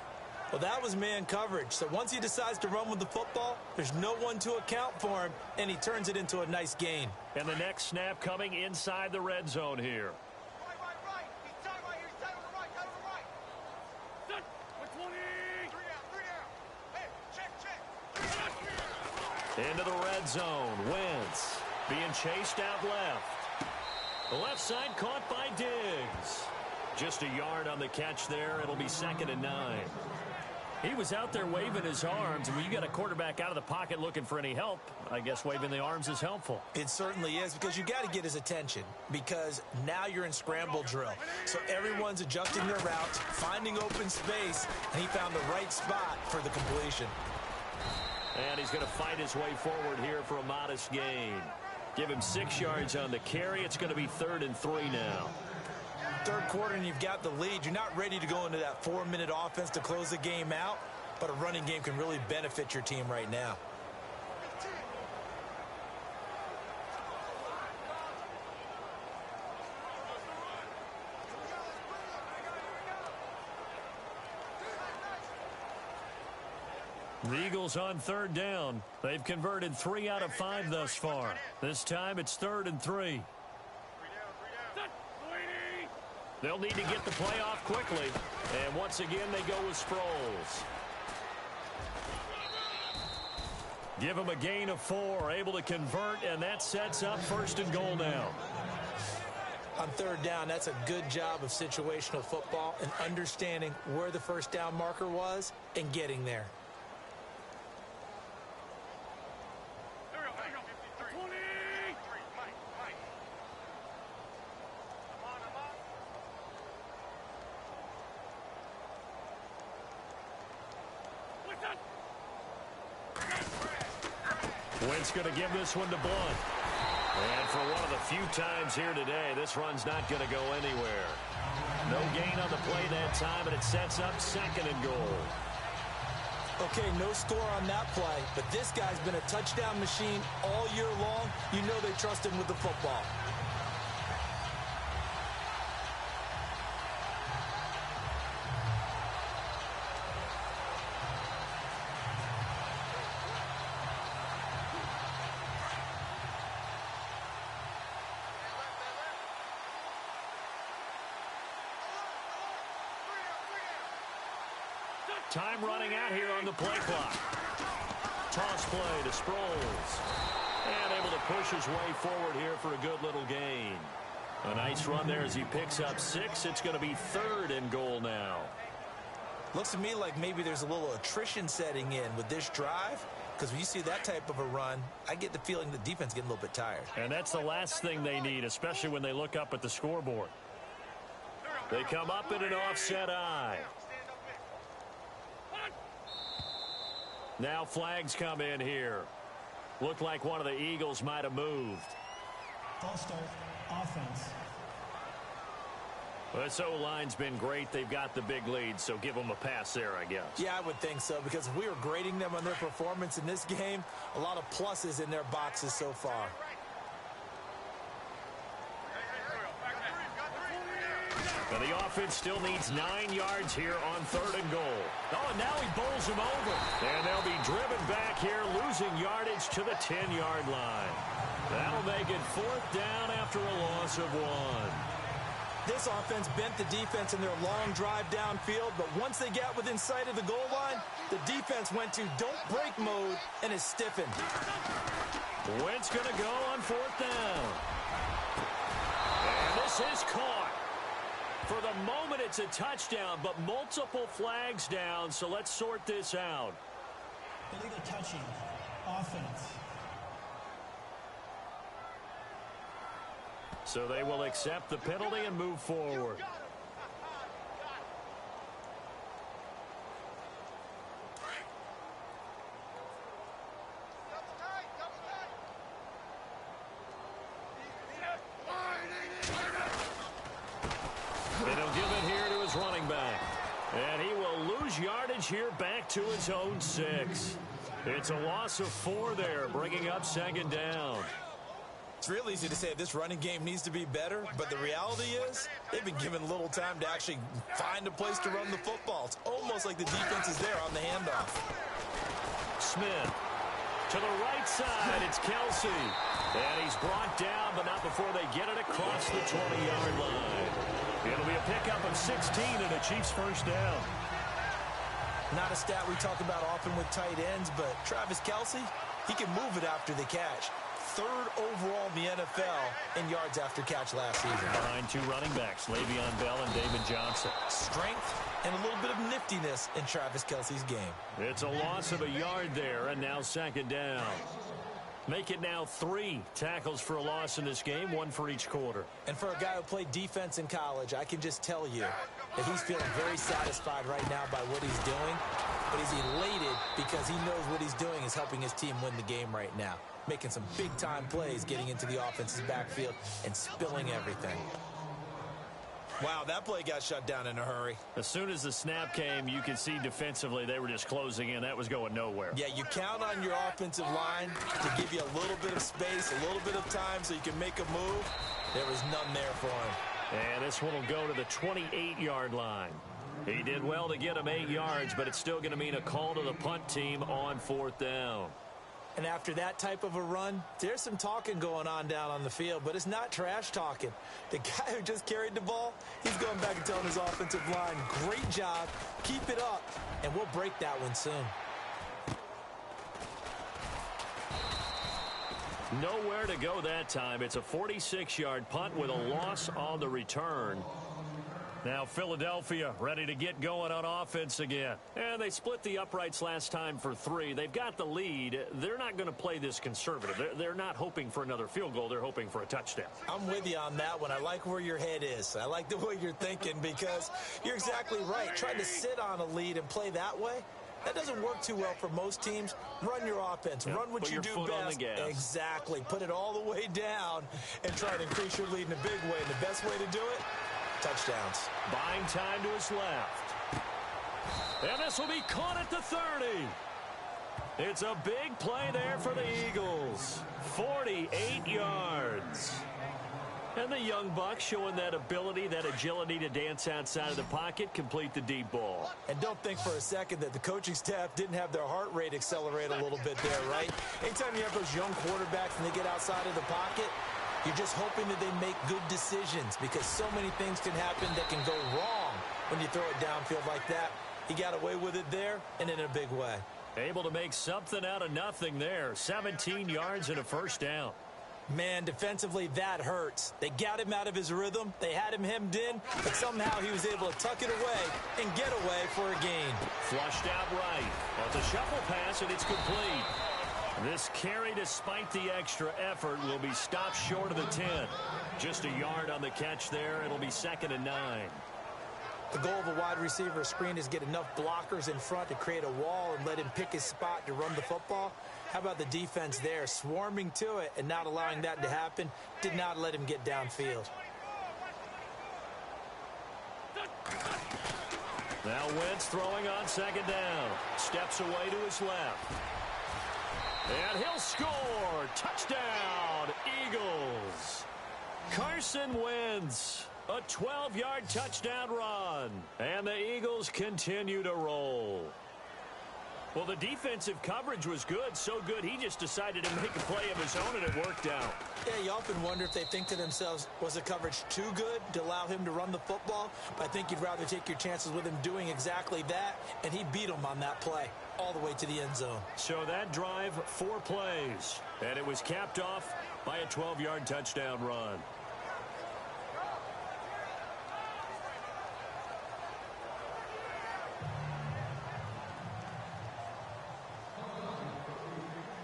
Well, that was man coverage. So once he decides to run with the football, there's no one to account for him, and he turns it into a nice gain. And the next snap coming inside the red zone here. Right. He's tight right here. He's tight on the right. Tight on the right. Set. 20. 3 out. Hey, check. Into the red zone. Wentz being chased out left. The left side caught by Diggs. Just a yard on the catch there. It'll be second and 9. He was out there waving his arms, and when you got a quarterback out of the pocket looking for any help, I guess waving the arms is helpful. It certainly is, because you got to get his attention, because now you're in scramble drill. So everyone's adjusting their routes, finding open space, and he found the right spot for the completion. And he's going to fight his way forward here for a modest gain. Give him 6 yards on the carry. It's going to be 3rd and 3 now. Third quarter and you've got the lead. You're not ready to go into that 4-minute offense to close the game out, but a running game can really benefit your team right now. The Eagles on 3rd down. They've converted 3 out of 5 thus far. This time it's 3rd and 3. They'll need to get the play off quickly. And once again, they go with Sproles. Give him a gain of 4, able to convert, and that sets up 1st and goal now. On 3rd down, that's a good job of situational football and understanding where the 1st down marker was and getting there. Wentz going to give this one to Blunt. And for one of the few times here today, this run's not going to go anywhere. No gain on the play that time, and it sets up 2nd and goal. Okay, no score on that play, but this guy's been a touchdown machine all year long. You know they trust him with the football. Time running out here on the play clock. Toss play to Sproles. And able to push his way forward here for a good little gain. A nice run there as he picks up 6. It's going to be 3rd and goal now. Looks to me like maybe there's a little attrition setting in with this drive, because when you see that type of a run, I get the feeling the defense is getting a little bit tired. And that's the last thing they need, especially when they look up at the scoreboard. They come up in an offset eye. Now flags come in here. Looked like one of the Eagles might have moved. False start, offense. Well, this O-line's been great. They've got the big lead, so give them a pass there, I guess. Yeah, I would think so, because if we were grading them on their performance in this game, a lot of pluses in their boxes so far. But the offense still needs 9 yards here on 3rd and goal. Oh, and now he bowls him over. And they'll be driven back here, losing yardage to the 10-yard line. That'll make it 4th down after a loss of 1. This offense bent the defense in their long drive downfield, but once they got within sight of the goal line, the defense went to don't break mode and is stiffened. Wentz going to go on 4th down. And this is caught. For the moment, it's a touchdown, but multiple flags down, so let's sort this out. Illegal touching, offense. So they will accept the penalty and move forward. And he'll give it here to his running back. And he will lose yardage here back to his own 6. It's a loss of 4 there, bringing up 2nd down. It's real easy to say this running game needs to be better, but the reality is they've been given little time to actually find a place to run the football. It's almost like the defense is there on the handoff. Smith to the right side. It's Kelsey. And he's brought down, but not before they get it across the 20-yard line. It'll be a pickup of 16 and a Chiefs 1st down. Not a stat we talk about often with tight ends, but Travis Kelsey, he can move it after the catch. 3rd overall in the NFL in yards after catch last season. Behind 2 running backs, Le'Veon Bell and David Johnson. Strength and a little bit of niftiness in Travis Kelce's game. It's a loss of a yard there, and now second down. Make it now 3 tackles for a loss in this game, 1 for each quarter. And for a guy who played defense in college, I can just tell you that he's feeling very satisfied right now by what he's doing. But he's elated because he knows what he's doing is helping his team win the game right now. Making some big-time plays, getting into the offense's backfield, and spilling everything. Wow, that play got shut down in a hurry. As soon as the snap came, you could see defensively they were just closing in. That was going nowhere. Yeah, you count on your offensive line to give you a little bit of space, a little bit of time so you can make a move. There was none there for him. And this one will go to the 28-yard line. He did well to get him 8 yards, but it's still going to mean a call to the punt team on 4th down. And after that type of a run, there's some talking going on down on the field, but it's not trash talking. The guy who just carried the ball, he's going back and telling his offensive line, great job, keep it up, and we'll break that one soon. Nowhere to go that time. It's a 46-yard punt with a loss on the return. Now Philadelphia ready to get going on offense again. And they split the uprights last time for 3. They've got the lead. They're not going to play this conservative. They're not hoping for another field goal. They're hoping for a touchdown. I'm with you on that one. I like where your head is. I like the way you're thinking because you're exactly right. Trying to sit on a lead and play that way, that doesn't work too well for most teams. Run your offense. Run what you do best. Exactly. Put it all the way down and try to increase your lead in a big way. And the best way to do it, touchdowns. Buying time to his left. And this will be caught at the 30. It's a big play there for the Eagles. 48 yards. And the young buck showing that ability, that agility to dance outside of the pocket, complete the deep ball. And don't think for a second that the coaching staff didn't have their heart rate accelerate a little bit there, right? Anytime you have those young quarterbacks and they get outside of the pocket, you're just hoping that they make good decisions because so many things can happen that can go wrong when you throw it downfield like that. He got away with it there and in a big way. Able to make something out of nothing there. 17 yards and a first down. Man, defensively, that hurts. They got him out of his rhythm. They had him hemmed in, but somehow he was able to tuck it away and get away for a gain. Flushed out right. Well, it's a shuffle pass, and it's complete. This carry, despite the extra effort, will be stopped short of the 10. Just a yard on the catch there. It'll be 2nd and 9. The goal of a wide receiver screen is get enough blockers in front to create a wall and let him pick his spot to run the football. How about the defense there, swarming to it and not allowing that to happen? Did not let him get downfield. Now Wentz throwing on 2nd down. Steps away to his left. And he'll score. Touchdown, Eagles. Carson Wentz. A 12-yard touchdown run. And the Eagles continue to roll. Well, the defensive coverage was good, so good he just decided to make a play of his own, and it worked out. Yeah, you often wonder if they think to themselves, was the coverage too good to allow him to run the football? But I think you'd rather take your chances with him doing exactly that, and he beat him on that play all the way to the end zone. So that drive, 4 plays, and it was capped off by a 12-yard touchdown run.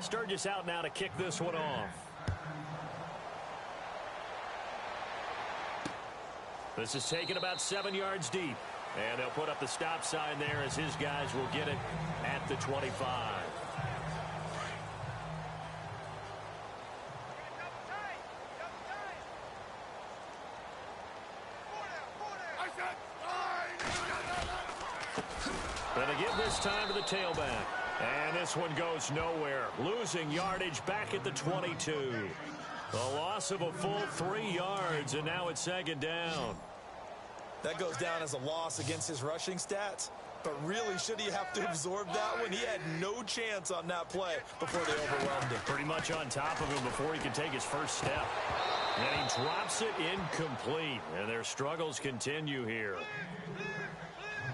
Sturgis out now to kick this one off. This is taken about 7 yards deep. And they'll put up the stop sign there as his guys will get it at the 25. Gonna give this time to the tailback. And this one goes nowhere. Losing yardage back at the 22. The loss of a full 3 yards, and now it's 2nd down. That goes down as a loss against his rushing stats. But really, should he have to absorb that one? He had no chance on that play before they overwhelmed him. Pretty much on top of him before he could take his first step. And he drops it incomplete. And their struggles continue here.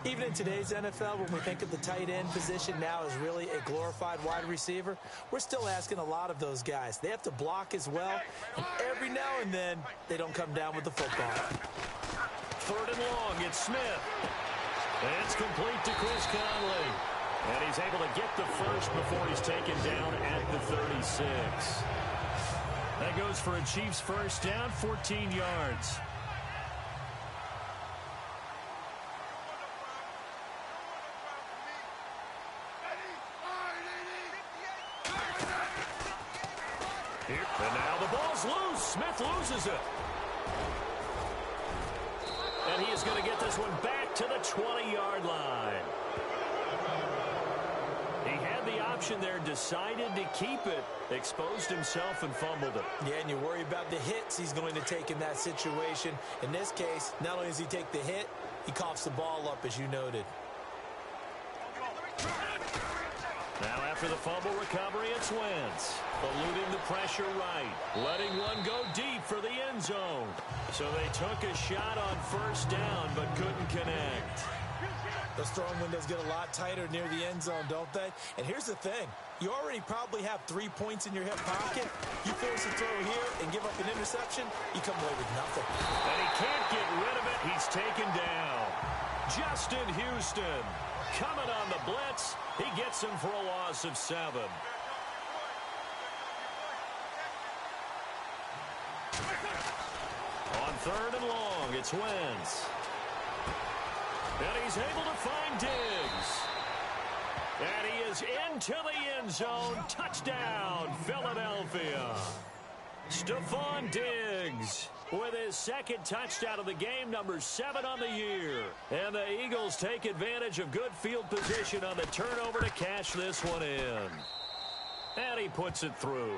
Even in today's NFL, when we think of the tight end position now as really a glorified wide receiver, we're still asking a lot of those guys. They have to block as well, and every now and then, they don't come down with the football. 3rd and long, it's Smith. It's complete to Chris Conley. And he's able to get the first before he's taken down at the 36. That goes for a Chiefs first down, 14 yards. Here, and now the ball's loose. Smith loses it. And he is going to get this one back to the 20-yard line. He had the option there, decided to keep it, exposed himself and fumbled it. Yeah, and you worry about the hits he's going to take in that situation. In this case, not only does he take the hit, he coughs the ball up, as you noted. Now after the fumble recovery, it's Wentz. Eluding the pressure right. Letting one go deep for the end zone. So they took a shot on first down, but couldn't connect. Those throwing windows get a lot tighter near the end zone, don't they? And here's the thing. You already probably have 3 points in your hip pocket. You force a throw here and give up an interception, you come away with nothing. And he can't get rid of it. He's taken down. Justin Houston coming on the blitz. He gets him for a loss of 7. On third and long, it's Wentz. And he's able to find Diggs. And he is into the end zone. Touchdown, Philadelphia. Stephon Diggs with his second touchdown of the game, number 7 on the year. And the Eagles take advantage of good field position on the turnover to cash this one in. And he puts it through.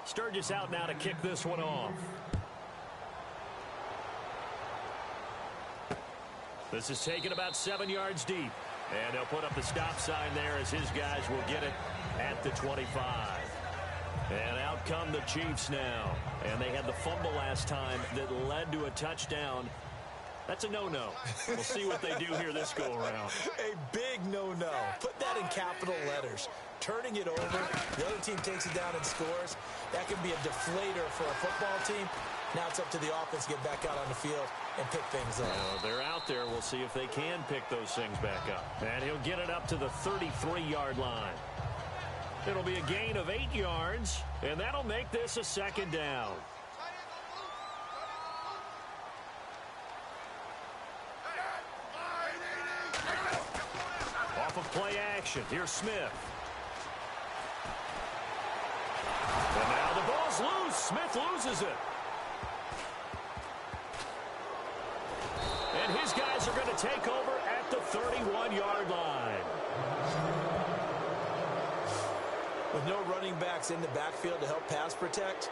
Sturgis out now to kick this one off. This is taken about 7 yards deep. And they'll put up the stop sign there as his guys will get it at the 25. And out come the Chiefs now. And they had the fumble last time that led to a touchdown. That's a no-no. We'll see what they do here this go-around. A big no-no. Put that in capital letters. Turning it over, the other team takes it down and scores. That can be a deflator for a football team. Now it's up to the offense to get back out on the field and pick things up. Well, they're out there. We'll see if they can pick those things back up. And he'll get it up to the 33-yard line. It'll be a gain of 8 yards, and that'll make this a second down. Off of play action, here's Smith. And now the ball's loose. Smith loses it. And his guys are going to take over at the 31-yard line. With no running backs in the backfield to help pass protect,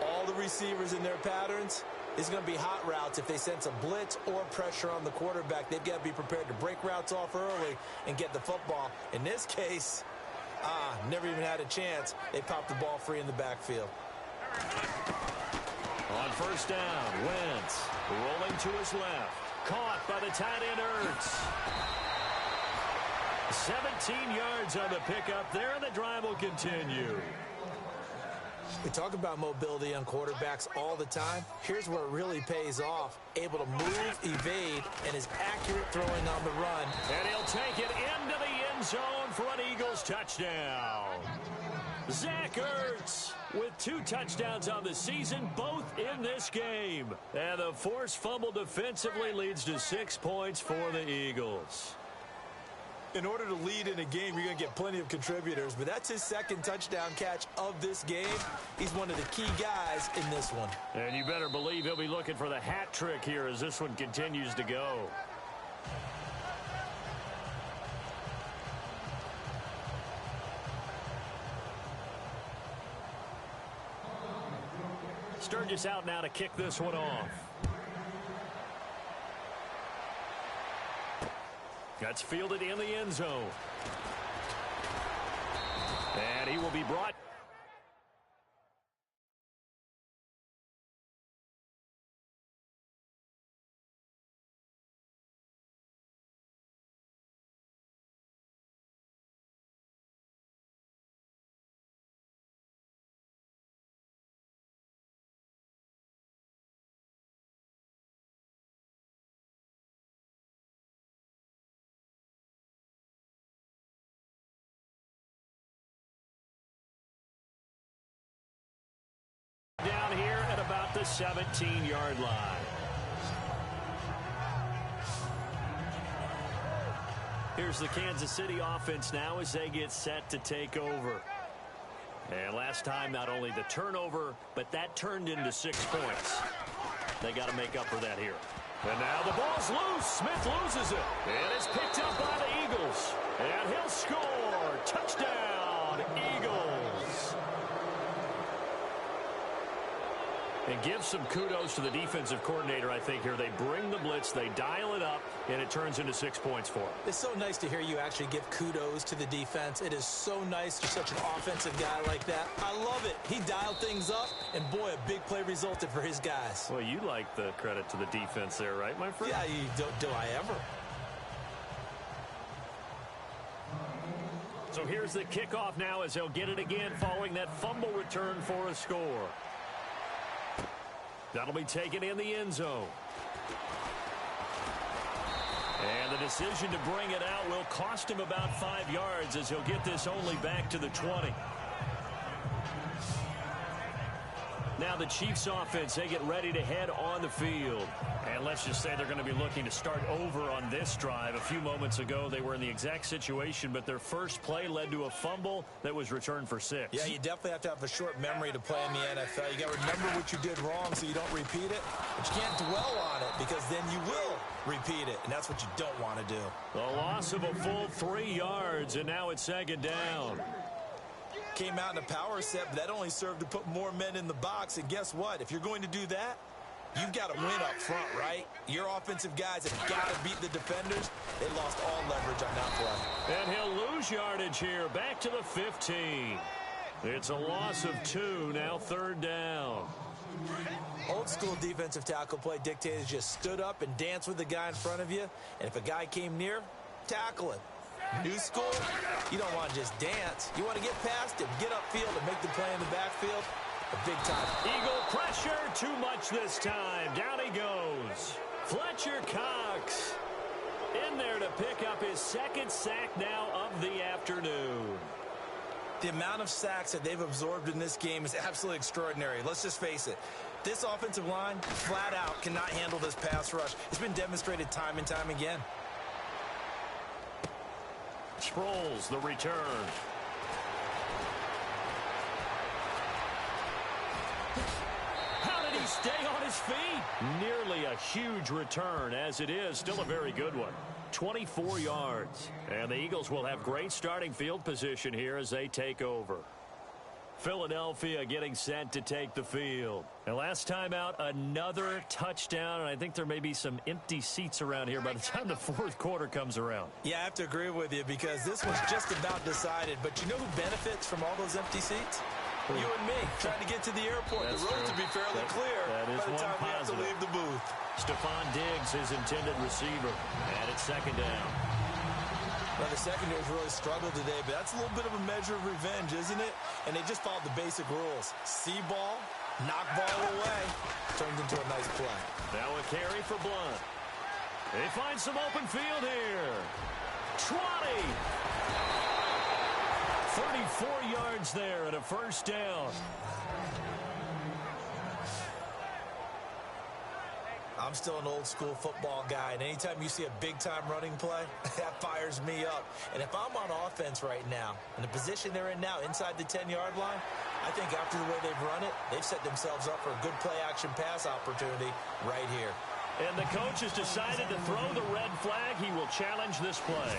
all the receivers in their patterns, it's going to be hot routes. If they sense a blitz or pressure on the quarterback, they've got to be prepared to break routes off early and get the football. In this case, never even had a chance. They popped the ball free in the backfield. On first down, Wentz rolling to his left. Caught by the tight end, Ertz. 17 yards on the pickup there, and the drive will continue. We talk about mobility on quarterbacks all the time. Here's where it really pays off. Able to move, evade, and is accurate throwing on the run. And he'll take it into the end zone for an Eagles touchdown. Zach Ertz with 2 touchdowns on the season, both in this game. And the forced fumble defensively leads to 6 points for the Eagles. In order to lead in a game, you're going to get plenty of contributors, but that's his second touchdown catch of this game. He's one of the key guys in this one. And you better believe he'll be looking for the hat trick here as this one continues to go. Sturgis out now to kick this one off. That's fielded in the end zone. And he will be brought the 17-yard line. Here's the Kansas City offense now as they get set to take over. And last time, not only the turnover, but that turned into 6 points. They got to make up for that here. And now the ball's loose. Smith loses it. And it's picked up by the Eagles. And he'll score. Touchdown, Eagles. And give some kudos to the defensive coordinator, I think, here. They bring the blitz, they dial it up, and it turns into 6 points for them. It's so nice to hear you actually give kudos to the defense. It is so nice you're such an offensive guy like that. I love it. He dialed things up, and boy, a big play resulted for his guys. Well, you like the credit to the defense there, right, my friend? Yeah, do I ever? So here's the kickoff now as they'll get it again following that fumble return for a score. That'll be taken in the end zone. And the decision to bring it out will cost him about 5 yards as he'll get this only back to the 20. Now the Chiefs offense, they get ready to head on the field. And let's just say they're going to be looking to start over on this drive. A few moments ago, they were in the exact situation, but their first play led to a fumble that was returned for 6. Yeah, you definitely have to have a short memory to play in the NFL. You got to remember what you did wrong so you don't repeat it. But you can't dwell on it because then you will repeat it, and that's what you don't want to do. The loss of a full 3 yards, and now it's second down. Came out in a power set, but that only served to put more men in the box. And guess what? If you're going to do that, you've got to win up front, right? Your offensive guys have got to beat the defenders. They lost all leverage on that play. And he'll lose yardage here, back to the 15. It's a loss of 2, now third down. Old school defensive tackle play dictated just stood up and danced with the guy in front of you. And if a guy came near, tackle him. New school, you don't want to just dance. You want to get past him, get upfield, and make the play in the backfield. A big time. Eagle pressure, too much this time. Down he goes. Fletcher Cox in there to pick up his second sack now of the afternoon. The amount of sacks that they've absorbed in this game is absolutely extraordinary. Let's just face it. This offensive line, flat out, cannot handle this pass rush. It's been demonstrated time and time again. Sproles, the return. How did he stay on his feet? Nearly a huge return, as it is. Still a very good one. 24 yards. And the Eagles will have great starting field position here as they take over. Philadelphia getting set to take the field. And last time out, another touchdown. And I think there may be some empty seats around here by the time the fourth quarter comes around. Yeah, I have to agree with you because this was just about decided. But you know who benefits from all those empty seats? You and me, trying to get to the airport. That's the roads true. will be fairly clear that is by the time we have to leave the booth. Stephon Diggs, his intended receiver. And it's second down. Well, the secondary's really struggled today, but that's a little bit of a measure of revenge, isn't it? And they just followed the basic rules. See ball, knock ball away. Turned into a nice play. Now a carry for Blunt. They find some open field here. 20. 34 yards there and a first down. I'm still an old school football guy, and anytime you see a big-time running play, that fires me up. And if I'm on offense right now, in the position they're in now, inside the 10-yard line, I think after the way they've run it, they've set themselves up for a good play-action pass opportunity right here. And the coach has decided to throw the red flag. He will challenge this play.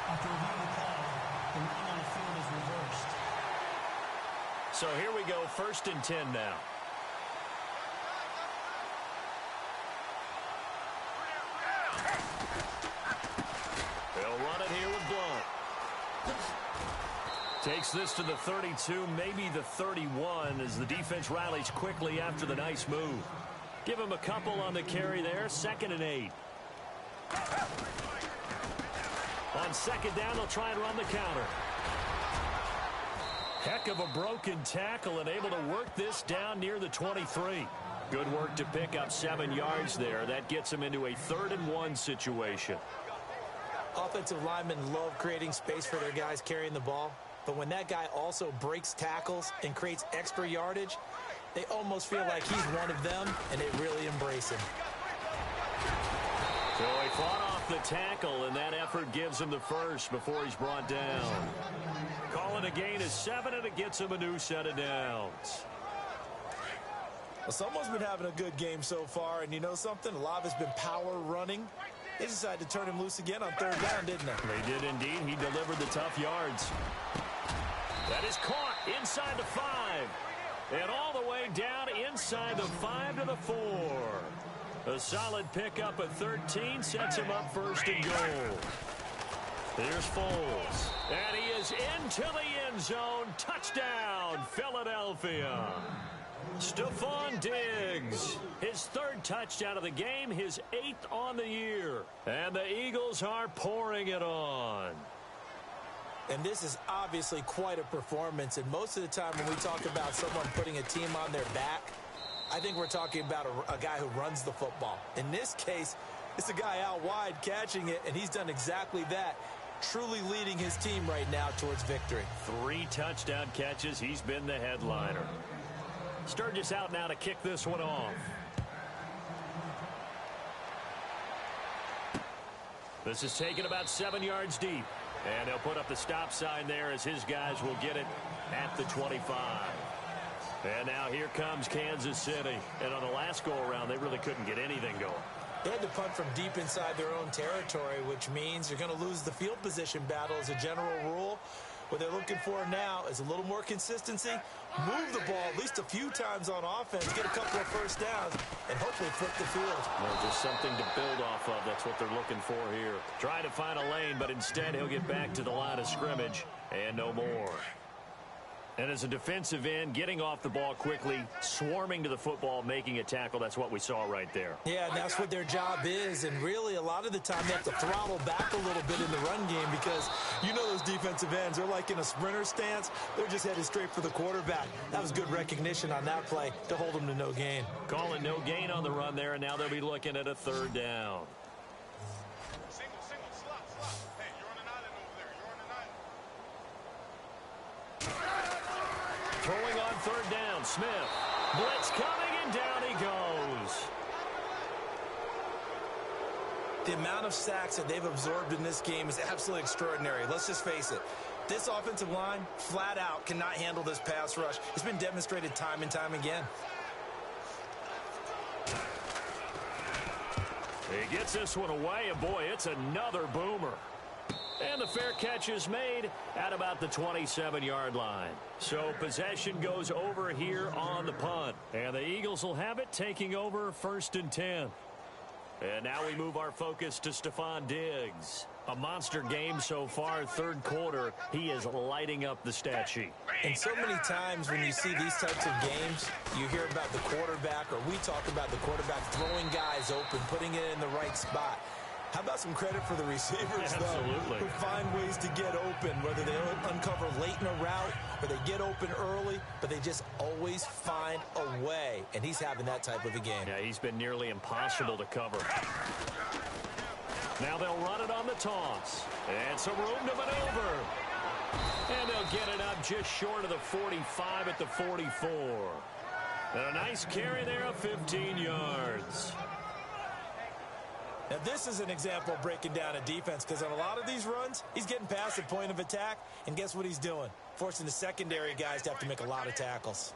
After reviewing the play, the running on the field is reversed. So here we go, 1st and 10 now. They'll run it here with Blunt. Takes this to the 32, maybe the 31, as the defense rallies quickly after the nice move. Give him a couple on the carry there, 2nd and 8. On second down, they'll try and run the counter. Heck of a broken tackle and able to work this down near the 23. Good work to pick up 7 yards there. That gets them into a 3rd and 1 situation. Offensive linemen love creating space for their guys carrying the ball. But when that guy also breaks tackles and creates extra yardage, they almost feel like he's one of them, and they really embrace him. So he fought off the tackle, and that effort gives him the first before he's brought down. Calling a gain of 7, and it gets him a new set of downs. Well, someone's been having a good game so far, and you know something? A lot of it's been power running. They decided to turn him loose again on 3rd down, didn't they? They did indeed. He delivered the tough yards. That is caught inside the 5. And all the way down inside the 5 to the 4. A solid pickup at 13 sets him up 1st and goal. Here's Foles. And he is into the end zone. Touchdown, Philadelphia. Stephon Diggs, his 3rd touchdown of the game, his 8th on the year. And the Eagles are pouring it on. And this is obviously quite a performance. And most of the time when we talk about someone putting a team on their back, I think we're talking about a guy who runs the football. In this case, it's a guy out wide catching it, and he's done exactly that, truly leading his team right now towards victory. 3 touchdown catches. He's been the headliner. Sturgis out now to kick this one off. This is taken about 7 yards deep. And they'll put up the stop sign there as his guys will get it at the 25. And now here comes Kansas City. And on the last go-around, they really couldn't get anything going. They had to punt from deep inside their own territory, which means you're going to lose the field position battle as a general rule. What they're looking for now is a little more consistency, move the ball at least a few times on offense, get a couple of 1st downs, and hopefully flip the field. Well, just something to build off of. That's what they're looking for here. Trying to find a lane, but instead he'll get back to the line of scrimmage and no more. And as a defensive end, getting off the ball quickly, swarming to the football, making a tackle, that's what we saw right there. Yeah, and that's what their job is. And really, a lot of the time, they have to throttle back a little bit in the run game because you know those defensive ends, they're like in a sprinter stance. They're just headed straight for the quarterback. That was good recognition on that play to hold them to no gain. Calling no gain on the run there, and now they'll be looking at a 3rd down. Throwing on 3rd down, Smith. Blitz coming, and down he goes. The amount of sacks that they've absorbed in this game is absolutely extraordinary. Let's just face it. This offensive line, flat out, cannot handle this pass rush. It's been demonstrated time and time again. He gets this one away, and boy, it's another boomer. And the fair catch is made at about the 27-yard line. So possession goes over here on the punt. And the Eagles will have it, taking over 1st and 10. And now we move our focus to Stephon Diggs. A monster game so far, 3rd quarter. He is lighting up the stat sheet. And so many times when you see these types of games, you hear about the quarterback, or we talk about the quarterback throwing guys open, putting it in the right spot. How about some credit for the receivers, though, who find ways to get open, whether they uncover late in a route or they get open early, but they just always find a way. And he's having that type of a game. Yeah, he's been nearly impossible to cover. Now they'll run it on the toss. And some room to maneuver. And they'll get it up just short of the 45 at the 44. And a nice carry there of 15 yards. Now, this is an example of breaking down a defense because on a lot of these runs, he's getting past the point of attack, and guess what he's doing? Forcing the secondary guys to have to make a lot of tackles.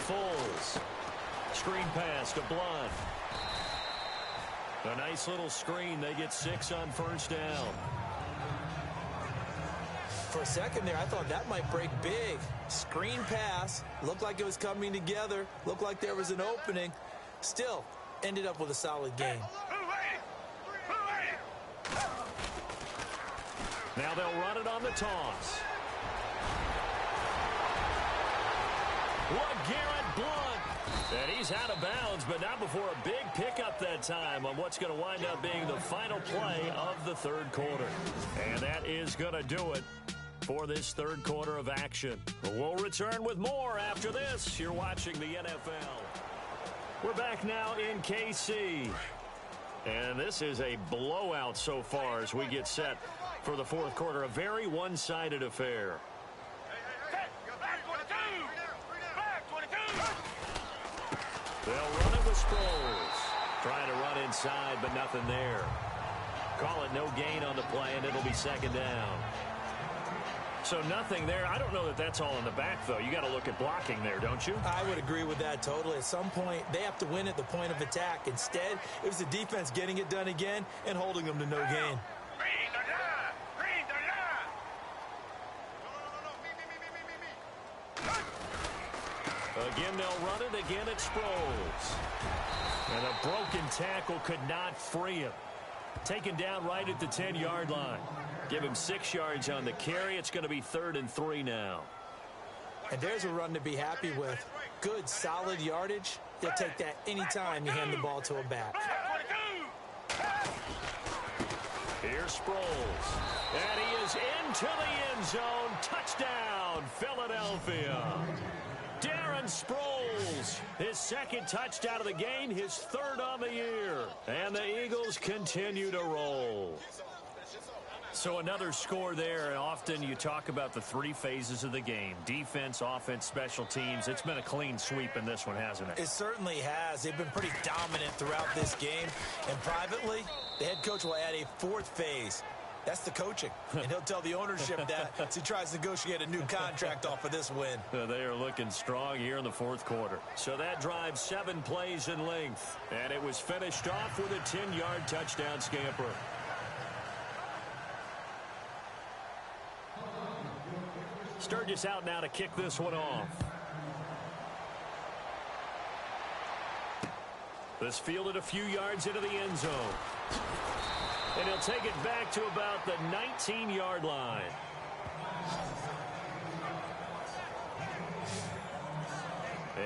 Foles. Screen pass to Blunt. A nice little screen. They get 6 on 1st down. For a second there, I thought that might break big. Screen pass. Looked like it was coming together. Looked like there was an opening. Still, ended up with a solid game. Now they'll run it on the toss. LeGarrette Blunt. And he's out of bounds, but not before a big pickup that time on what's going to wind up being the final play of the 3rd quarter. And that is going to do it. for this third quarter of action. We'll return with more after this. You're watching the NFL. We're back now in KC. And this is a blowout so far as we get set for the fourth quarter. A very one-sided affair. They'll run it with Sproles. Trying to run inside, but nothing there. Call it no gain on the play, and it'll be second down. So nothing there. I don't know that that's all in the back, though. You got to look at blocking there, don't you? I would agree with that totally. At some point, they have to win at the point of attack. Instead, it was the defense getting it done again and holding them to no gain. Again, they'll run it. Again, it's Sproles. And a broken tackle could not free him. Taken down right at the 10-yard line. Give him 6 yards on the carry. It's going to be 3rd and 3 now. And there's a run to be happy with. Good, solid yardage. You'll take that anytime you hand the ball to a back. Here's Sproles. And he is into the end zone. Touchdown, Philadelphia. Darren Sproles, his second touchdown of the game, his 3rd on the year. And the Eagles continue to roll. So another score there, and often you talk about the 3 phases of the game. Defense, offense, special teams. It's been a clean sweep in this one, hasn't it? It certainly has. They've been pretty dominant throughout this game. And privately, the head coach will add a 4th phase. That's the coaching. And he'll tell the ownership that as he tries to negotiate a new contract off of this win. They are looking strong here in the fourth quarter. So that drive 7 plays in length. And it was finished off with a 10-yard touchdown scamper. Sturgis out now to kick this one off. This fielded a few yards into the end zone. And he'll take it back to about the 19-yard line.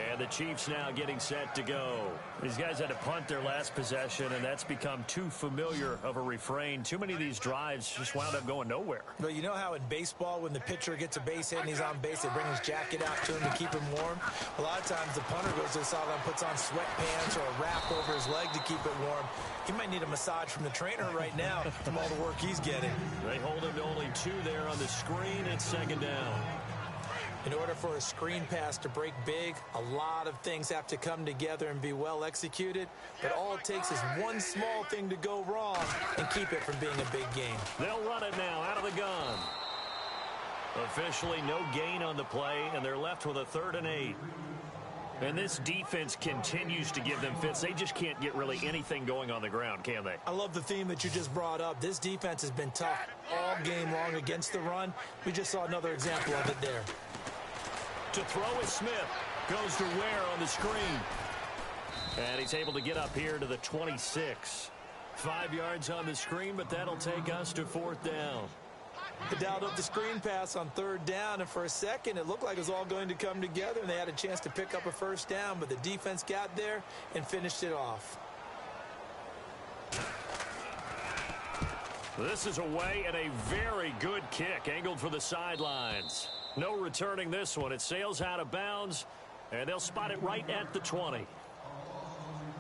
And the Chiefs now getting set to go. These guys had to punt their last possession, and that's become too familiar of a refrain. Too many of these drives just wound up going nowhere. But you know how in baseball, when the pitcher gets a base hit and he's on base, they bring his jacket out to him to keep him warm? A lot of times the punter goes to the sideline, puts on sweatpants or a wrap over his leg to keep it warm. He might need a massage from the trainer right now from all the work he's getting. They hold him to only 2 there on the screen. It's second down. In order for a screen pass to break big, a lot of things have to come together and be well executed. But all it takes is one small thing to go wrong and keep it from being a big game. They'll run it now out of the gun. Officially no gain on the play, and they're left with a 3rd and 8. And this defense continues to give them fits. They just can't get really anything going on the ground, can they? I love the theme that you just brought up. This defense has been tough all game long against the run. We just saw another example of it there. To throw is Smith. Goes to Ware on the screen. And he's able to get up here to the 26. 5 yards on the screen, but that'll take us to 4th down. They dialed up the screen pass on 3rd down, and for a second it looked like it was all going to come together, and they had a chance to pick up a 1st down, but the defense got there and finished it off. This is away and a very good kick, angled for the sidelines. No returning this one. It sails out of bounds, and they'll spot it right at the 20.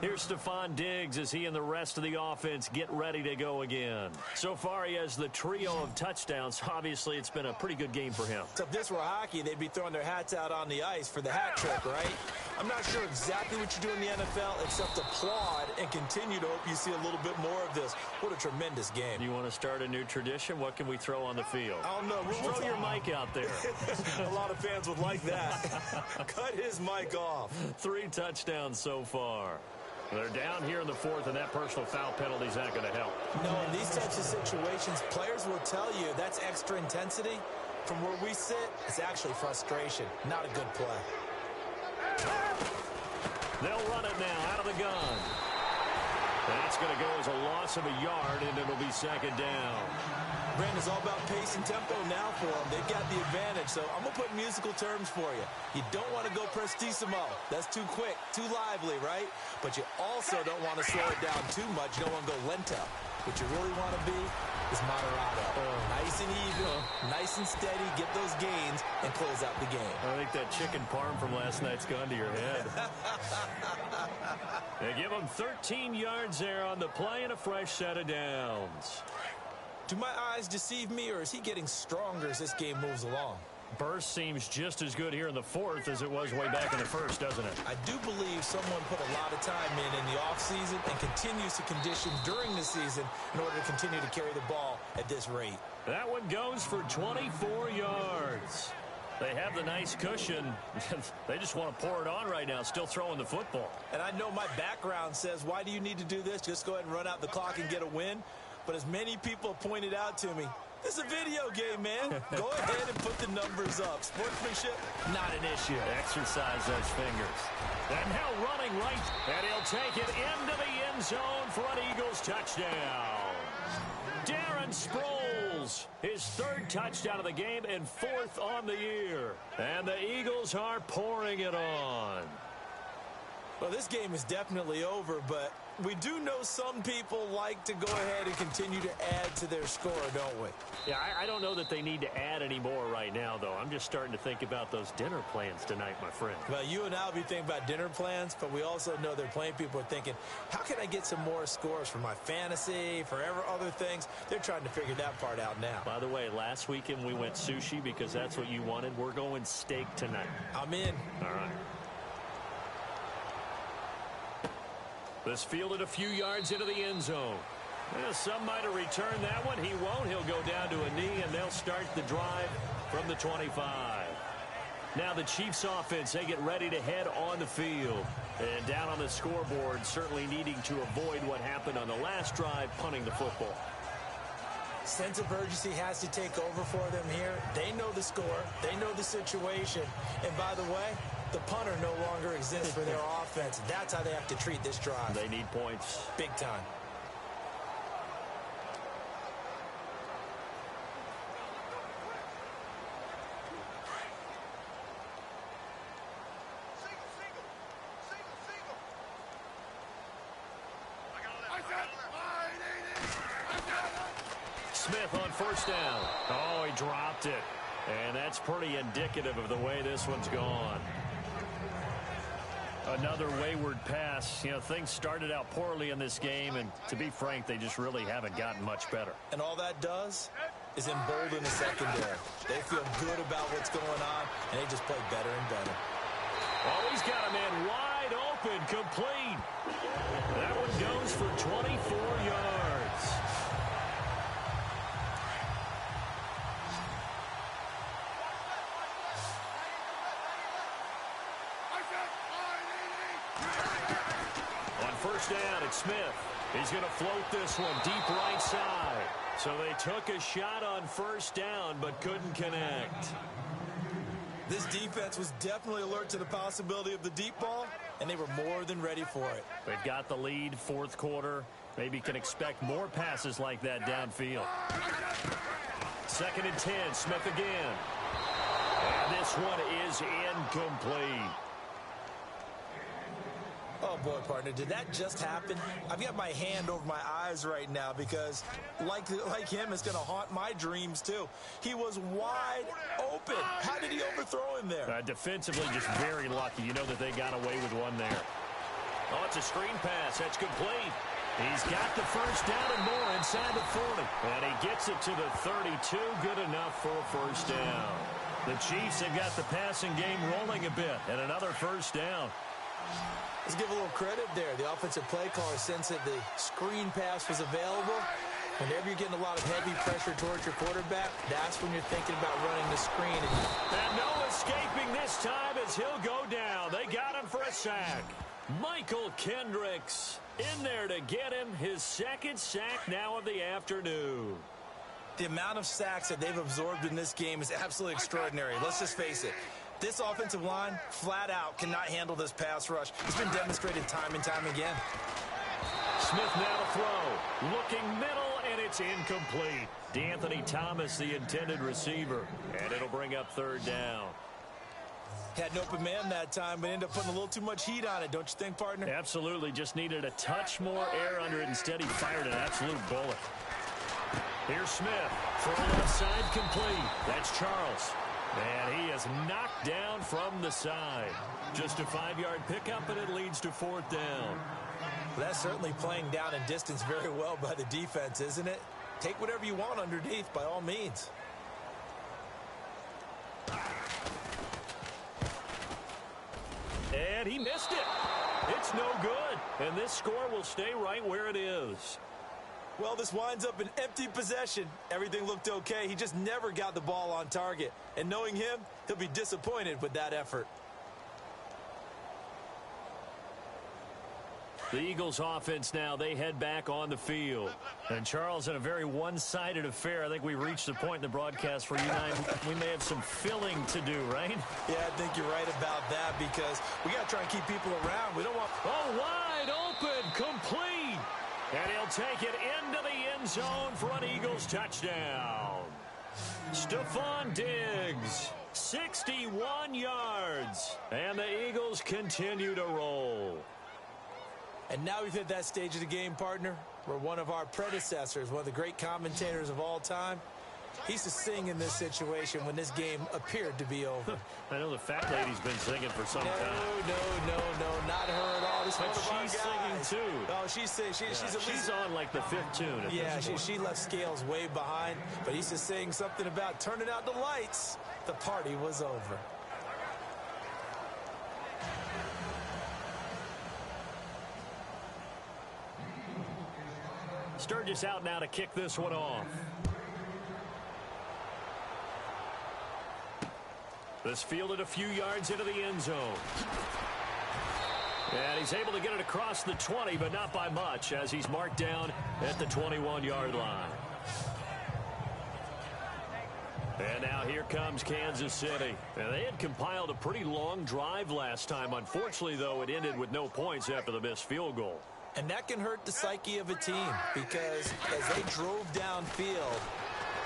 Here's Stephon Diggs as he and the rest of the offense get ready to go again. So far, he has the trio of touchdowns. Obviously, it's been a pretty good game for him. So if this were hockey, they'd be throwing their hats out on the ice for the hat trick, right? I'm not sure exactly what you do in the NFL except applaud and continue to hope you see a little bit more of this. What a tremendous game. You want to start a new tradition? What can we throw on the field? I don't know. Throw your mic out there. A lot of fans would like that. Cut his mic off. 3 touchdowns so far. They're down here in the 4th, and that personal foul penalty is not going to help. No, in these types of situations, players will tell you that's extra intensity. From where we sit, it's actually frustration, not a good play. They'll run it now out of the gun. That's going to go as a loss of a yard, and it'll be second down. Brandon, it's all about pace and tempo now for them. They've got the advantage, so I'm going to put musical terms for you. You don't want to go prestissimo. That's too quick, too lively, right? But you also don't want to slow it down too much. You don't want to go lento. What you really want to be is moderato. Nice and even, Nice and steady, get those gains, and close out the game. I think that chicken parm from last night's gone to your head. They give him 13 yards there on the play and a fresh set of downs. Do my eyes deceive me, or is he getting stronger as this game moves along? Burst seems just as good here in the fourth as it was way back in the first, doesn't it? I do believe someone put a lot of time in the offseason and continues to condition during the season in order to continue to carry the ball at this rate. That one goes for 24 yards. They have the nice cushion. They just want to pour it on right now, still throwing the football. And I know my background says, why do you need to do this? Just go ahead and run out the clock and get a win. But as many people pointed out to me, this is a video game, man. Go ahead and put the numbers up. Sportsmanship, not an issue. Exercise those fingers. And now running right, and he'll take it into the end zone for an Eagles touchdown. Darren Sproles, his third touchdown of the game and fourth on the year. And the Eagles are pouring it on. Well, this game is definitely over, but we do know some people like to go ahead and continue to add to their score, don't we? Yeah, I don't know that they need to add any more right now, though. I'm just starting to think about those dinner plans tonight, my friend. Well, you and I will be thinking about dinner plans, but we also know there are plenty of people are thinking, how can I get some more scores for my fantasy, for other things? They're trying to figure that part out now. By the way, last weekend we went sushi because that's what you wanted. We're going steak tonight. I'm in. All right. This fielded a few yards into the end zone. Well, some might have returned that one. He won't. He'll go down to a knee, and they'll start the drive from the 25. Now the Chiefs offense, they get ready to head on the field. And down on the scoreboard, certainly needing to avoid what happened on the last drive, punting the football. Sense of urgency has to take over for them here. They know the score. They know the situation. And by the way, the punter no longer exists for their offense. That's how they have to treat this drive. They need points. Big time. Smith on first down. Oh, he dropped it. And that's pretty indicative of the way this one's gone. Another wayward pass. You know, things started out poorly in this game, and to be frank, they just really haven't gotten much better. And all that does is embolden the secondary. They feel good about what's going on, and they just play better and better. Oh, he's got a man wide open, complete. That one goes for 24 yards. First down, it's Smith. He's going to float this one deep right side. So they took a shot on first down, but couldn't connect. This defense was definitely alert to the possibility of the deep ball, and they were more than ready for it. They've got the lead, fourth quarter. Maybe can expect more passes like that downfield. 2nd and 10, Smith again. And this one is incomplete. Oh, boy, partner, did that just happen? I've got my hand over my eyes right now because, like him, it's going to haunt my dreams, too. He was wide open. How did he overthrow him there? Defensively, just very lucky. You know that they got away with one there. Oh, it's a screen pass. That's complete. He's got the first down and more inside the 40. And he gets it to the 32. Good enough for a first down. The Chiefs have got the passing game rolling a bit. And another first down. Let's give a little credit there. The offensive play caller sensed that the screen pass was available. Whenever you're getting a lot of heavy pressure towards your quarterback, that's when you're thinking about running the screen. And no escaping this time as he'll go down. They got him for a sack. Michael Kendricks in there to get him his second sack now of the afternoon. The amount of sacks that they've absorbed in this game is absolutely extraordinary. Let's just face it. This offensive line, flat out, cannot handle this pass rush. It's been demonstrated time and time again. Smith now to throw. Looking middle, and it's incomplete. D'Anthony Thomas, the intended receiver. And it'll bring up third down. Had an open man that time, but ended up putting a little too much heat on it, don't you think, partner? Absolutely. Just needed a touch more air under it. Instead, he fired an absolute bullet. Here's Smith. Throw left side complete. That's Charles. And he is knocked down from the side. Just a 5-yard pickup, and it leads to 4th down. That's certainly playing down and distance very well by the defense, isn't it? Take whatever you want underneath by all means. And he missed it. It's no good. And this score will stay right where it is. Well, this winds up an empty possession. Everything looked okay. He just never got the ball on target. And knowing him, he'll be disappointed with that effort. The Eagles offense now, they head back on the field. And Charles, in a very one-sided affair, I think we reached the point in the broadcast where you and I, we may have some filling to do, right? Yeah, I think you're right about that because we got to try and keep people around. We don't want... Oh, wide open, complete. And he'll take it into the end zone for an Eagles touchdown. Stephon Diggs, 61 yards. And the Eagles continue to roll. And now we've hit that stage of the game, partner, where one of our predecessors, one of the great commentators of all time, he used to sing in this situation when this game appeared to be over. I know the fat lady's been singing for some time. No, not her at all. This But one of our she's guys. singing too. Oh, she's singing. She's on like the 5th tune. Yeah, she left Scales way behind, but he used to sing something about turning out the lights. The party was over. Sturgis out now to kick this one off. This fielded a few yards into the end zone. And he's able to get it across the 20, but not by much, as he's marked down at the 21-yard line. And now here comes Kansas City. And they had compiled a pretty long drive last time. Unfortunately, though, it ended with no points after the missed field goal. And that can hurt the psyche of a team because as they drove downfield,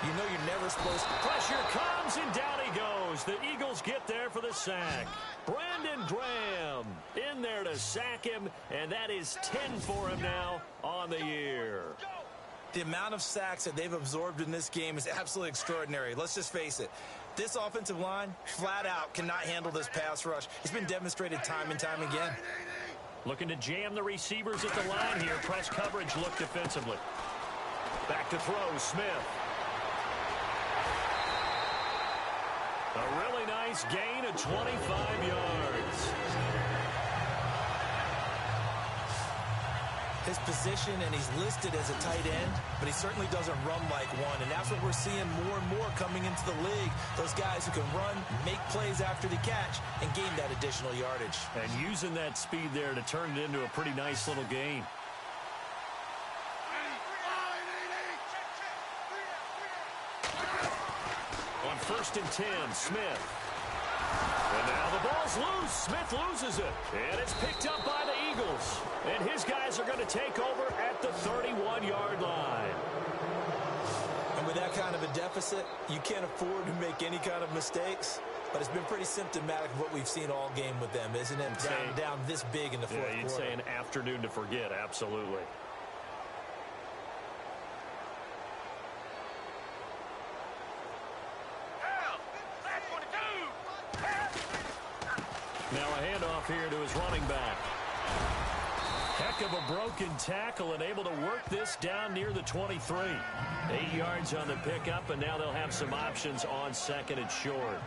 you know you're never supposed to. Pressure comes, and down he goes. The Eagles get there for the sack. Brandon Graham in there to sack him, and that is 10 for him now on the year. The amount of sacks that they've absorbed in this game is absolutely extraordinary. Let's just face it. This offensive line, flat out, cannot handle this pass rush. It's been demonstrated time and time again. Looking to jam the receivers at the line here. Press coverage look defensively. Back to throw, Smith. A really nice gain of 25 yards. His position, and he's listed as a tight end, but he certainly doesn't run like one, and that's what we're seeing more and more coming into the league. Those guys who can run, make plays after the catch, and gain that additional yardage. And using that speed there to turn it into a pretty nice little gain. On 1st and 10, Smith. And now the ball's loose. Smith loses it. And it's picked up by the Eagles. And his guys are going to take over at the 31-yard line. And with that kind of a deficit, you can't afford to make any kind of mistakes. But it's been pretty symptomatic of what we've seen all game with them, isn't it? Down this big in the fourth quarter. Yeah, you'd say an afternoon to forget, absolutely. Now a handoff here to his running back. Heck of a broken tackle and able to work this down near the 23. 8 yards on the pickup, and now they'll have some options on 2nd and short.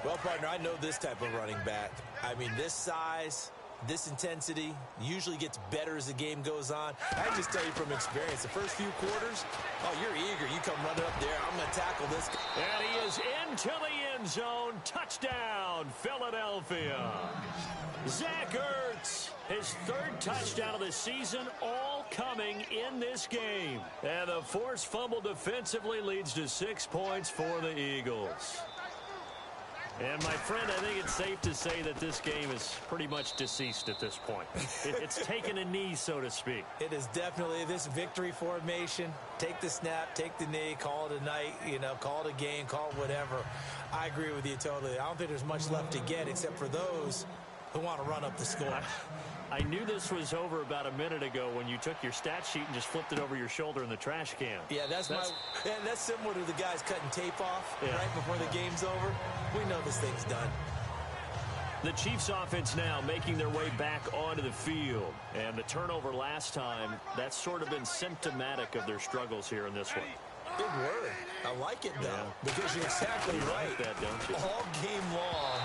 Well, partner, I know this type of running back. I mean, this size, this intensity usually gets better as the game goes on. I can just tell you from experience, the first few quarters, oh, you're eager. You come running up there. I'm going to tackle this guy. And he is into the end zone. Touchdown, Philadelphia. Zach Ertz, his 3rd touchdown of the season, all coming in this game. And the forced fumble defensively leads to 6 points for the Eagles. And, my friend, I think it's safe to say that this game is pretty much deceased at this point. It's taken a knee, so to speak. It is definitely this victory formation. Take the snap, take the knee, call it a night, call it a game, call it whatever. I agree with you totally. I don't think there's much left to get except for those who want to run up the score. I knew this was over about a minute ago when you took your stat sheet and just flipped it over your shoulder in the trash can. Yeah, that's similar to the guys cutting tape off right before the game's over. We know this thing's done. The Chiefs offense now making their way back onto the field. And the turnover last time, that's sort of been symptomatic of their struggles here in this one. Big word. I like it, though, because you're exactly right. Like that, don't you? All game long,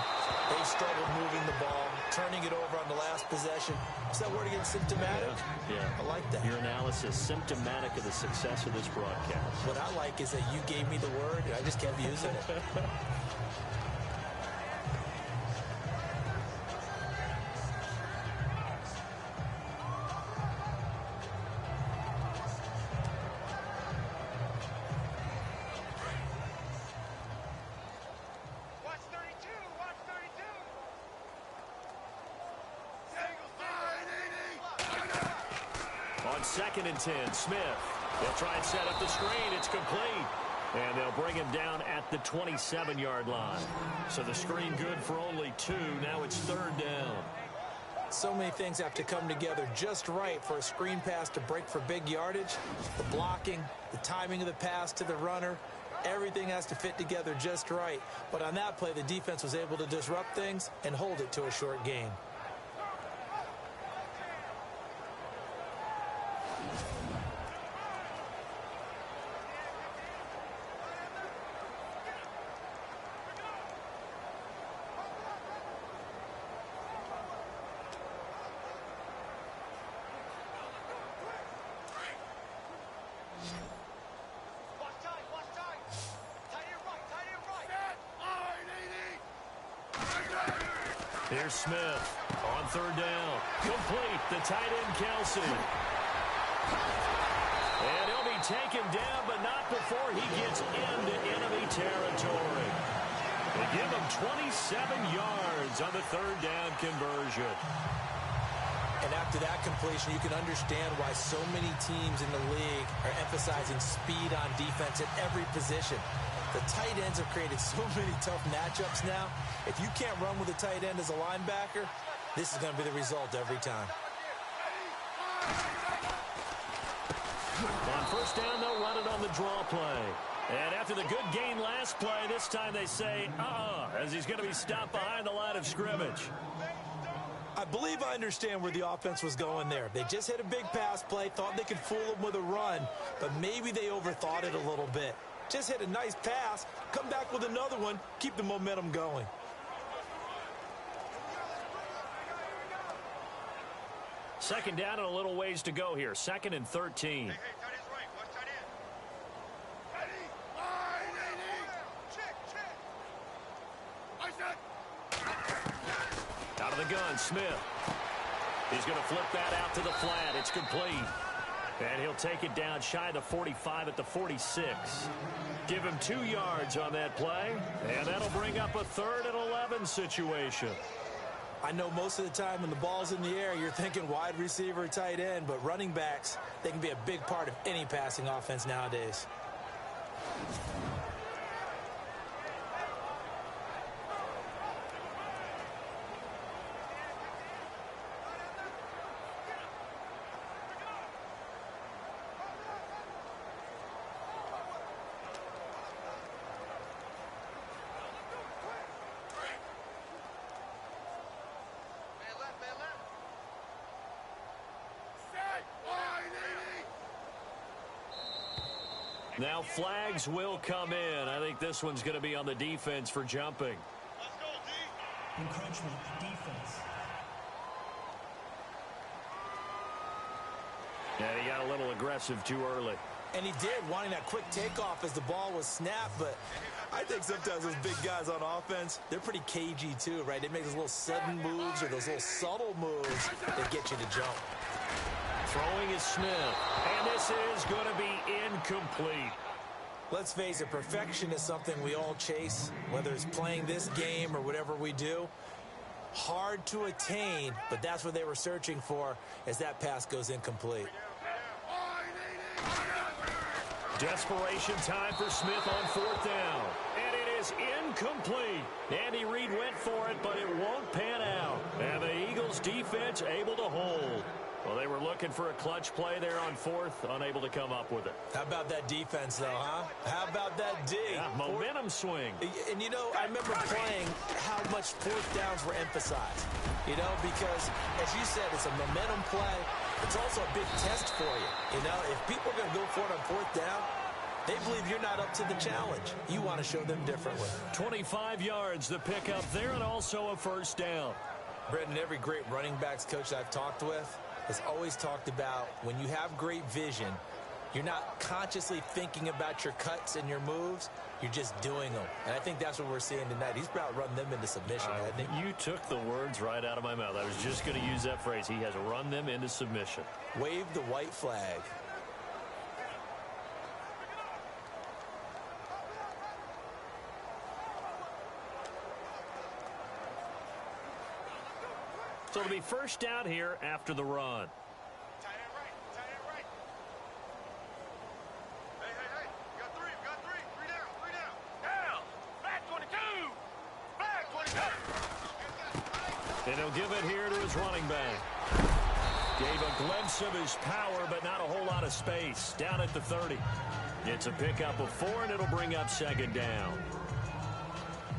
they've struggled moving the ball, turning it over on the last possession. Is that word again, symptomatic? Yeah. I like that. Your analysis, symptomatic of the success of this broadcast. What I like is that you gave me the word, and I just kept using it. Watch 32. Watch 32. On 2nd and 10, Smith. They'll try and set up the screen. It's complete. And they'll bring him down at the 27-yard line. So the screen good for only 2. Now it's 3rd down. So many things have to come together just right for a screen pass to break for big yardage. The blocking, the timing of the pass to the runner, everything has to fit together just right. But on that play, the defense was able to disrupt things and hold it to a short gain. Watch time. Watch time. Tight end right. Tight end right. Here's Smith on 3rd down. Complete. The tight end, Kelsey. And he'll be taken down, but not before he gets into enemy territory. They give him 27 yards on the 3rd down conversion. And after that completion, you can understand why so many teams in the league are emphasizing speed on defense at every position. The tight ends have created so many tough matchups now. If you can't run with a tight end as a linebacker, this is going to be the result every time. On 1st down, they'll run it on the draw play. And after the good gain last play, this time they say, as he's going to be stopped behind the line of scrimmage. I believe I understand where the offense was going there. They just hit a big pass play, thought they could fool him with a run, but maybe they overthought it a little bit. Just hit a nice pass, come back with another one, keep the momentum going. Second down and a little ways to go here. 2nd and 13. Hey, tight end's right. Watch tight end. Check. Out of the gun, Smith. He's going to flip that out to the flat. It's complete. And he'll take it down shy of the 45 at the 46. Give him 2 yards on that play. And that'll bring up a 3rd and 11 situation. I know most of the time when the ball's in the air, you're thinking wide receiver, tight end, but running backs, they can be a big part of any passing offense nowadays. Now flags will come in. I think this one's going to be on the defense for jumping. Let's go, D. Encroachment, defense. And he got a little aggressive too early. And he did, wanting that quick takeoff as the ball was snapped, but I think sometimes those big guys on offense, they're pretty cagey too, right? They make those little sudden moves or those little subtle moves that get you to jump. Throwing is Smith. And this is going to be incomplete. Let's face it, perfection is something we all chase, whether it's playing this game or whatever we do. Hard to attain, but that's what they were searching for as that pass goes incomplete. Desperation time for Smith on 4th down. And it is is incomplete. Andy Reid went for it, but it won't pan out. And the Eagles defense able to hold. Well, they were looking for a clutch play there on fourth, unable to come up with it. How about that defense, though, huh? How about that D? Yeah, momentum swing. And, you know, I remember playing how much fourth downs were emphasized. You know, because, as you said, it's a momentum play. It's also a big test for you. You know, if people are going to go for it on fourth down, they believe you're not up to the challenge. You want to show them differently. 25 yards the pickup there, and also a first down. Brendan, every great running backs coach I've talked with has always talked about when you have great vision, you're not consciously thinking about your cuts and your moves. You're just doing them. And I think that's what we're seeing tonight. He's about run them into submission. You took the words right out of my mouth. I was just going to use that phrase. He has run them into submission. Wave the white flag. So it'll be first down here after the run. Tight end right. Tight end right. Hey, hey, hey. We got three. We got three. Three down. Three down. Down. Back 22. Back 22. And he'll give it here to his running back. Gave a glimpse of his power, but not a whole lot of space. Down at the 30. It's a pickup of 4, and it'll bring up second down.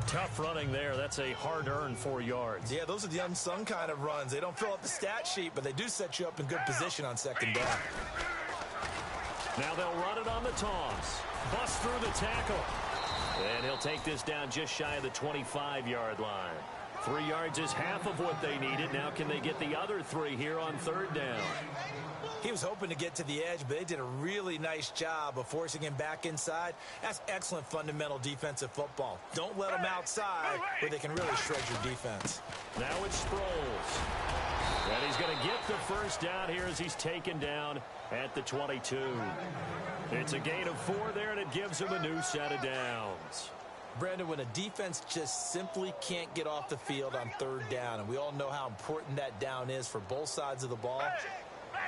Tough running there. That's a hard-earned 4 yards. Yeah, those are the unsung kind of runs. They don't fill up the stat sheet, but they do set you up in good position on second down. Now they'll run it on the toss. Bust through the tackle. And he'll take this down just shy of the 25-yard line. 3 yards is half of what they needed. Now can they get the other 3 here on third down? He was hoping to get to the edge, but they did a really nice job of forcing him back inside. That's excellent fundamental defensive football. Don't let them outside where they can really shred your defense. Now it's Sproles. And he's going to get the first down here as he's taken down at the 22. It's a gain of 4 there, and it gives him a new set of downs. Brandon, when a defense just simply can't get off the field on third down, and we all know how important that down is for both sides of the ball,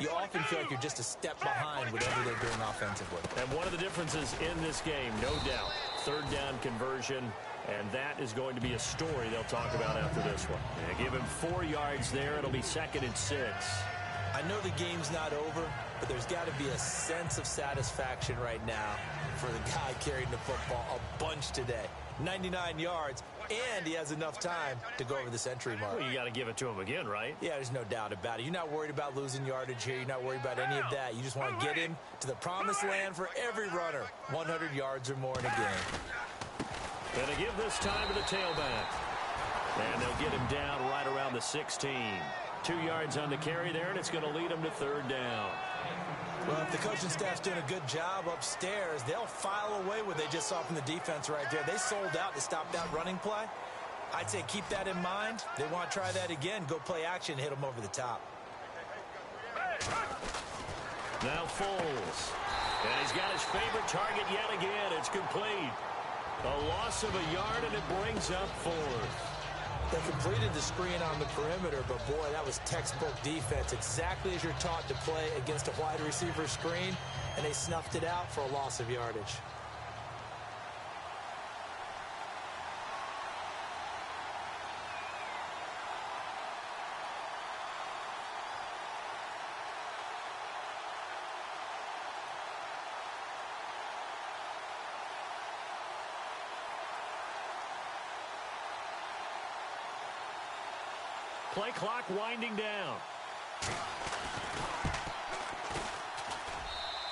you often feel like you're just a step behind whatever they're doing offensively. And one of the differences in this game, no doubt, third down conversion, and that is going to be a story they'll talk about after this one. They give him 4 yards there. It'll be 2nd and 6. I know the game's not over, but there's got to be a sense of satisfaction right now for the guy carrying the football a bunch today. 99 yards, and he has enough time to go over the century mark. Well, you got to give it to him again, right? Yeah, there's no doubt about it. You're not worried about losing yardage here. You're not worried about any of that. You just want to get him to the promised land for every runner. 100 yards or more in a game. Going to give this time to the tailback. And they'll get him down right around the 16. 2 yards on the carry there, and it's going to lead him to third down. Well, if the coaching staff's doing a good job upstairs, they'll file away what they just saw from the defense right there. They sold out to stop that running play. I'd say keep that in mind. They want to try that again. Go play action, hit them over the top. Now Foles. And he's got his favorite target yet again. It's complete. A loss of a yard, and it brings up 4th. They completed the screen on the perimeter, but boy, that was textbook defense. Exactly as you're taught to play against a wide receiver screen, and they snuffed it out for a loss of yardage. Play clock winding down.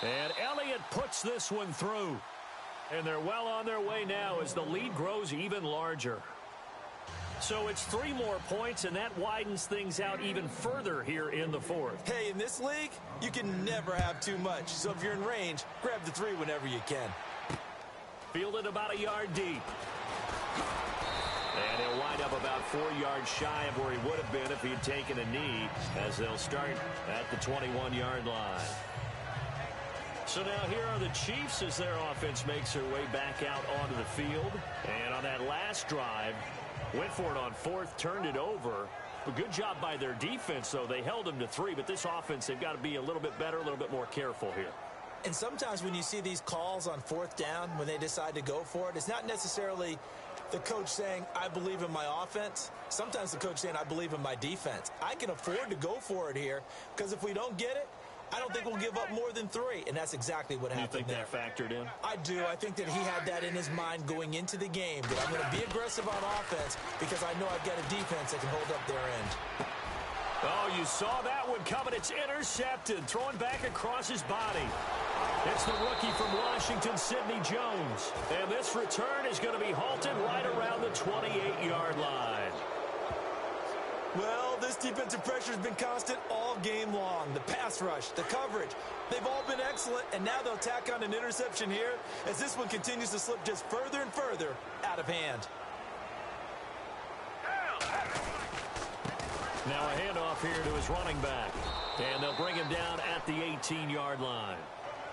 And Elliott puts this one through. And they're well on their way now as the lead grows even larger. So it's 3 more points, and that widens things out even further here in the 4th. Hey, in this league, you can never have too much. So if you're in range, grab the 3 whenever you can. Fielded about a yard deep. And he'll wind up about 4 yards shy of where he would have been if he had taken a knee, as they'll start at the 21-yard line. So now here are the Chiefs as their offense makes their way back out onto the field. And on that last drive, went for it on 4th, turned it over. A good job by their defense, though. They held them to 3, but this offense, they've got to be a little bit better, a little bit more careful here. And sometimes when you see these calls on fourth down, when they decide to go for it, it's not necessarily the coach saying, I believe in my offense. Sometimes the coach saying, I believe in my defense. I can afford to go for it here because if we don't get it, I don't think we'll give up more than 3. And that's exactly what happened there. You think that factored in? I do. I think that he had that in his mind going into the game, that I'm going to be aggressive on offense because I know I've got a defense that can hold up their end. Oh, you saw that one coming. It's intercepted, thrown back across his body. It's the rookie from Washington, Sidney Jones. And this return is going to be halted right around the 28-yard line. Well, this defensive pressure has been constant all game long. The pass rush, the coverage, they've all been excellent, and now they'll tack on an interception here as this one continues to slip just further and further out of hand. Now a handoff here to his running back. And they'll bring him down at the 18-yard line.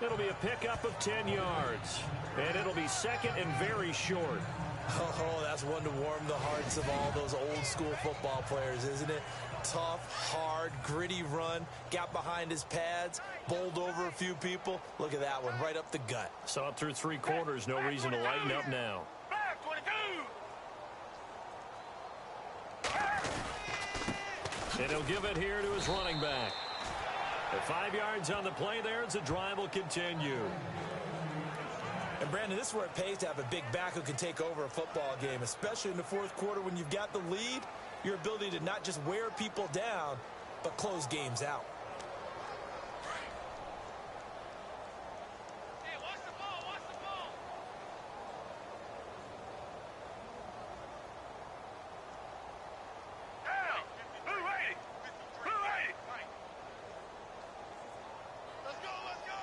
It'll be a pickup of 10 yards. And it'll be second and very short. Oh, that's one to warm the hearts of all those old-school football players, isn't it? Tough, hard, gritty run. Got behind his pads, bowled over a few people. Look at that one, right up the gut. Saw it through 3 quarters. No reason to lighten up now. Back 22. And he'll give it here to his running back. At 5 yards on the play there as the drive will continue. And, Brandon, this is where it pays to have a big back who can take over a football game, especially in the fourth quarter when you've got the lead, your ability to not just wear people down, but close games out. Hey, watch the ball, watch the ball. Down. Who ready? Who ready? Let's go, let's go.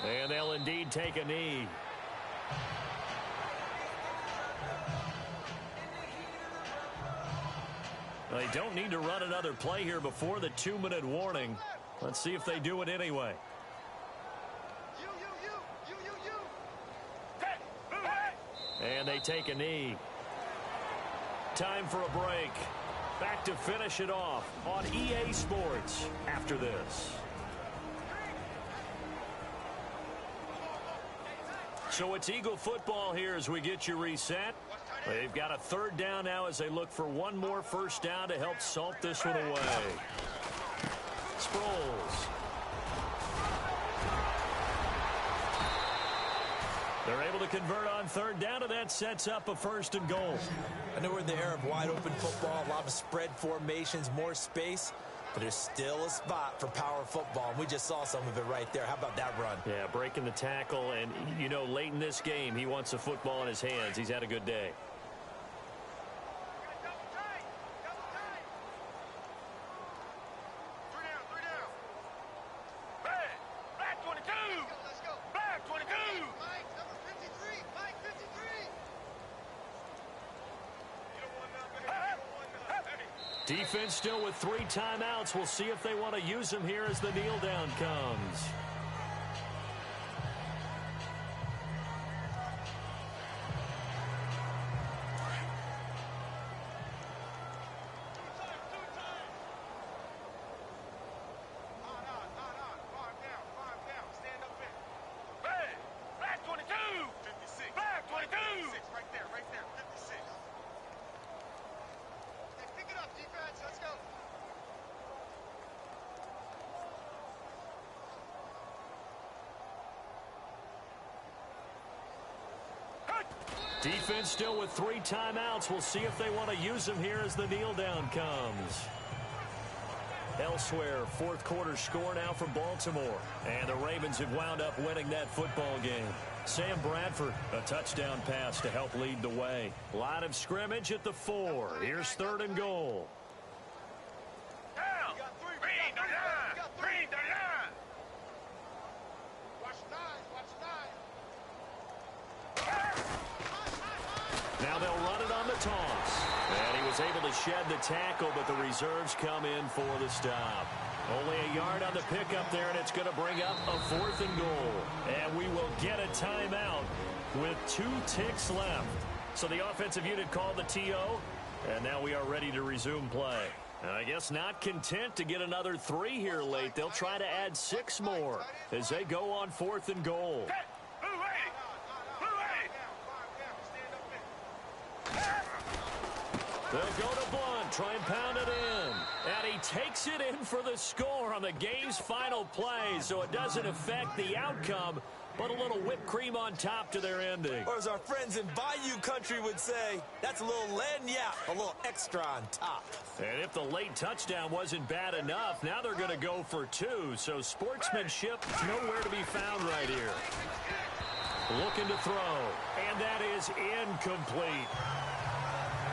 And they'll indeed take a knee. They don't need to run another play here before the 2-minute warning. Let's see if they do it anyway. And they take a knee. Time for a break. Back to finish it off on EA Sports after this. So it's Eagle football here as we get you reset. They've got a 3rd down now as they look for one more first down to help salt this one away. Sproles. They're able to convert on 3rd down, and that sets up a 1st and goal. I know we're in the era of wide open football, a lot of spread formations, more space, but there's still a spot for power football, and we just saw some of it right there. How about that run? Yeah, breaking the tackle, and, you know, late in this game, he wants the football in his hands. He's had a good day. Defense still with 3 timeouts. We'll see if they want to use them here as the kneel down comes. Defense still with 3 timeouts. We'll see if they want to use them here as the kneel down comes. Elsewhere, 4th quarter score now from Baltimore. And the Ravens have wound up winning that football game. Sam Bradford, a touchdown pass to help lead the way. Line of scrimmage at the 4. Here's 3rd and goal. Now they'll run it on the toss. And he was able to shed the tackle, but the reserves come in for the stop. Only a yard on the pickup there, and it's going to bring up a 4th and goal. And we will get a timeout with 2 ticks left. So the offensive unit called the TO. And now we are ready to resume play. And I guess not content to get another 3 here late. They'll try to add 6 more as they go on 4th and goal. They'll go to Blunt, try and pound it in. And he takes it in for the score on the game's final play, so it doesn't affect the outcome, but a little whipped cream on top to their ending. Or as our friends in Bayou Country would say, that's a little lagniappe, a little extra on top. And if the late touchdown wasn't bad enough, now they're going to go for 2. So sportsmanship nowhere to be found right here. Looking to throw, and that is incomplete.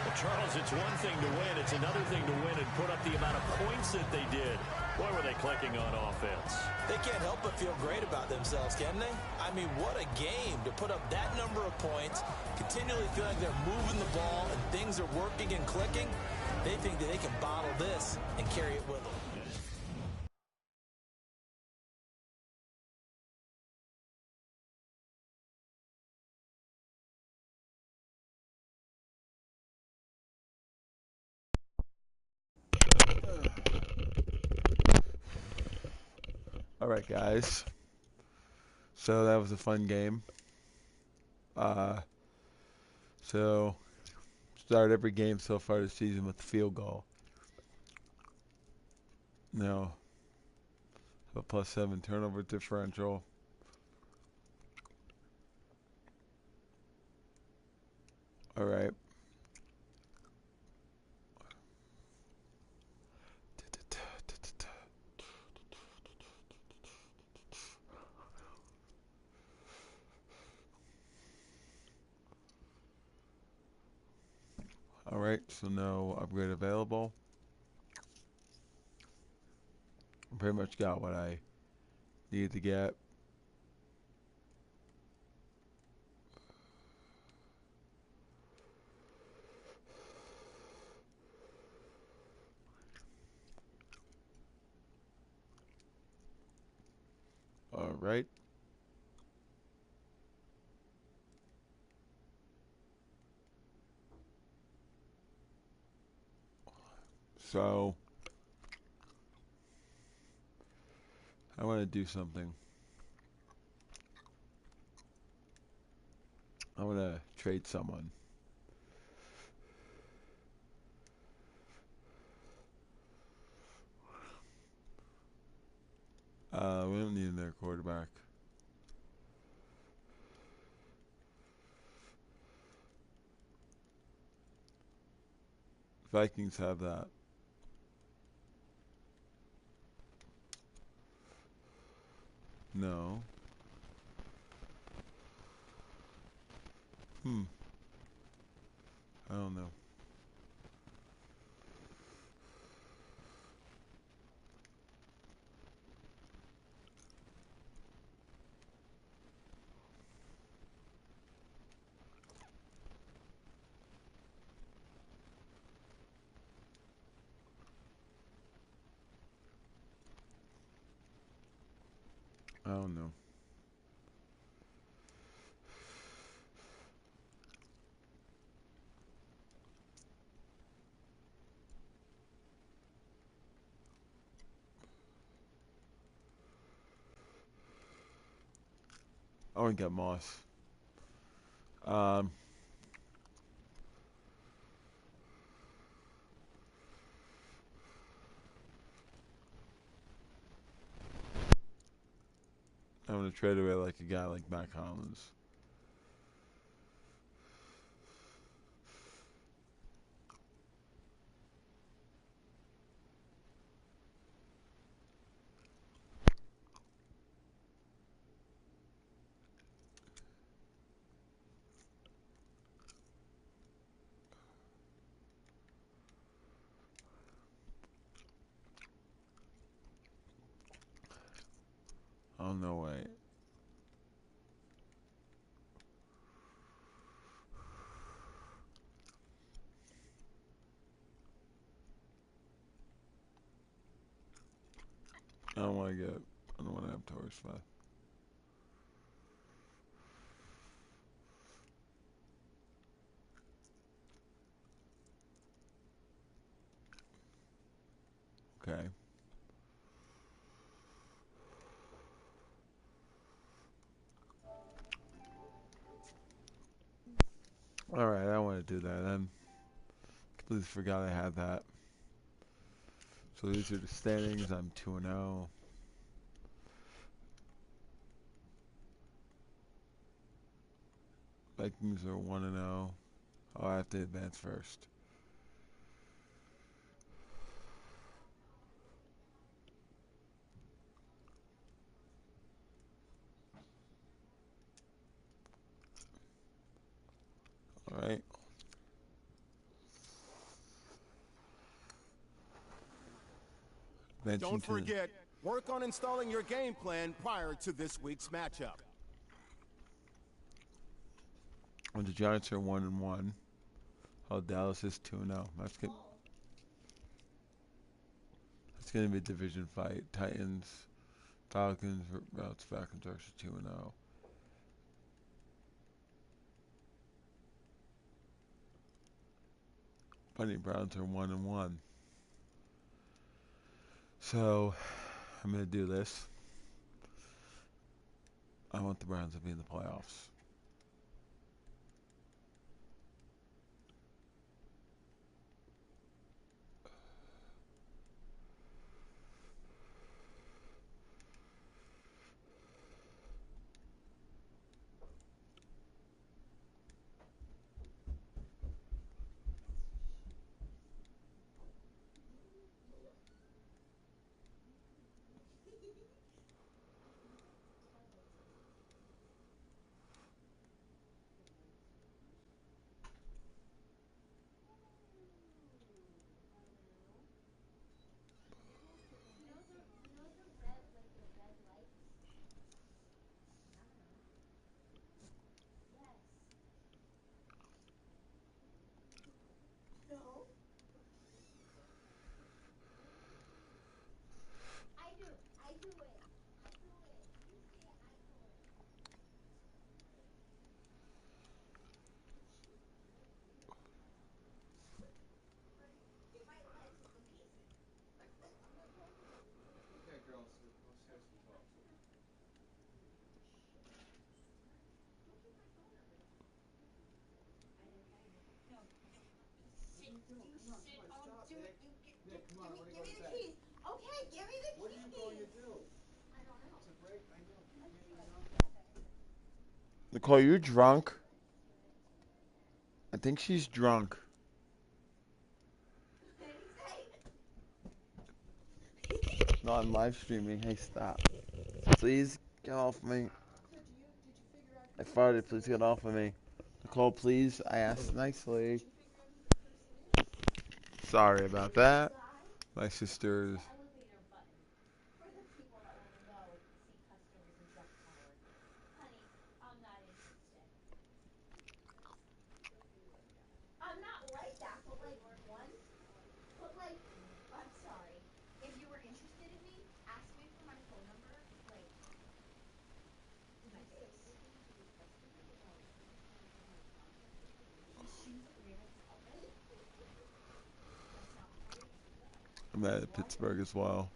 Well, Charles, it's one thing to win. It's another thing to win and put up the amount of points that they did. Boy, were they clicking on offense. They can't help but feel great about themselves, can they? I mean, what a game to put up that number of points, continually feel like they're moving the ball and things are working and clicking. They think that they can bottle this and carry it with them. All right, guys. So that was a fun game. So start every game so far this season with the field goal. Now, a +7 turnover differential. All right. All right, so no upgrade available. Pretty much got what I needed to get. All right. So I want to do something. I want to trade someone. We don't need another quarterback. Vikings have that. No. I don't know. I don't know. I want to get Moss. I'm going to trade away like a guy like Mac Hollins. Oh, no way. I don't want to have Torres 5. All right, I don't want to do that. I completely forgot I had that. So these are the standings. I'm 2-0. Vikings are 1-0. Oh, I have to advance first. All right. Don't forget, work on installing your game plan prior to this week's matchup. Well, the Giants are 1-1. Oh, Dallas is 2-0. That's gonna be a division fight. Titans, Falcons, Falcons are 2-0. Bunny Browns are 1-1. So I'm gonna do this. I want the Browns to be in the playoffs. Nicole, you drunk? I think she's drunk. No, I'm live streaming. Hey, stop. Please get off me. I farted. Please get off of me. Nicole, please. I asked nicely. Sorry about that. My sister's. I'm at Pittsburgh as well.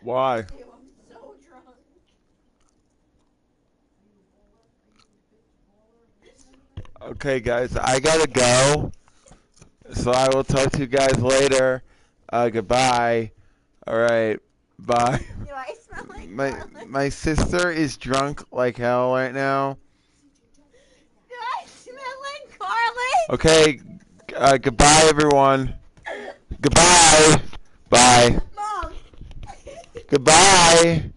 Why? Okay, guys, I gotta go. So I will talk to you guys later. Goodbye. All right. Bye. Do I smell like My garlic? my sister is drunk like hell right now. Do I smell like garlic? Okay. Goodbye, everyone. Goodbye. Bye. Mom. Goodbye.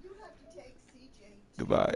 Goodbye.